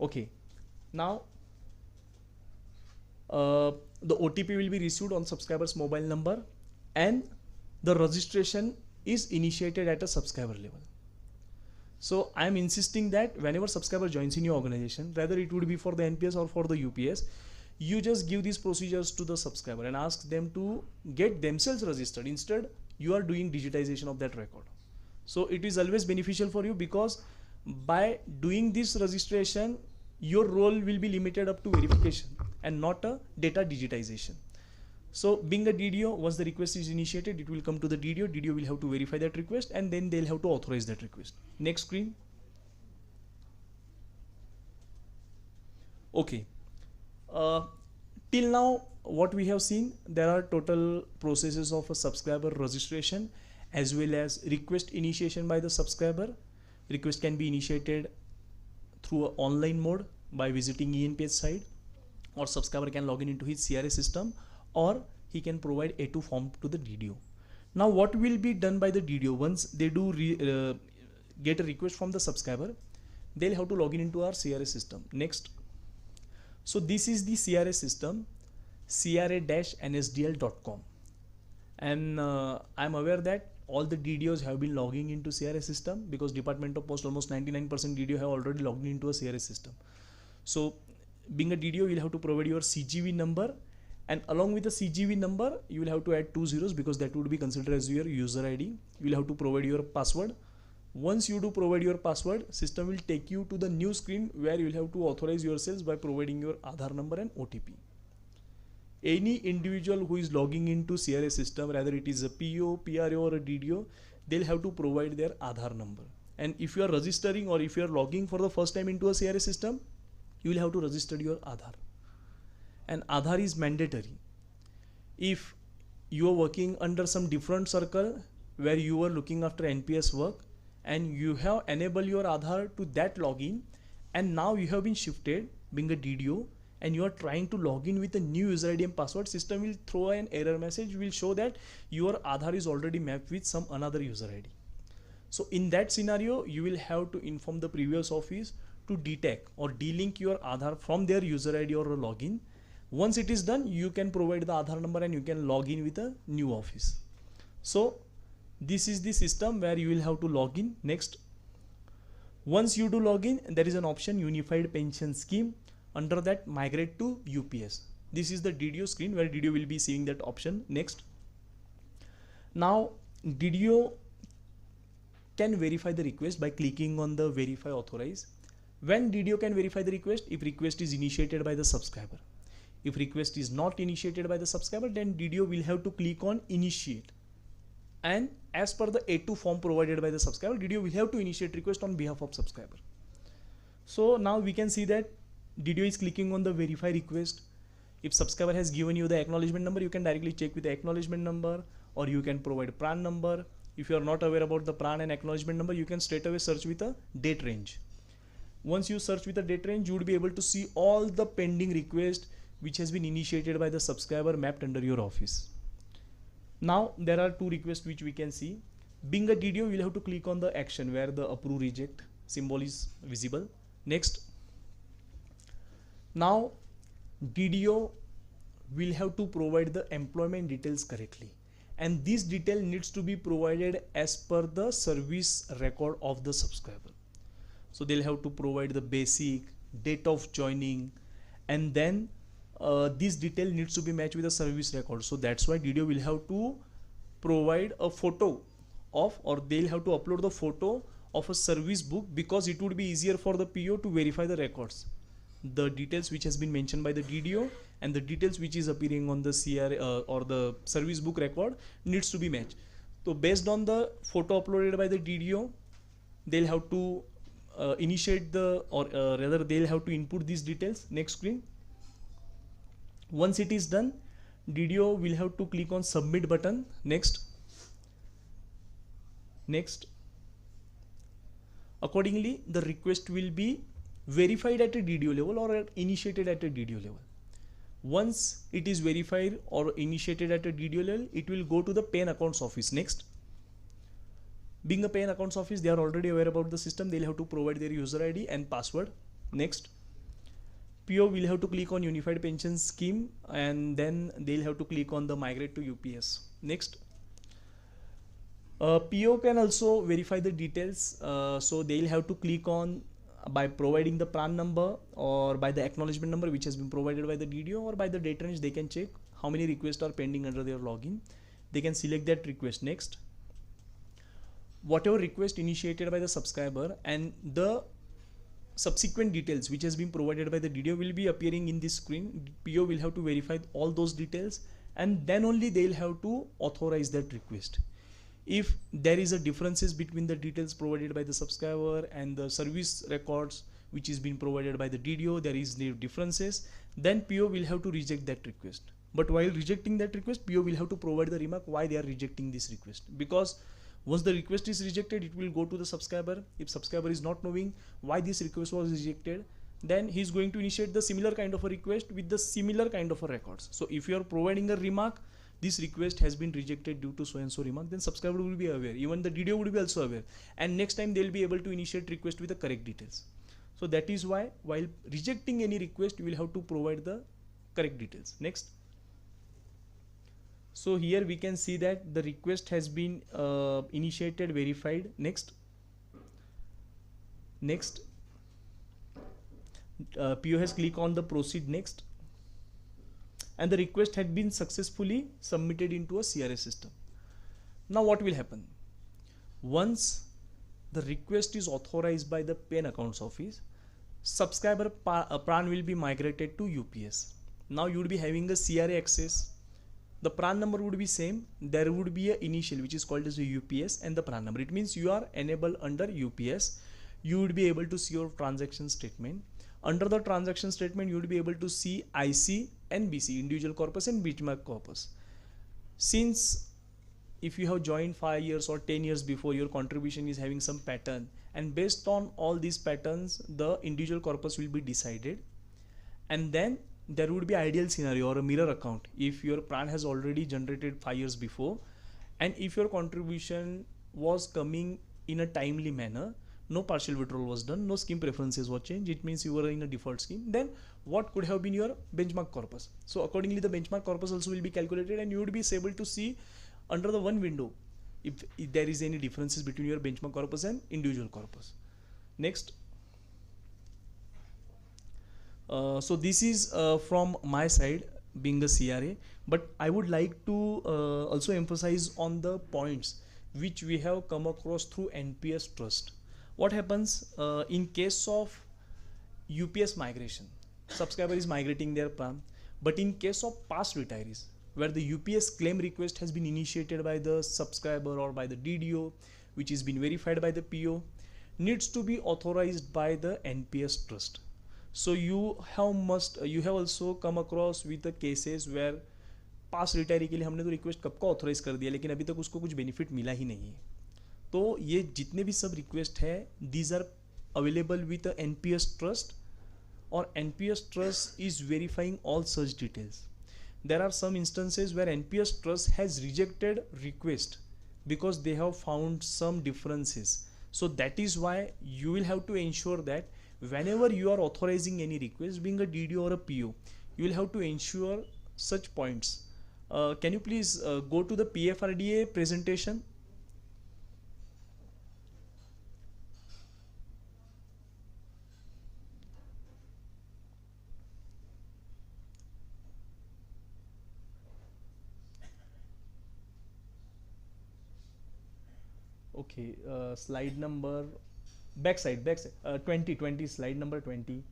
Okay. Now the OTP will be received on subscriber's mobile number, and the registration is initiated at a subscriber level. So I am insisting that whenever subscriber joins in your organization, whether it would be for the NPS or for the UPS, you just give these procedures to the subscriber and ask them to get themselves registered. Instead, you are doing digitization of that record. So it is always beneficial for you, because by doing this registration, your role will be limited up to verification and not a data digitization. So being a DDO, once the request is initiated, it will come to the DDO. DDO will have to verify that request, and then they'll have to authorize that request. Next screen. Okay. Till now, what we have seen, there are total processes of a subscriber registration as well as request initiation by the subscriber. Request can be initiated through an online mode by visiting ENPS site, or subscriber can log in into his CRA system, or he can provide A2 form to the DDO. Now what will be done by the DDO once they do get a request from the subscriber? They'll have to log in into our CRA system. Next. So this is the CRA system, cra-nsdl.com, and I'm aware that all the DDOs have been logging into CRA system, because Department of Post almost 99% DDO have already logged into a CRA system. So being a DDO, you'll have to provide your CGV number, and along with the CGV number, you will have to add 2 zeros, because that would be considered as your user ID. You will have to provide your password. Once you do provide your password, system will take you to the new screen where you will have to authorize yourselves by providing your Aadhaar number and OTP. Any individual who is logging into CRA system, whether it is a PO, PRO or a DDO, they'll have to provide their Aadhaar number. And if you are registering, or if you are logging for the first time into a CRA system, you will have to register your Aadhaar. And Aadhaar is mandatory. If you are working under some different circle where you are looking after NPS work, and you have enabled your Aadhaar to that login, and now you have been shifted being a DDO, and you are trying to log in with a new user ID and password, system will throw an error message, will show that your Aadhaar is already mapped with some another user ID. So in that scenario, you will have to inform the previous office to detect or delink your Aadhaar from their user ID or a login. Once it is done, you can provide the Aadhaar number and you can log in with a new office. So this is the system where you will have to log in. Next. Once you do log in, there is an option Unified Pension Scheme. Under that, migrate to UPS. This is the DDO screen where DDO will be seeing that option. Next. Now DDO can verify the request by clicking on the verify authorize. When DDO can verify the request, if request is initiated by the subscriber. If request is not initiated by the subscriber, then DDO will have to click on initiate. And as per the A2 form provided by the subscriber, DDO will have to initiate request on behalf of subscriber. So now we can see that DDO is clicking on the verify request. If subscriber has given you the acknowledgement number, you can directly check with the acknowledgement number, or you can provide PRAN number. If you are not aware about the PRAN and acknowledgement number, you can straight away search with a date range. Once you search with a date range, you would be able to see all the pending requests which has been initiated by the subscriber mapped under your office. Now there are 2 requests which we can see. Being a DDO, you will have to click on the action where the approve reject symbol is visible. Next. Now DDO will have to provide the employment details correctly. and this detail needs to be provided as per the service record of the subscriber. So they'll have to provide the basic date of joining, and then this detail needs to be matched with the service record. So that's why DDO will have to provide a photo of, or they'll have to upload the photo of a service book, because it would be easier for the PO to verify the records, the details which has been mentioned by the DDO and the details which is appearing on the CR or the service book record needs to be matched. So based on the photo uploaded by the DDO, they'll have to initiate the, or rather they'll have to input these details. Next screen. Once it is done, DDO will have to click on submit button. Next. Accordingly, the request will be verified at a DDO level or initiated at a DDO level. Once it is verified or initiated at a DDO level, it will go to the pay and accounts office. Next. Being a pay and accounts office, they are already aware about the system. They'll have to provide their user ID and password. Next. PO will have to click on Unified Pension Scheme, and then they'll have to click on the migrate to UPS. Next. PO can also verify the details, so they'll have to click on by providing the PRAN number or by the acknowledgement number which has been provided by the DDO, or by the date range. They can check how many requests are pending under their login. They can select that request. Next. Whatever request initiated by the subscriber and the subsequent details which has been provided by the DDO will be appearing in this screen. PO will have to verify all those details, and then only they'll have to authorize that request. If there is a differences between the details provided by the subscriber and the service records which is being provided by the DDO, there is no differences, then PO will have to reject that request. But while rejecting that request, PO will have to provide the remark why they are rejecting this request, because once the request is rejected, it will go to the subscriber. If subscriber is not knowing why this request was rejected, then he is going to initiate the similar kind of a request with the similar kind of a records. So if you are providing a remark, this request has been rejected due to so and so remark, then subscriber will be aware. Even the DDO would be also aware, and next time they will be able to initiate request with the correct details. So that is why while rejecting any request, you will have to provide the correct details. Next. So here we can see that the request has been initiated, verified. Next. PO has clicked on the proceed next, and the request had been successfully submitted into a CRS system. Now what will happen? Once the request is authorized by the pay and accounts office, subscriber PRAN will be migrated to UPS. Now you would be having a CRA access. The PRAN number would be same. There would be a initial which is called as a UPS and the PRAN number. It means you are enabled under UPS. You would be able to see your transaction statement. Under the transaction statement, you would be able to see IC and BC, individual corpus and benchmark corpus. Since if you have joined 5 years or 10 years before, your contribution is having some pattern, and based on all these patterns, the individual corpus will be decided, and then there would be ideal scenario or a mirror account if your PRAN has already generated 5 years before, and if your contribution was coming in a timely manner, no partial withdrawal was done, no scheme preferences were changed, it means you were in a default scheme, then what could have been your benchmark corpus? So accordingly the benchmark corpus also will be calculated, and you would be able to see under the one window if there is any differences between your benchmark corpus and individual corpus. Next. So this is from my side being a CRA, but I would like to also emphasize on the points which we have come across through NPS trust. What happens in case of UPS migration? Subscriber is migrating their PRAN, but in case of past retirees where the UPS claim request has been initiated by the subscriber or by the DDO, which is been verified by the PO, needs to be authorized by the NPS trust. So you have also come across with the cases where pass retiree के लिए हमने तो request कब का authorise कर दिया, लेकिन अभी तक उसको कुछ बेनिफिट मिला ही नहीं है. तो ये जितने भी सब रिक्वेस्ट है, these are available with NPS trust, और NPS trust is verifying all such details. There are some instances where NPS trust has rejected request because they have found some differences. So that is why you will have to ensure that whenever you are authorizing any request, being a DDO or a PO, you will have to ensure such points Can you please go to the PFRDA presentation? Okay, slide number backside 20, slide number 20.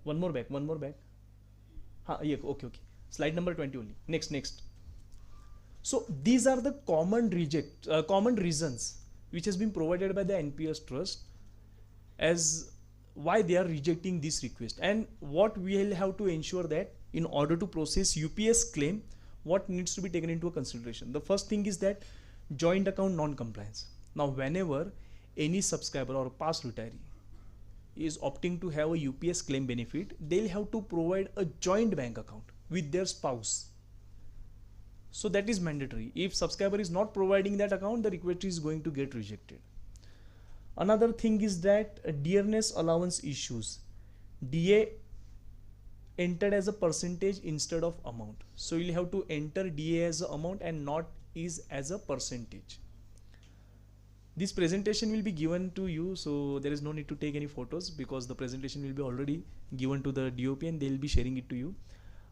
One more back. Yeah, okay. Slide number 20 only. Next. So these are the common reasons which has been provided by the NPS Trust as why they are rejecting this request, and what we will have to ensure that in order to process UPS claim, what needs to be taken into consideration. The first thing is that joint account non-compliance. Now whenever any subscriber or past retiree is opting to have a UPS claim benefit, they'll have to provide a joint bank account with their spouse. So that is mandatory. If subscriber is not providing that account, the request is going to get rejected. Another thing is that dearness allowance issues. DA entered as a percentage instead of amount. So you'll have to enter DA as an amount and not is as a percentage. This presentation will be given to you, so there is no need to take any photos because the presentation will be already given to the DOP and they will be sharing it to you.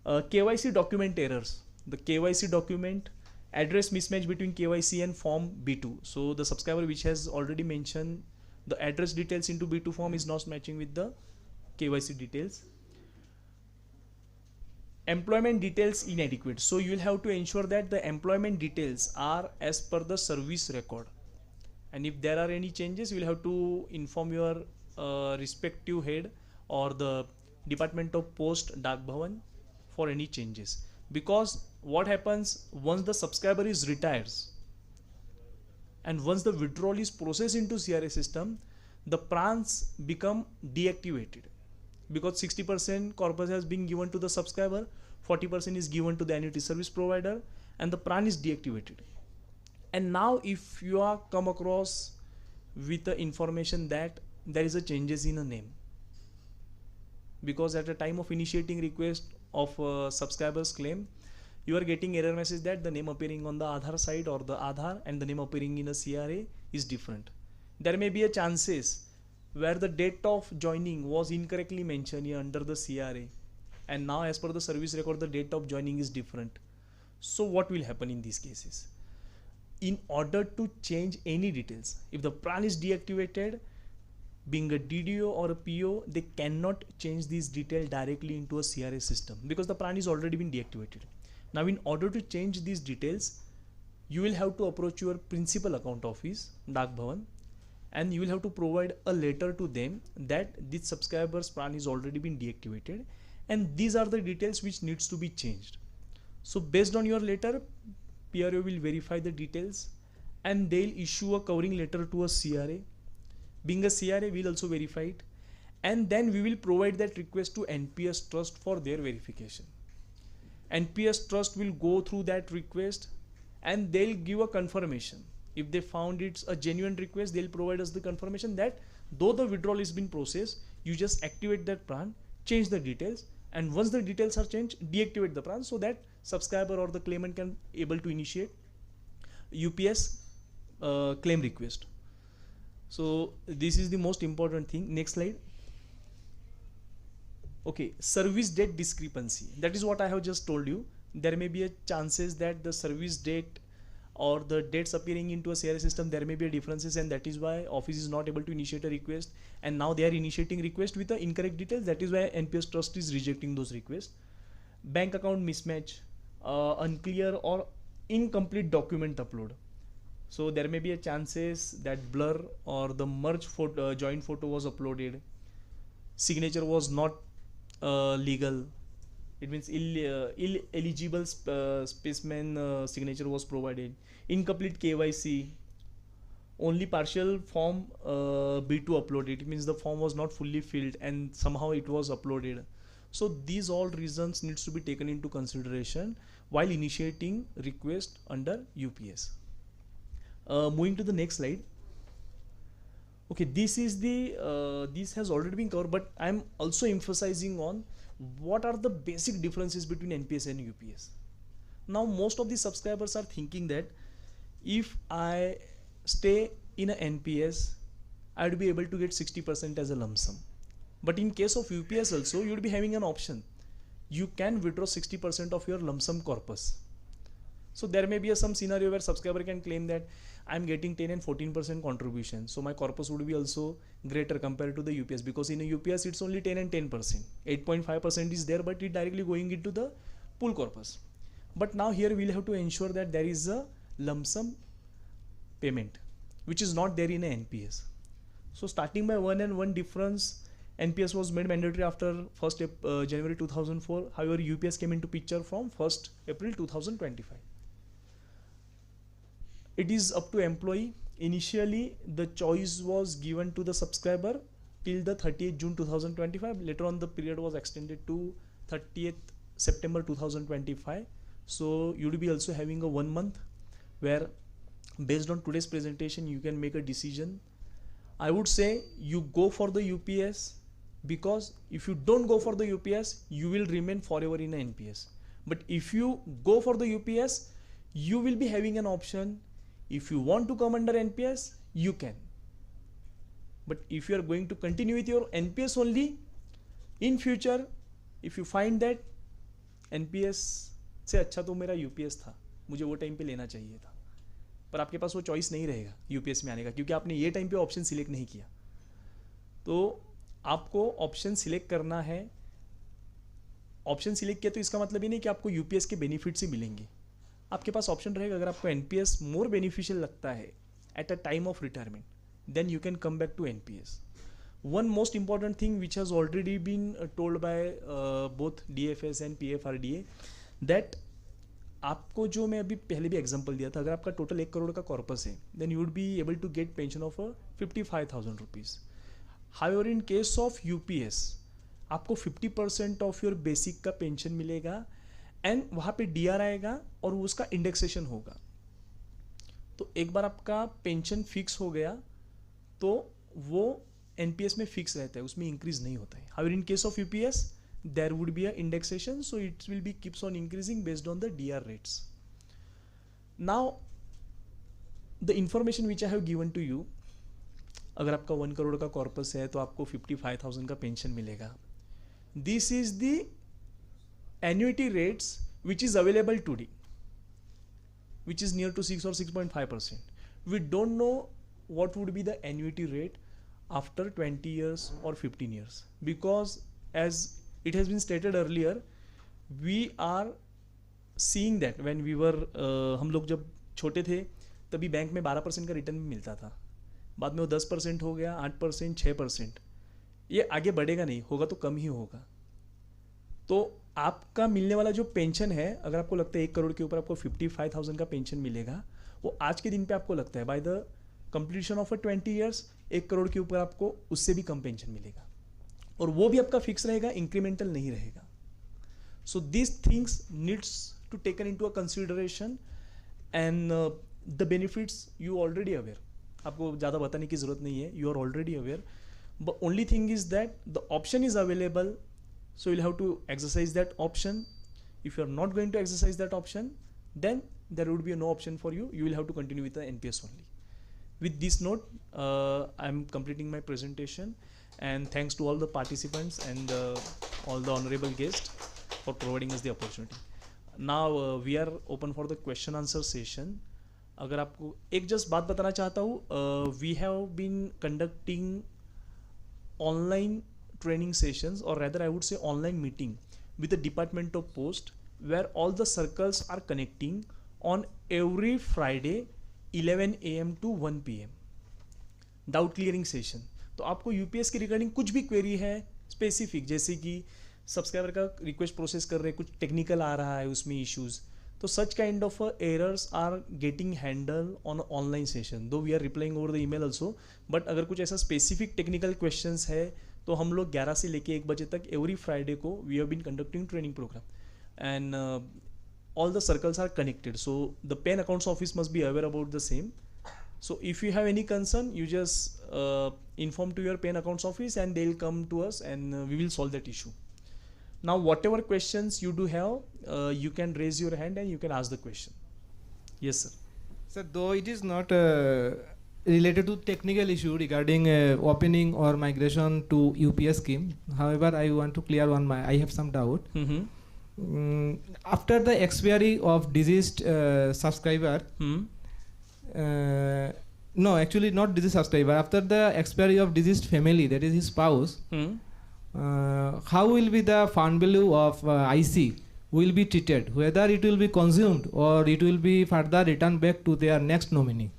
KYC document errors. The KYC document address mismatch between KYC and form B2. So the subscriber which has already mentioned the address details into B2 form is not matching with the KYC details. Employment details inadequate. So you will have to ensure that the employment details are as per the service record. And if there are any changes, you will have to inform your respective head or the Department of Post Dak Bhavan for any changes. Because what happens once the subscriber is retires and once the withdrawal is processed into CRA system, the PRANs become deactivated because 60% corpus has been given to the subscriber, 40% is given to the annuity service provider, and the PRAN is deactivated. And now if you are come across with the information that there is a changes in a name, because at the time of initiating request of subscriber's claim, you are getting error message that the name appearing on the Aadhaar side or the Aadhaar and the name appearing in a CRA is different. There may be a chances where the date of joining was incorrectly mentioned here under the CRA, and now as per the service record the date of joining is different. So what will happen in these cases? In order to change any details, if the PRAN is deactivated, being a DDO or a PO, they cannot change these details directly into a CRA system because the PRAN is already been deactivated. Now in order to change these details, you will have to approach your principal account office, Dak Bhavan, and you will have to provide a letter to them that this subscriber's PRAN is already been deactivated and these are the details which needs to be changed. So based on your letter, PRO will verify the details and they'll issue a covering letter to a CRA. Being a CRA, we'll also verify it, and then we will provide that request to NPS Trust for their verification. NPS Trust will go through that request and they'll give a confirmation. If they found it's a genuine request, they'll provide us the confirmation that though the withdrawal has been processed, you just activate that PRAN, change the details, and once the details are changed, deactivate the PRAN so that subscriber or the claimant can able to initiate UPS claim request. So this is the most important thing. Next slide. Okay, service date discrepancy. That is what I have just told you. There may be a chances that the service date or the dates appearing into a CRA system, there may be a differences, and that is why office is not able to initiate a request, and now they are initiating request with the incorrect details. That is why NPS Trust is rejecting those requests. Bank account mismatch, unclear or incomplete document upload. So there may be a chances that blur or the merge photo, joint photo was uploaded, signature was not legal. It means illegible specimen signature was provided, incomplete KYC, only partial form B2 uploaded. It means the form was not fully filled and somehow it was uploaded. So these all reasons needs to be taken into consideration while initiating request under UPS. Moving to the next slide. Okay, this is the this has already been covered, but I'm also emphasizing on what are the basic differences between NPS and UPS. Now most of the subscribers are thinking that if I stay in a NPS, I would be able to get 60% as a lump sum. But in case of UPS also, you would be having an option. You can withdraw 60% of your lump sum corpus. So there may be some scenario where subscriber can claim that I'm getting 10 and 14% contribution. So my corpus would be also greater compared to the UPS, because in a UPS it's only 10 and 10%. 8.5% is there, but it directly going into the pool corpus. But now here we'll have to ensure that there is a lump sum payment, which is not there in a NPS. So starting by 1 and 1 difference, NPS was made mandatory after 1st January 2004. However, UPS came into picture from 1st April 2025. It is up to employee. Initially, the choice was given to the subscriber till the 30th June 2025. Later on, the period was extended to 30th September 2025. So you will be also having a 1 month where, based on today's presentation, you can make a decision. I would say you go for the UPS, because if you don't go for the UPS, you will remain forever in an NPS. But if you go for the UPS, you will be having an option. If you want to come under NPS, you can. But if you are going to continue with your NPS only, in future, if you find that NPS से अच्छा तो मेरा UPS था, मुझे वो time पे लेना चाहिए था, पर आपके पास वो चॉइस नहीं रहेगा UPS में आने का, क्योंकि आपने ये टाइम पे ऑप्शन सिलेक्ट नहीं किया. तो आपको ऑप्शन सिलेक्ट करना है. ऑप्शन सिलेक्ट किया तो इसका मतलब ये नहीं कि आपको UPS के बेनिफिट्स ही मिलेंगे. आपके पास ऑप्शन रहेगा. अगर आपको NPS मोर बेनिफिशियल लगता है at a time of retirement, then you can come back to NPS. One most important thing which has already been told by both DFS and PFRDA, that आपको जो मैं अभी पहले भी एग्जांपल दिया था, अगर आपका टोटल 1 करोड़ का कॉर्पस है, then you would be able to get pension of 55,000 rupees. However in case of UPS आपको 50% ऑफ योर बेसिक का पेंशन मिलेगा, एंड वहाँ पे DR आएगा और उसका इंडेक्सेशन होगा. तो एक बार आपका पेंशन फिक्स हो गया तो वो NPS में फिक्स रहता है, उसमें इंक्रीज नहीं होता है. However in case of UPS there would be a indexation, so it will be keeps on increasing based on the DR rates. Now the information which I have given to you, अगर आपका 1 करोड़ का corpus है तो आपको 55,000 का pension मिलेगा. This is the annuity rates which is available today, which is near to 6 or 6.5%. We don't know what would be the annuity rate after 20 years or 15 years, because as it has been stated earlier, we are seeing that when we were हम लोग जब छोटे थे तभी bank में 12% का return भी मिलता था. बाद में वो 10% हो गया, 8%, 6%. ये आगे बढ़ेगा नहीं, होगा तो कम ही होगा. तो आपका मिलने वाला जो पेंशन है, अगर आपको लगता है 1 करोड़ के ऊपर आपको 55,000 का पेंशन मिलेगा, वो आज के दिन पे आपको लगता है by the completion of 20 years 1 crore के ऊपर आपको उससे भी कम पेंशन मिलेगा, और वो भी आपका फिक्स रहेगा, इंक्रीमेंटल नहीं रहेगा. So this things needs to taken into a consideration, and the benefits you already aware. आपको ज़्यादा बताने की ज़रूरत नहीं है, you are already aware. But only thing is that the option is available, so you'll have to exercise that option. If you are not going to exercise that option, then there would be no option for you. You will have to continue with the NPS only. With this note, I'm completing my presentation, and thanks to all the participants and all the honorable guests for providing us the opportunity. Now we are open for the question answer session. अगर आपको एक just बात बताना चाहता हूँ, we have been conducting online training sessions, or rather I would say online meeting with the Department of Post, where all the circles are connecting on every Friday 11 AM to 1 PM. Doubt clearing session. तो आपको UPS के regarding कुछ भी query है specific, जैसे कि subscriber का request process कर रहे हैं, कुछ टेक्निकल आ रहा है उसमें इश्यूज, तो such kind of errors are getting handle on online session. Though we are replying over the email also, but अगर कुछ ऐसा स्पेसिफिक टेक्निकल क्वेश्चंस है तो हम लोग 11 से लेके 1 बजे तक एवरी फ्राइडे को we have been conducting training program, and all the circles are connected, so the pen accounts office must be aware about the same. So if you have any concern, you just inform to your PAN accounts office and they'll come to us, and we will solve that issue. Now whatever questions you do have, you can raise your hand and you can ask the question. Yes, sir.
Sir, though it is not related to technical issue regarding opening or migration to UPS scheme, however, I want to clear one. I have some doubt. After the expiry of deceased subscriber, no, actually not deceased subscriber. After the expiry of deceased family, that is his spouse, how will be the fund value of IC will be treated? Whether it will be consumed or it will be further returned back to their next nominee?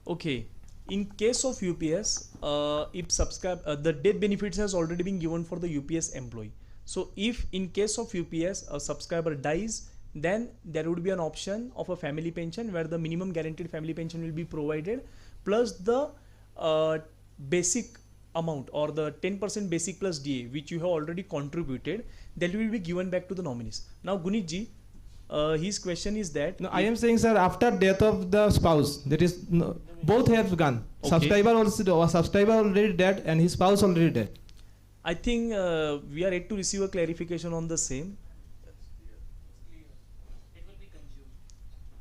Okay. In case of UPS, if the death benefits has already been given for the UPS employee. So if in case of UPS a subscriber dies, then there would be an option of a family pension where the minimum guaranteed family pension will be provided plus the basic amount or the 10% basic plus DA which you have already contributed, that will be given back to the nominees. Now Gunit ji, his question is that
no, I am saying, sir, after death of the spouse, that is both have gone.
Okay.
Subscriber already dead and his spouse already dead.
I think we are yet to receive a clarification on the same.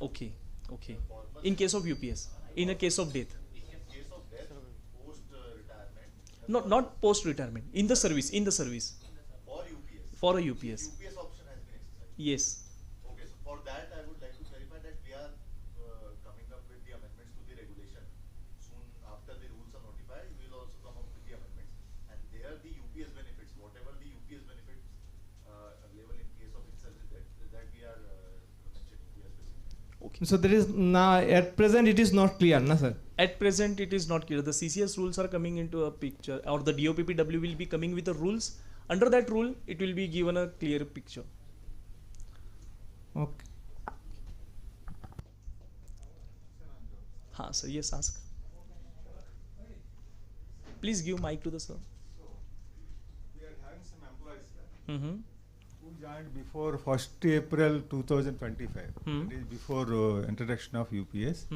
Okay, okay. In case of UPS, in a case of death. Not post retirement. In the service. For a UPS.
UPS option has been exercised.
Yes.
Okay, so for that I would like to clarify that we are coming up with the amendments to the regulation. Soon after the rules are notified, we will also come up with the amendments. And there the UPS benefits, whatever the UPS benefits available in case of insurgency that we are mentioning, we are specifying.
Okay.
So there is now at present it is not clear, na sir?
At present it is not clear. The CCS rules are coming into a picture, or the DOPPW will be coming with the rules. Under that rule, it will be given a clear picture.
Okay.
Ha, sir. Yes, ask. Please give mic to the sir.
We are having some employees, sir,
Mm-hmm.
who joined before 1st April 2025. That is before introduction of UPS.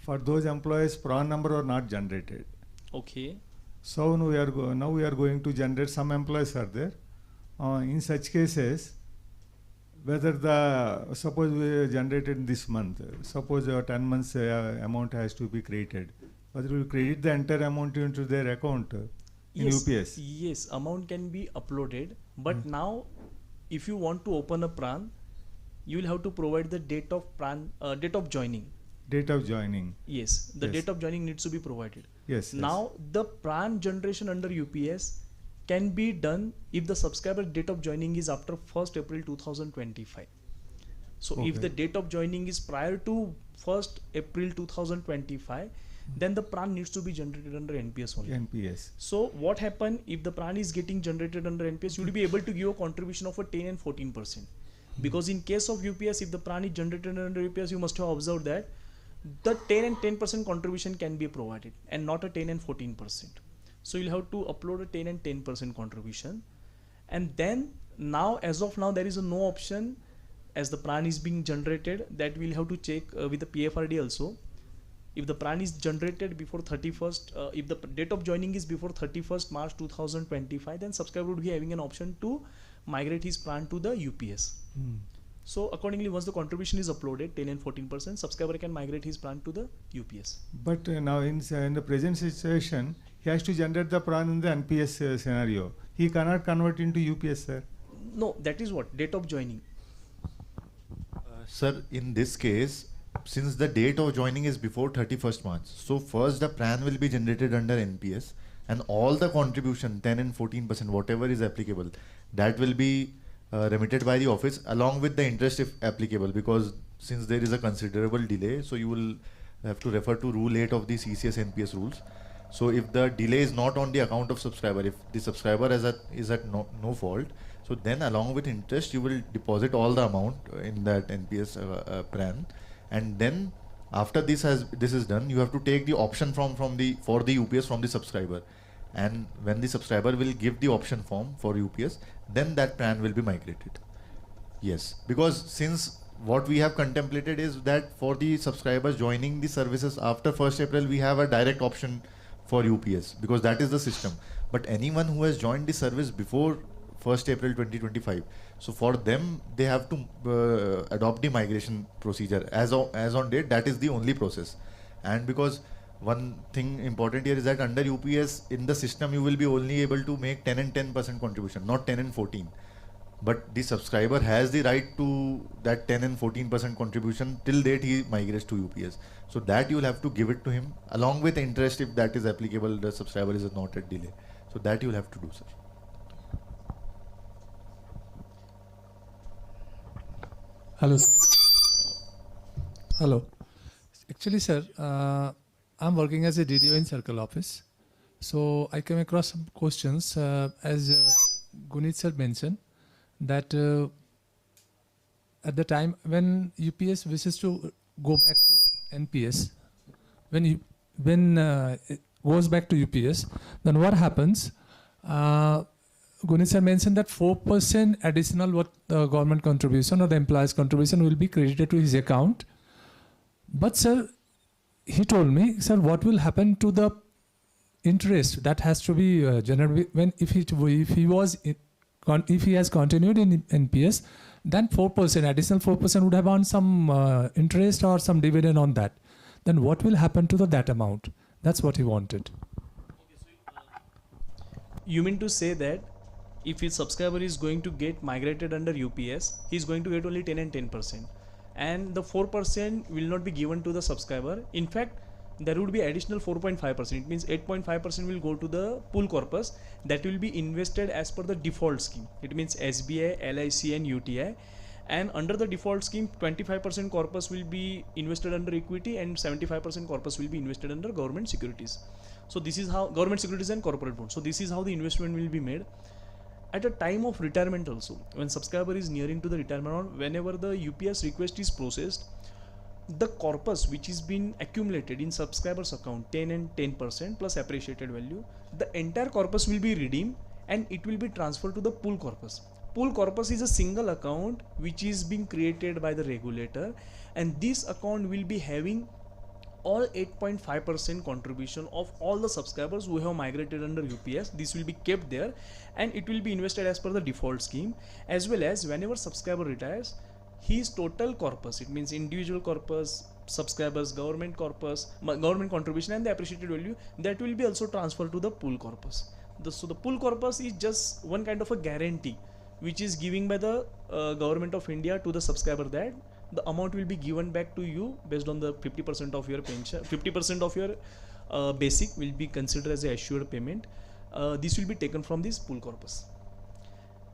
For those employees, PRAN number were not generated.
Okay.
So now we are going to generate some employees are there. In such cases, whether suppose we generated this month, suppose 10 months amount has to be created, whether we will credit the entire amount into their account in UPS.
Yes, amount can be uploaded, but now if you want to open a PRAN, you will have to provide the date of PRAN, date of joining.
Date of joining.
Yes, the date of joining needs to be provided.
Yes.
Now the PRAN generation under UPS can be done if the subscriber date of joining is after 1st April 2025. So if the date of joining is prior to 1st April 2025, then the PRAN needs to be generated under NPS only.
NPS.
So what happen if the PRAN is getting generated under NPS, you will be able to give a contribution of a 10 and 14%. Because in case of UPS, if the PRAN is generated under UPS, you must have observed that the 10 and 10% contribution can be provided and not a 10 and 14%. So you'll have to upload a 10 and 10% contribution. And then now, as of now, there is no option as the PRAN is being generated that we'll have to check with the PFRD also. If the PRAN is generated before 31st, if the date of joining is before 31st March 2025, then subscriber would be having an option to migrate his PRAN to the UPS. So accordingly, once the contribution is uploaded, 10 and 14%, subscriber can migrate his PRAN to the UPS.
But now in the present situation, he has to generate the PRAN in the NPS scenario. He cannot convert into UPS, sir.
No, that is what? Date of joining.
Sir, in this case, since the date of joining is before 31st March, so first the PRAN will be generated under NPS and all the contribution, 10 and 14%, whatever is applicable, that will be remitted by the office along with the interest if applicable, because since there is a considerable delay, so you will have to refer to Rule 8 of the CCS NPS rules. So if the delay is not on the account of subscriber, if the subscriber is at no fault, so then along with interest you will deposit all the amount in that NPS PRAN, and then after this is done, you have to take the option for the UPS from the subscriber. And when the subscriber will give the option form for UPS, then that PRAN will be migrated. Yes, because since what we have contemplated is that for the subscribers joining the services after 1st April, we have a direct option for UPS because that is the system. But anyone who has joined the service before 1st April 2025. So for them, they have to adopt the migration procedure. As on date, that is the only process. And because one thing important here is that under UPS, in the system, you will be only able to make 10 and 10% contribution, not 10 and 14. But the subscriber has the right to that 10 and 14% contribution till date he migrates to UPS. So that you will have to give it to him along with interest if that is applicable, the subscriber is not at delay. So that you will have to do, sir.
Hello, sir. Hello. Actually, sir, I'm working as a DDO in Circle Office. So I came across some questions as Gunit sir mentioned that at the time when UPS wishes to go back to NPS, when it goes back to UPS, then what happens? Gunit sir mentioned that 4% additional what the government contribution or the employer's contribution will be credited to his account. But sir, he told me, sir, what will happen to the interest that has to be generated when if he has continued in NPS, then 4% additional 4% would have earned some interest or some dividend on that. Then what will happen to that amount? That's what he wanted.
You mean to say that if his subscriber is going to get migrated under UPS, he is going to get only 10 and 10%, and the 4% will not be given to the subscriber. In fact, there would be additional 4.5%. It means 8.5% will go to the pool corpus that will be invested as per the default scheme. It means SBI, LIC and UTI. And under the default scheme, 25% corpus will be invested under equity and 75% corpus will be invested under government securities. So this is how government securities and corporate bonds. So this is how the investment will be made. At a time of retirement also, when subscriber is nearing to the retirement or whenever the UPS request is processed, the corpus which is been accumulated in subscriber's account 10 and 10% plus appreciated value, the entire corpus will be redeemed and it will be transferred to the pool corpus. Pool corpus is a single account which is being created by the regulator, and this account will be having all 8.5% contribution of all the subscribers who have migrated under UPS. This will be kept there and it will be invested as per the default scheme, as well as whenever subscriber retires, his total corpus, it means individual corpus, subscribers, government corpus, government contribution and the appreciated value, that will be also transferred to the pool corpus. So the pool corpus is just one kind of a guarantee which is given by the government of India to the subscriber that the amount will be given back to you based on the 50% of your pension, 50% of your basic will be considered as a assured payment. This will be taken from this pool corpus.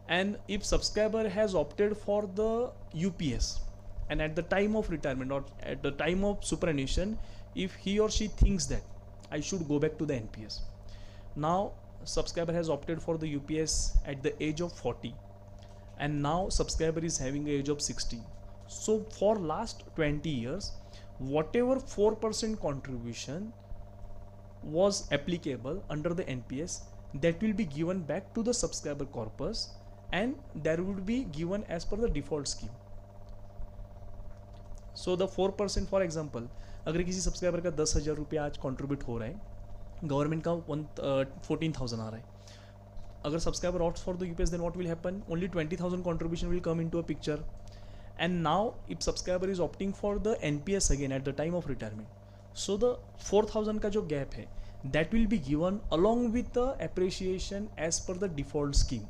And if subscriber has opted for the UPS and at the time of retirement or at the time of superannuation, if he or she thinks that I should go back to the NPS, now subscriber has opted for the UPS at the age of 40 and now subscriber is having the age of 60. So for last 20 years, whatever 4% contribution was applicable under the NPS, that will be given back to the subscriber corpus and there would be given as per the default scheme. So the 4%, for example, अगर किसी subscriber का 10,000 रुपया आज contribute हो रहा है, government का 14,000 आ रहा है, अगर subscriber opts for the UPS, then what will happen? Only 20,000 contribution will come into a picture. And now if subscriber is opting for the NPS again at the time of retirement, so the 4,000 का जो gap है, that will be given along with the appreciation as per the default scheme,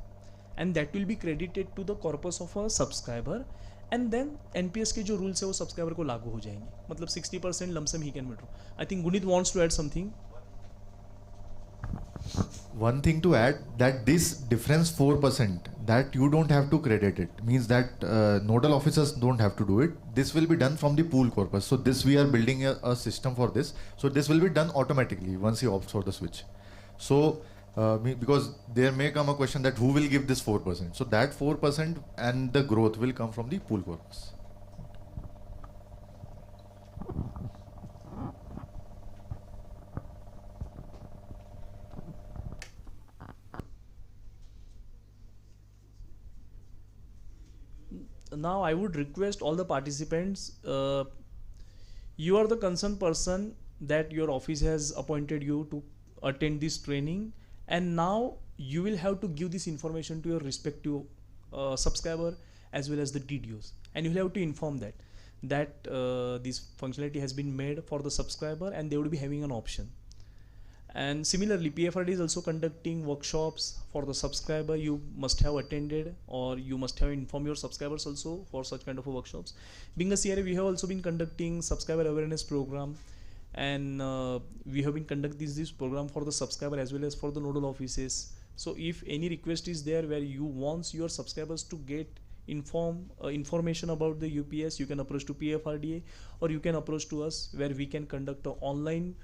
and that will be credited to the corpus of a subscriber, and then NPS के जो rules है वो subscriber को लागू हो जाएंगे. मतलब 60% lump sum he can withdraw. I think Gunit wants to add something.
One thing to add, that this difference 4% that you don't have to credit it, means that nodal officers don't have to do it. This will be done from the pool corpus. So this we are building a system for this. So this will be done automatically once he opts for the switch. So because there may come a question that who will give this 4%. So that 4% and the growth will come from the pool corpus.
Now I would request all the participants, you are the concerned person that your office has appointed you to attend this training, and now you will have to give this information to your respective subscriber as well as the DDOs, and you will have to inform that this functionality has been made for the subscriber and they would be having an option. And similarly, PFRD is also conducting workshops for the subscriber. You must have attended or you must have informed your subscribers also for such kind of workshops. Being a CRA, we have also been conducting subscriber awareness program, and we have been conducting this program for the subscriber as well as for the nodal offices. So if any request is there where you want your subscribers to get information about the UPS, you can approach to PFRDA or you can approach to us, where we can conduct an online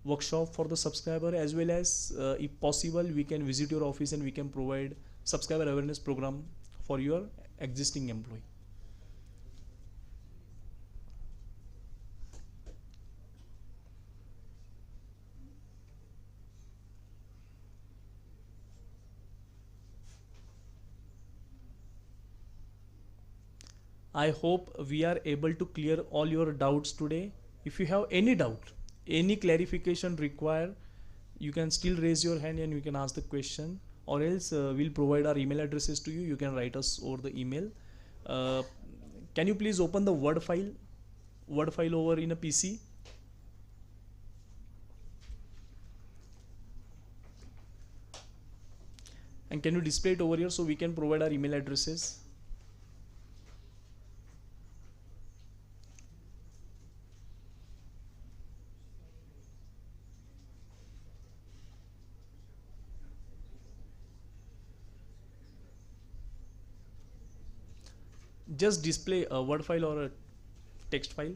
workshop for the subscriber, as well as if possible we can visit your office and we can provide subscriber awareness program for your existing employee. I hope we are able to clear all your doubts today. If you have any doubt, any clarification required, you can still raise your hand and you can ask the question, or else we'll provide our email addresses to you. You can write us over the email. Can you please open the Word file over in a PC? And can you display it over here so we can provide our email addresses? Just display a Word file or a text file.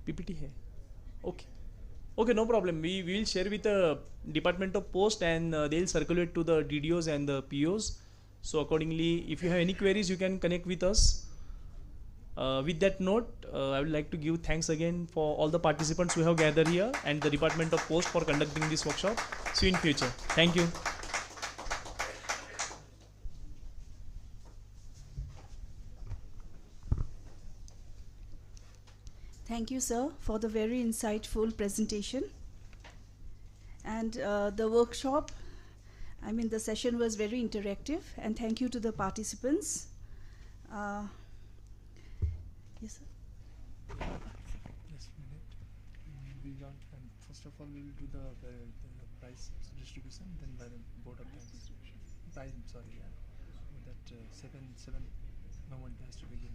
PPT hai? Okay, no problem. We will share with the Department of Post, and they'll circulate to the DDOs and the POs. So accordingly, if you have any queries, you can connect with us. With that note, I would like to give thanks again for all the participants who have gathered here and the Department of Post for conducting this workshop. See you in future. Thank you.
Thank you, sir, for the very insightful presentation. And the workshop, the session was very interactive, and thank you to the participants. Yes, sir.
Yes, we got, and first of all, we will do the price distribution, then by the board of price distribution. That seven moment has to begin.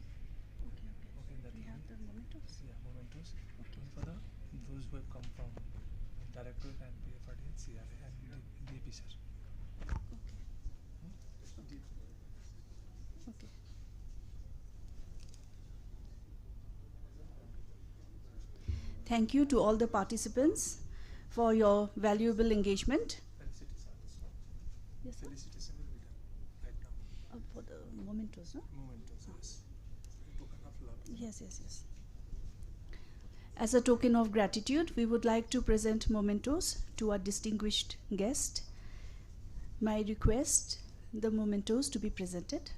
Okay, that
We have the mementos.
Yeah, mementos. Okay. For those who have come from Directorate and PFRD and CRA and DP, sir.
Okay. Thank you to all the participants for your valuable engagement. Yes, sir?
Felicitation will be done right now.
For the mementos, no?
Mementos, yes. Token of love.
Yes. As a token of gratitude, we would like to present mementos to our distinguished guest. May I request the mementos to be presented?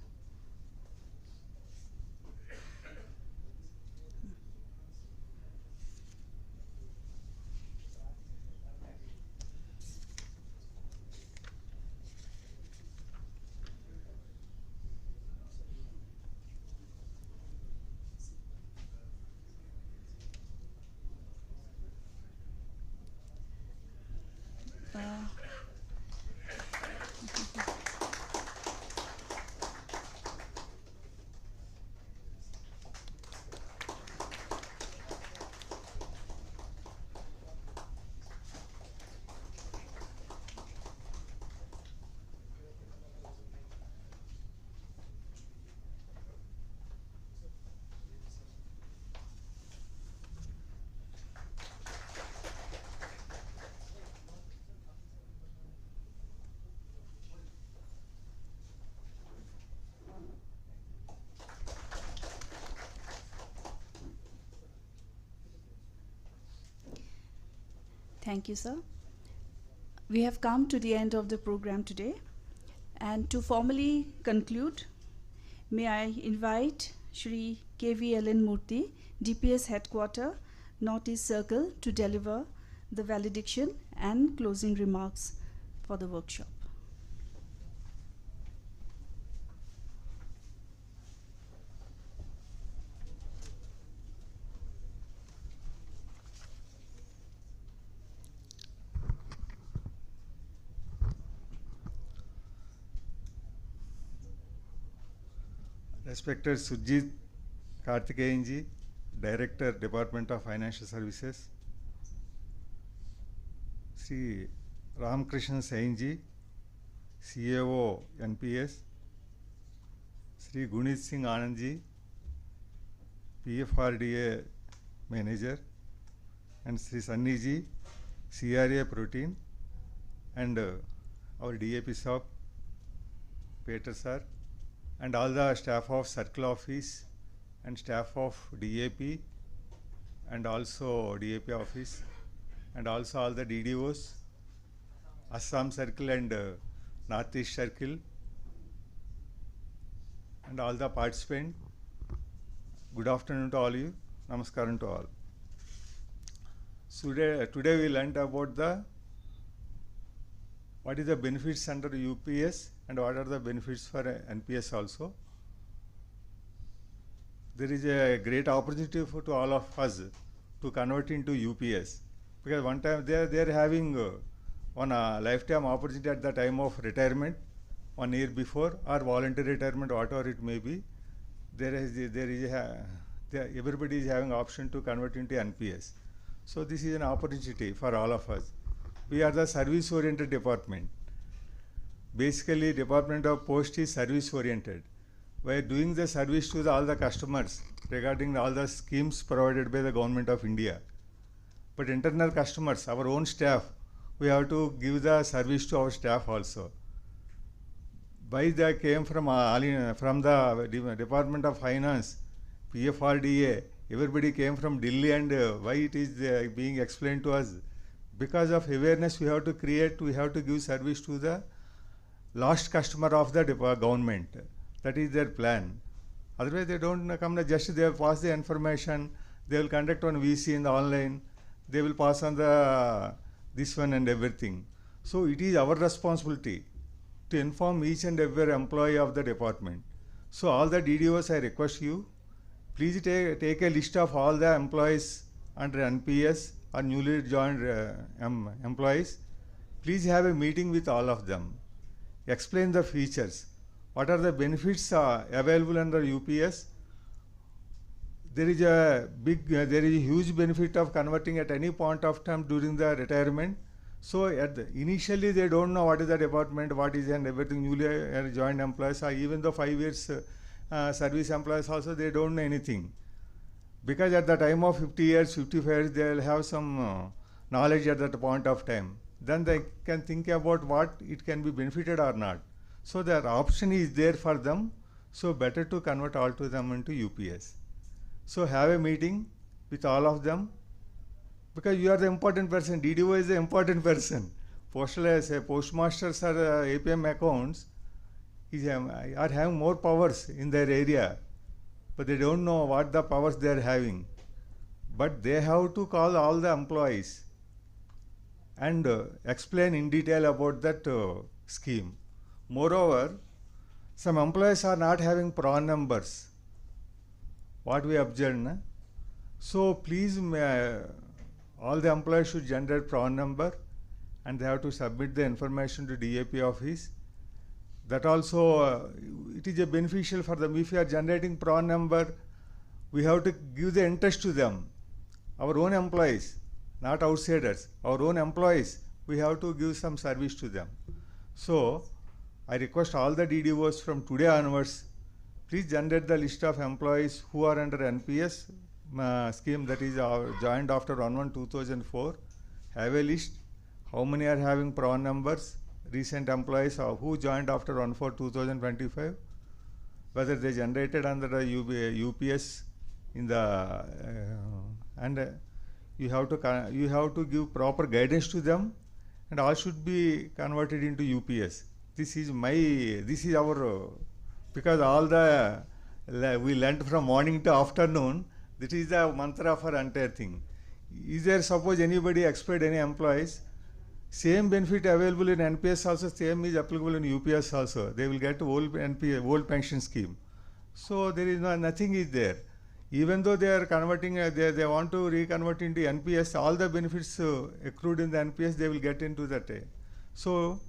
Thank you, sir. We have come to the end of the program today. And to formally conclude, may I invite Shri KVLN Murthy, DPS Headquarter, Northeast Circle, to deliver the valediction and closing remarks for the workshop.
Respected Sujit Karthikeyanji, Director, Department of Financial Services, Sri Ramkrishnan Sainji, CAO NPS, Sri Gunit Singh Anandji, PFRDA Manager, and Sri Sanniji, CRA Protein, and our DAP shop, Peter sir, and all the staff of Circle Office and staff of DAP and also DAP office and also all the DDOs, Assam Circle and Northeast Circle, and all the participants. Good afternoon to all you. Namaskaram to all. So today we learned about what is the benefits under UPS and what are the benefits for NPS also. There is a great opportunity to all of us to convert into UPS, because one time they are having one lifetime opportunity at the time of retirement, 1 year before, or voluntary retirement, whatever it may be. Everybody is having option to convert into NPS. So this is an opportunity for all of us. We are the service oriented department. Basically, Department of Post is service oriented. We are doing the service to all the customers regarding all the schemes provided by the Government of India. But internal customers, our own staff, we have to give the service to our staff also. Why they came from the Department of Finance, PFRDA, everybody came from Delhi, and why it is being explained to us? Because of awareness we have to create, we have to give service to the last customer of the government. That is their plan. Otherwise they don't come, just they pass the information, they will conduct on VC in the online, they will pass on the this one and everything. So it is our responsibility to inform each and every employee of the department. So all the DDOs, I request you, please take a list of all the employees under NPS or newly joined employees. Please have a meeting with all of them. Explain the features. What are the benefits available under UPS? There is a huge benefit of converting at any point of time during the retirement. So initially they don't know what is the department, what is and everything. Newly joined employees, or even the 5 years service employees also, they don't know anything. Because at the time of 50 years, 55 years, they will have some knowledge at that point of time. Then they can think about what it can be benefited or not. So their option is there for them. So better to convert all to them into UPS. So have a meeting with all of them, because you are the important person. DDO is the important person. Postmasters or APM accounts are having more powers in their area, but they don't know what the powers they are having. But they have to call all the employees and explain in detail about that scheme. Moreover, some employees are not having PRON numbers. What we observed. So please, all the employees should generate PRON number, and they have to submit the information to DAP office. That also, it is a beneficial for them. If you are generating PRON number, we have to give the interest to them. Our own employees, not outsiders. Our own employees, we have to give some service to them. So I request all the DDOs from today onwards, please generate the list of employees who are under NPS scheme, that is joined after 1/1/2004. Have a list, how many are having PRON numbers, recent employees who joined after 1/4/2025, whether they generated under the UPS in the and you have to give proper guidance to them, and all should be converted into UPS. This is our, because all the, we learnt from morning to afternoon, that is the mantra for entire thing. Is there, suppose anybody expect any employees, same benefit available in NPS also, same is applicable in UPS also. They will get old old pension scheme. So there is nothing is there. Even though they are converting, they want to reconvert into NPS, all the benefits accrued in the NPS, they will get into that. So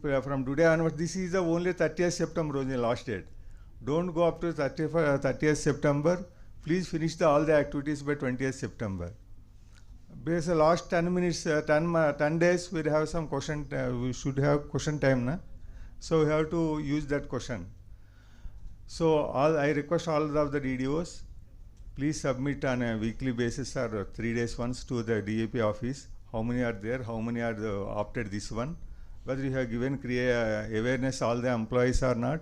from today onwards, this is the only 30th September, only last date. Don't go up to 30th September. Please finish all the activities by 20th September. Because the last 10 minutes, 10 days, we have some question, we should have question time. Na? So we have to use that question. So I request all of the DDOs, please submit on a weekly basis or 3 days once to the DAP office. How many are there? How many are opted this one? Whether you have given awareness all the employees or not.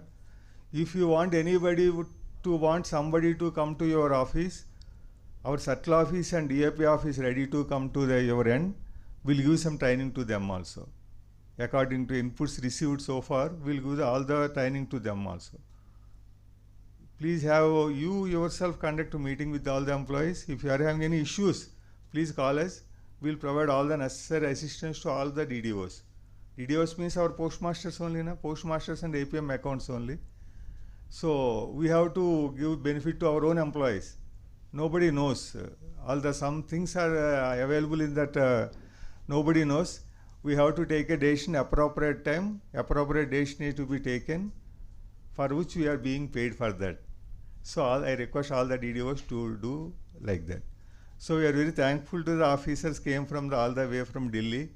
If you want anybody to want somebody to come to your office, our circle office and DAP office ready to come to your end. We'll give some training to them also. According to inputs received so far, we'll give all the training to them also. Please have you yourself conduct a meeting with all the employees. If you are having any issues, please call us. We'll provide all the necessary assistance to all the DDOs. DDOs means our postmasters only, na? Postmasters and APM accounts only. So we have to give benefit to our own employees. Nobody knows. Some things are available in that nobody knows. We have to take a decision appropriate time. Appropriate decision is to be taken, for which we are being paid for that. So I request all the DDOs to do like that. So we are very thankful to the officers came from all the way from Delhi.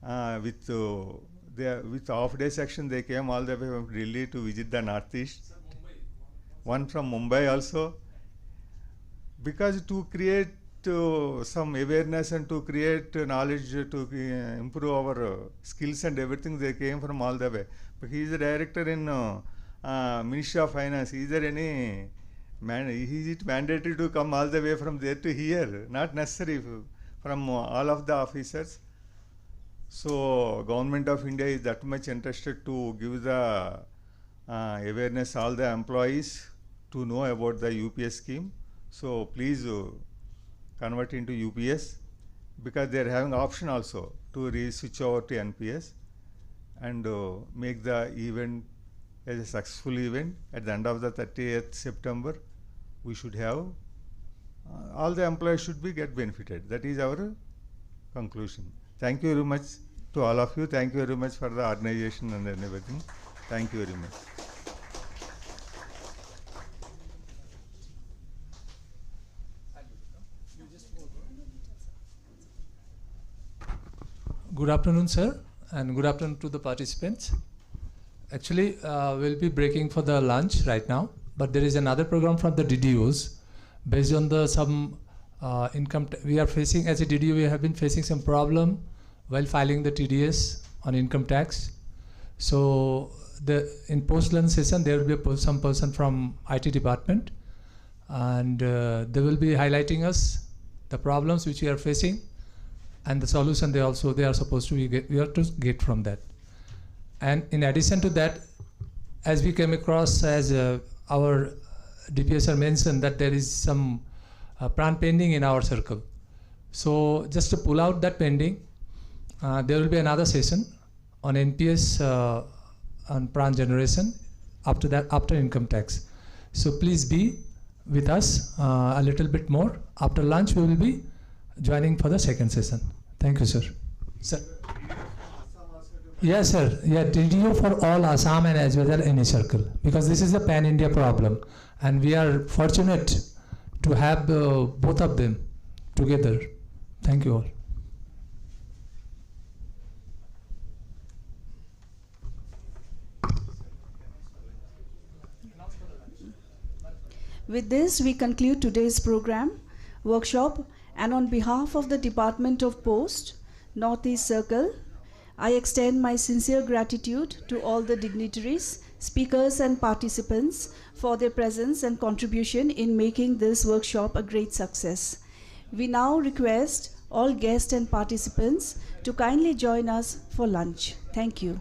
With off-day section, they came all the way from Delhi to visit the Northeast. One from Mumbai also. Because to create some awareness and to create knowledge, to improve our skills and everything, they came from all the way. But he is a director in Ministry of Finance. Is there any is it mandatory to come all the way from there to here? Not necessary from all of the officers. So Government of India is that much interested to give the awareness all the employees to know about the UPS scheme. So please convert into UPS, because they are having option also to switch over to NPS and make the event as a successful event. At the end of the 30th September, we should have all the employees should be get benefited. That is our conclusion. Thank you very much to all of you. Thank you very much for the organization and everything. Thank you very much.
Good afternoon, sir, and good afternoon to the participants. Actually, we'll be breaking for the lunch right now, but there is another program from the DDOs based on the some income. We are facing, as a DDO, we have been facing some problem while filing the TDS on income tax. So in post-lunch session, there will be some person from IT department, and they will be highlighting us the problems which we are facing, and the solution they are supposed to we are to get from that. And in addition to that, as we came across, as our DPSR mentioned, that there is some PRAN pending in our circle. So just to pull out that pending, there will be another session on NPS on PRAN generation after that, after income tax. So please be with us a little bit more. After lunch, we will be joining for the second session. Thank you, sir. Sir. Yes, sir. Yeah, DDO for all Assam and as well as any circle, because this is a pan-India problem, and we are fortunate to have both of them together. Thank you all.
With this, we conclude today's program, workshop, and on behalf of the Department of Post, Northeast Circle, I extend my sincere gratitude to all the dignitaries, speakers, and participants for their presence and contribution in making this workshop a great success. We now request all guests and participants to kindly join us for lunch. Thank you.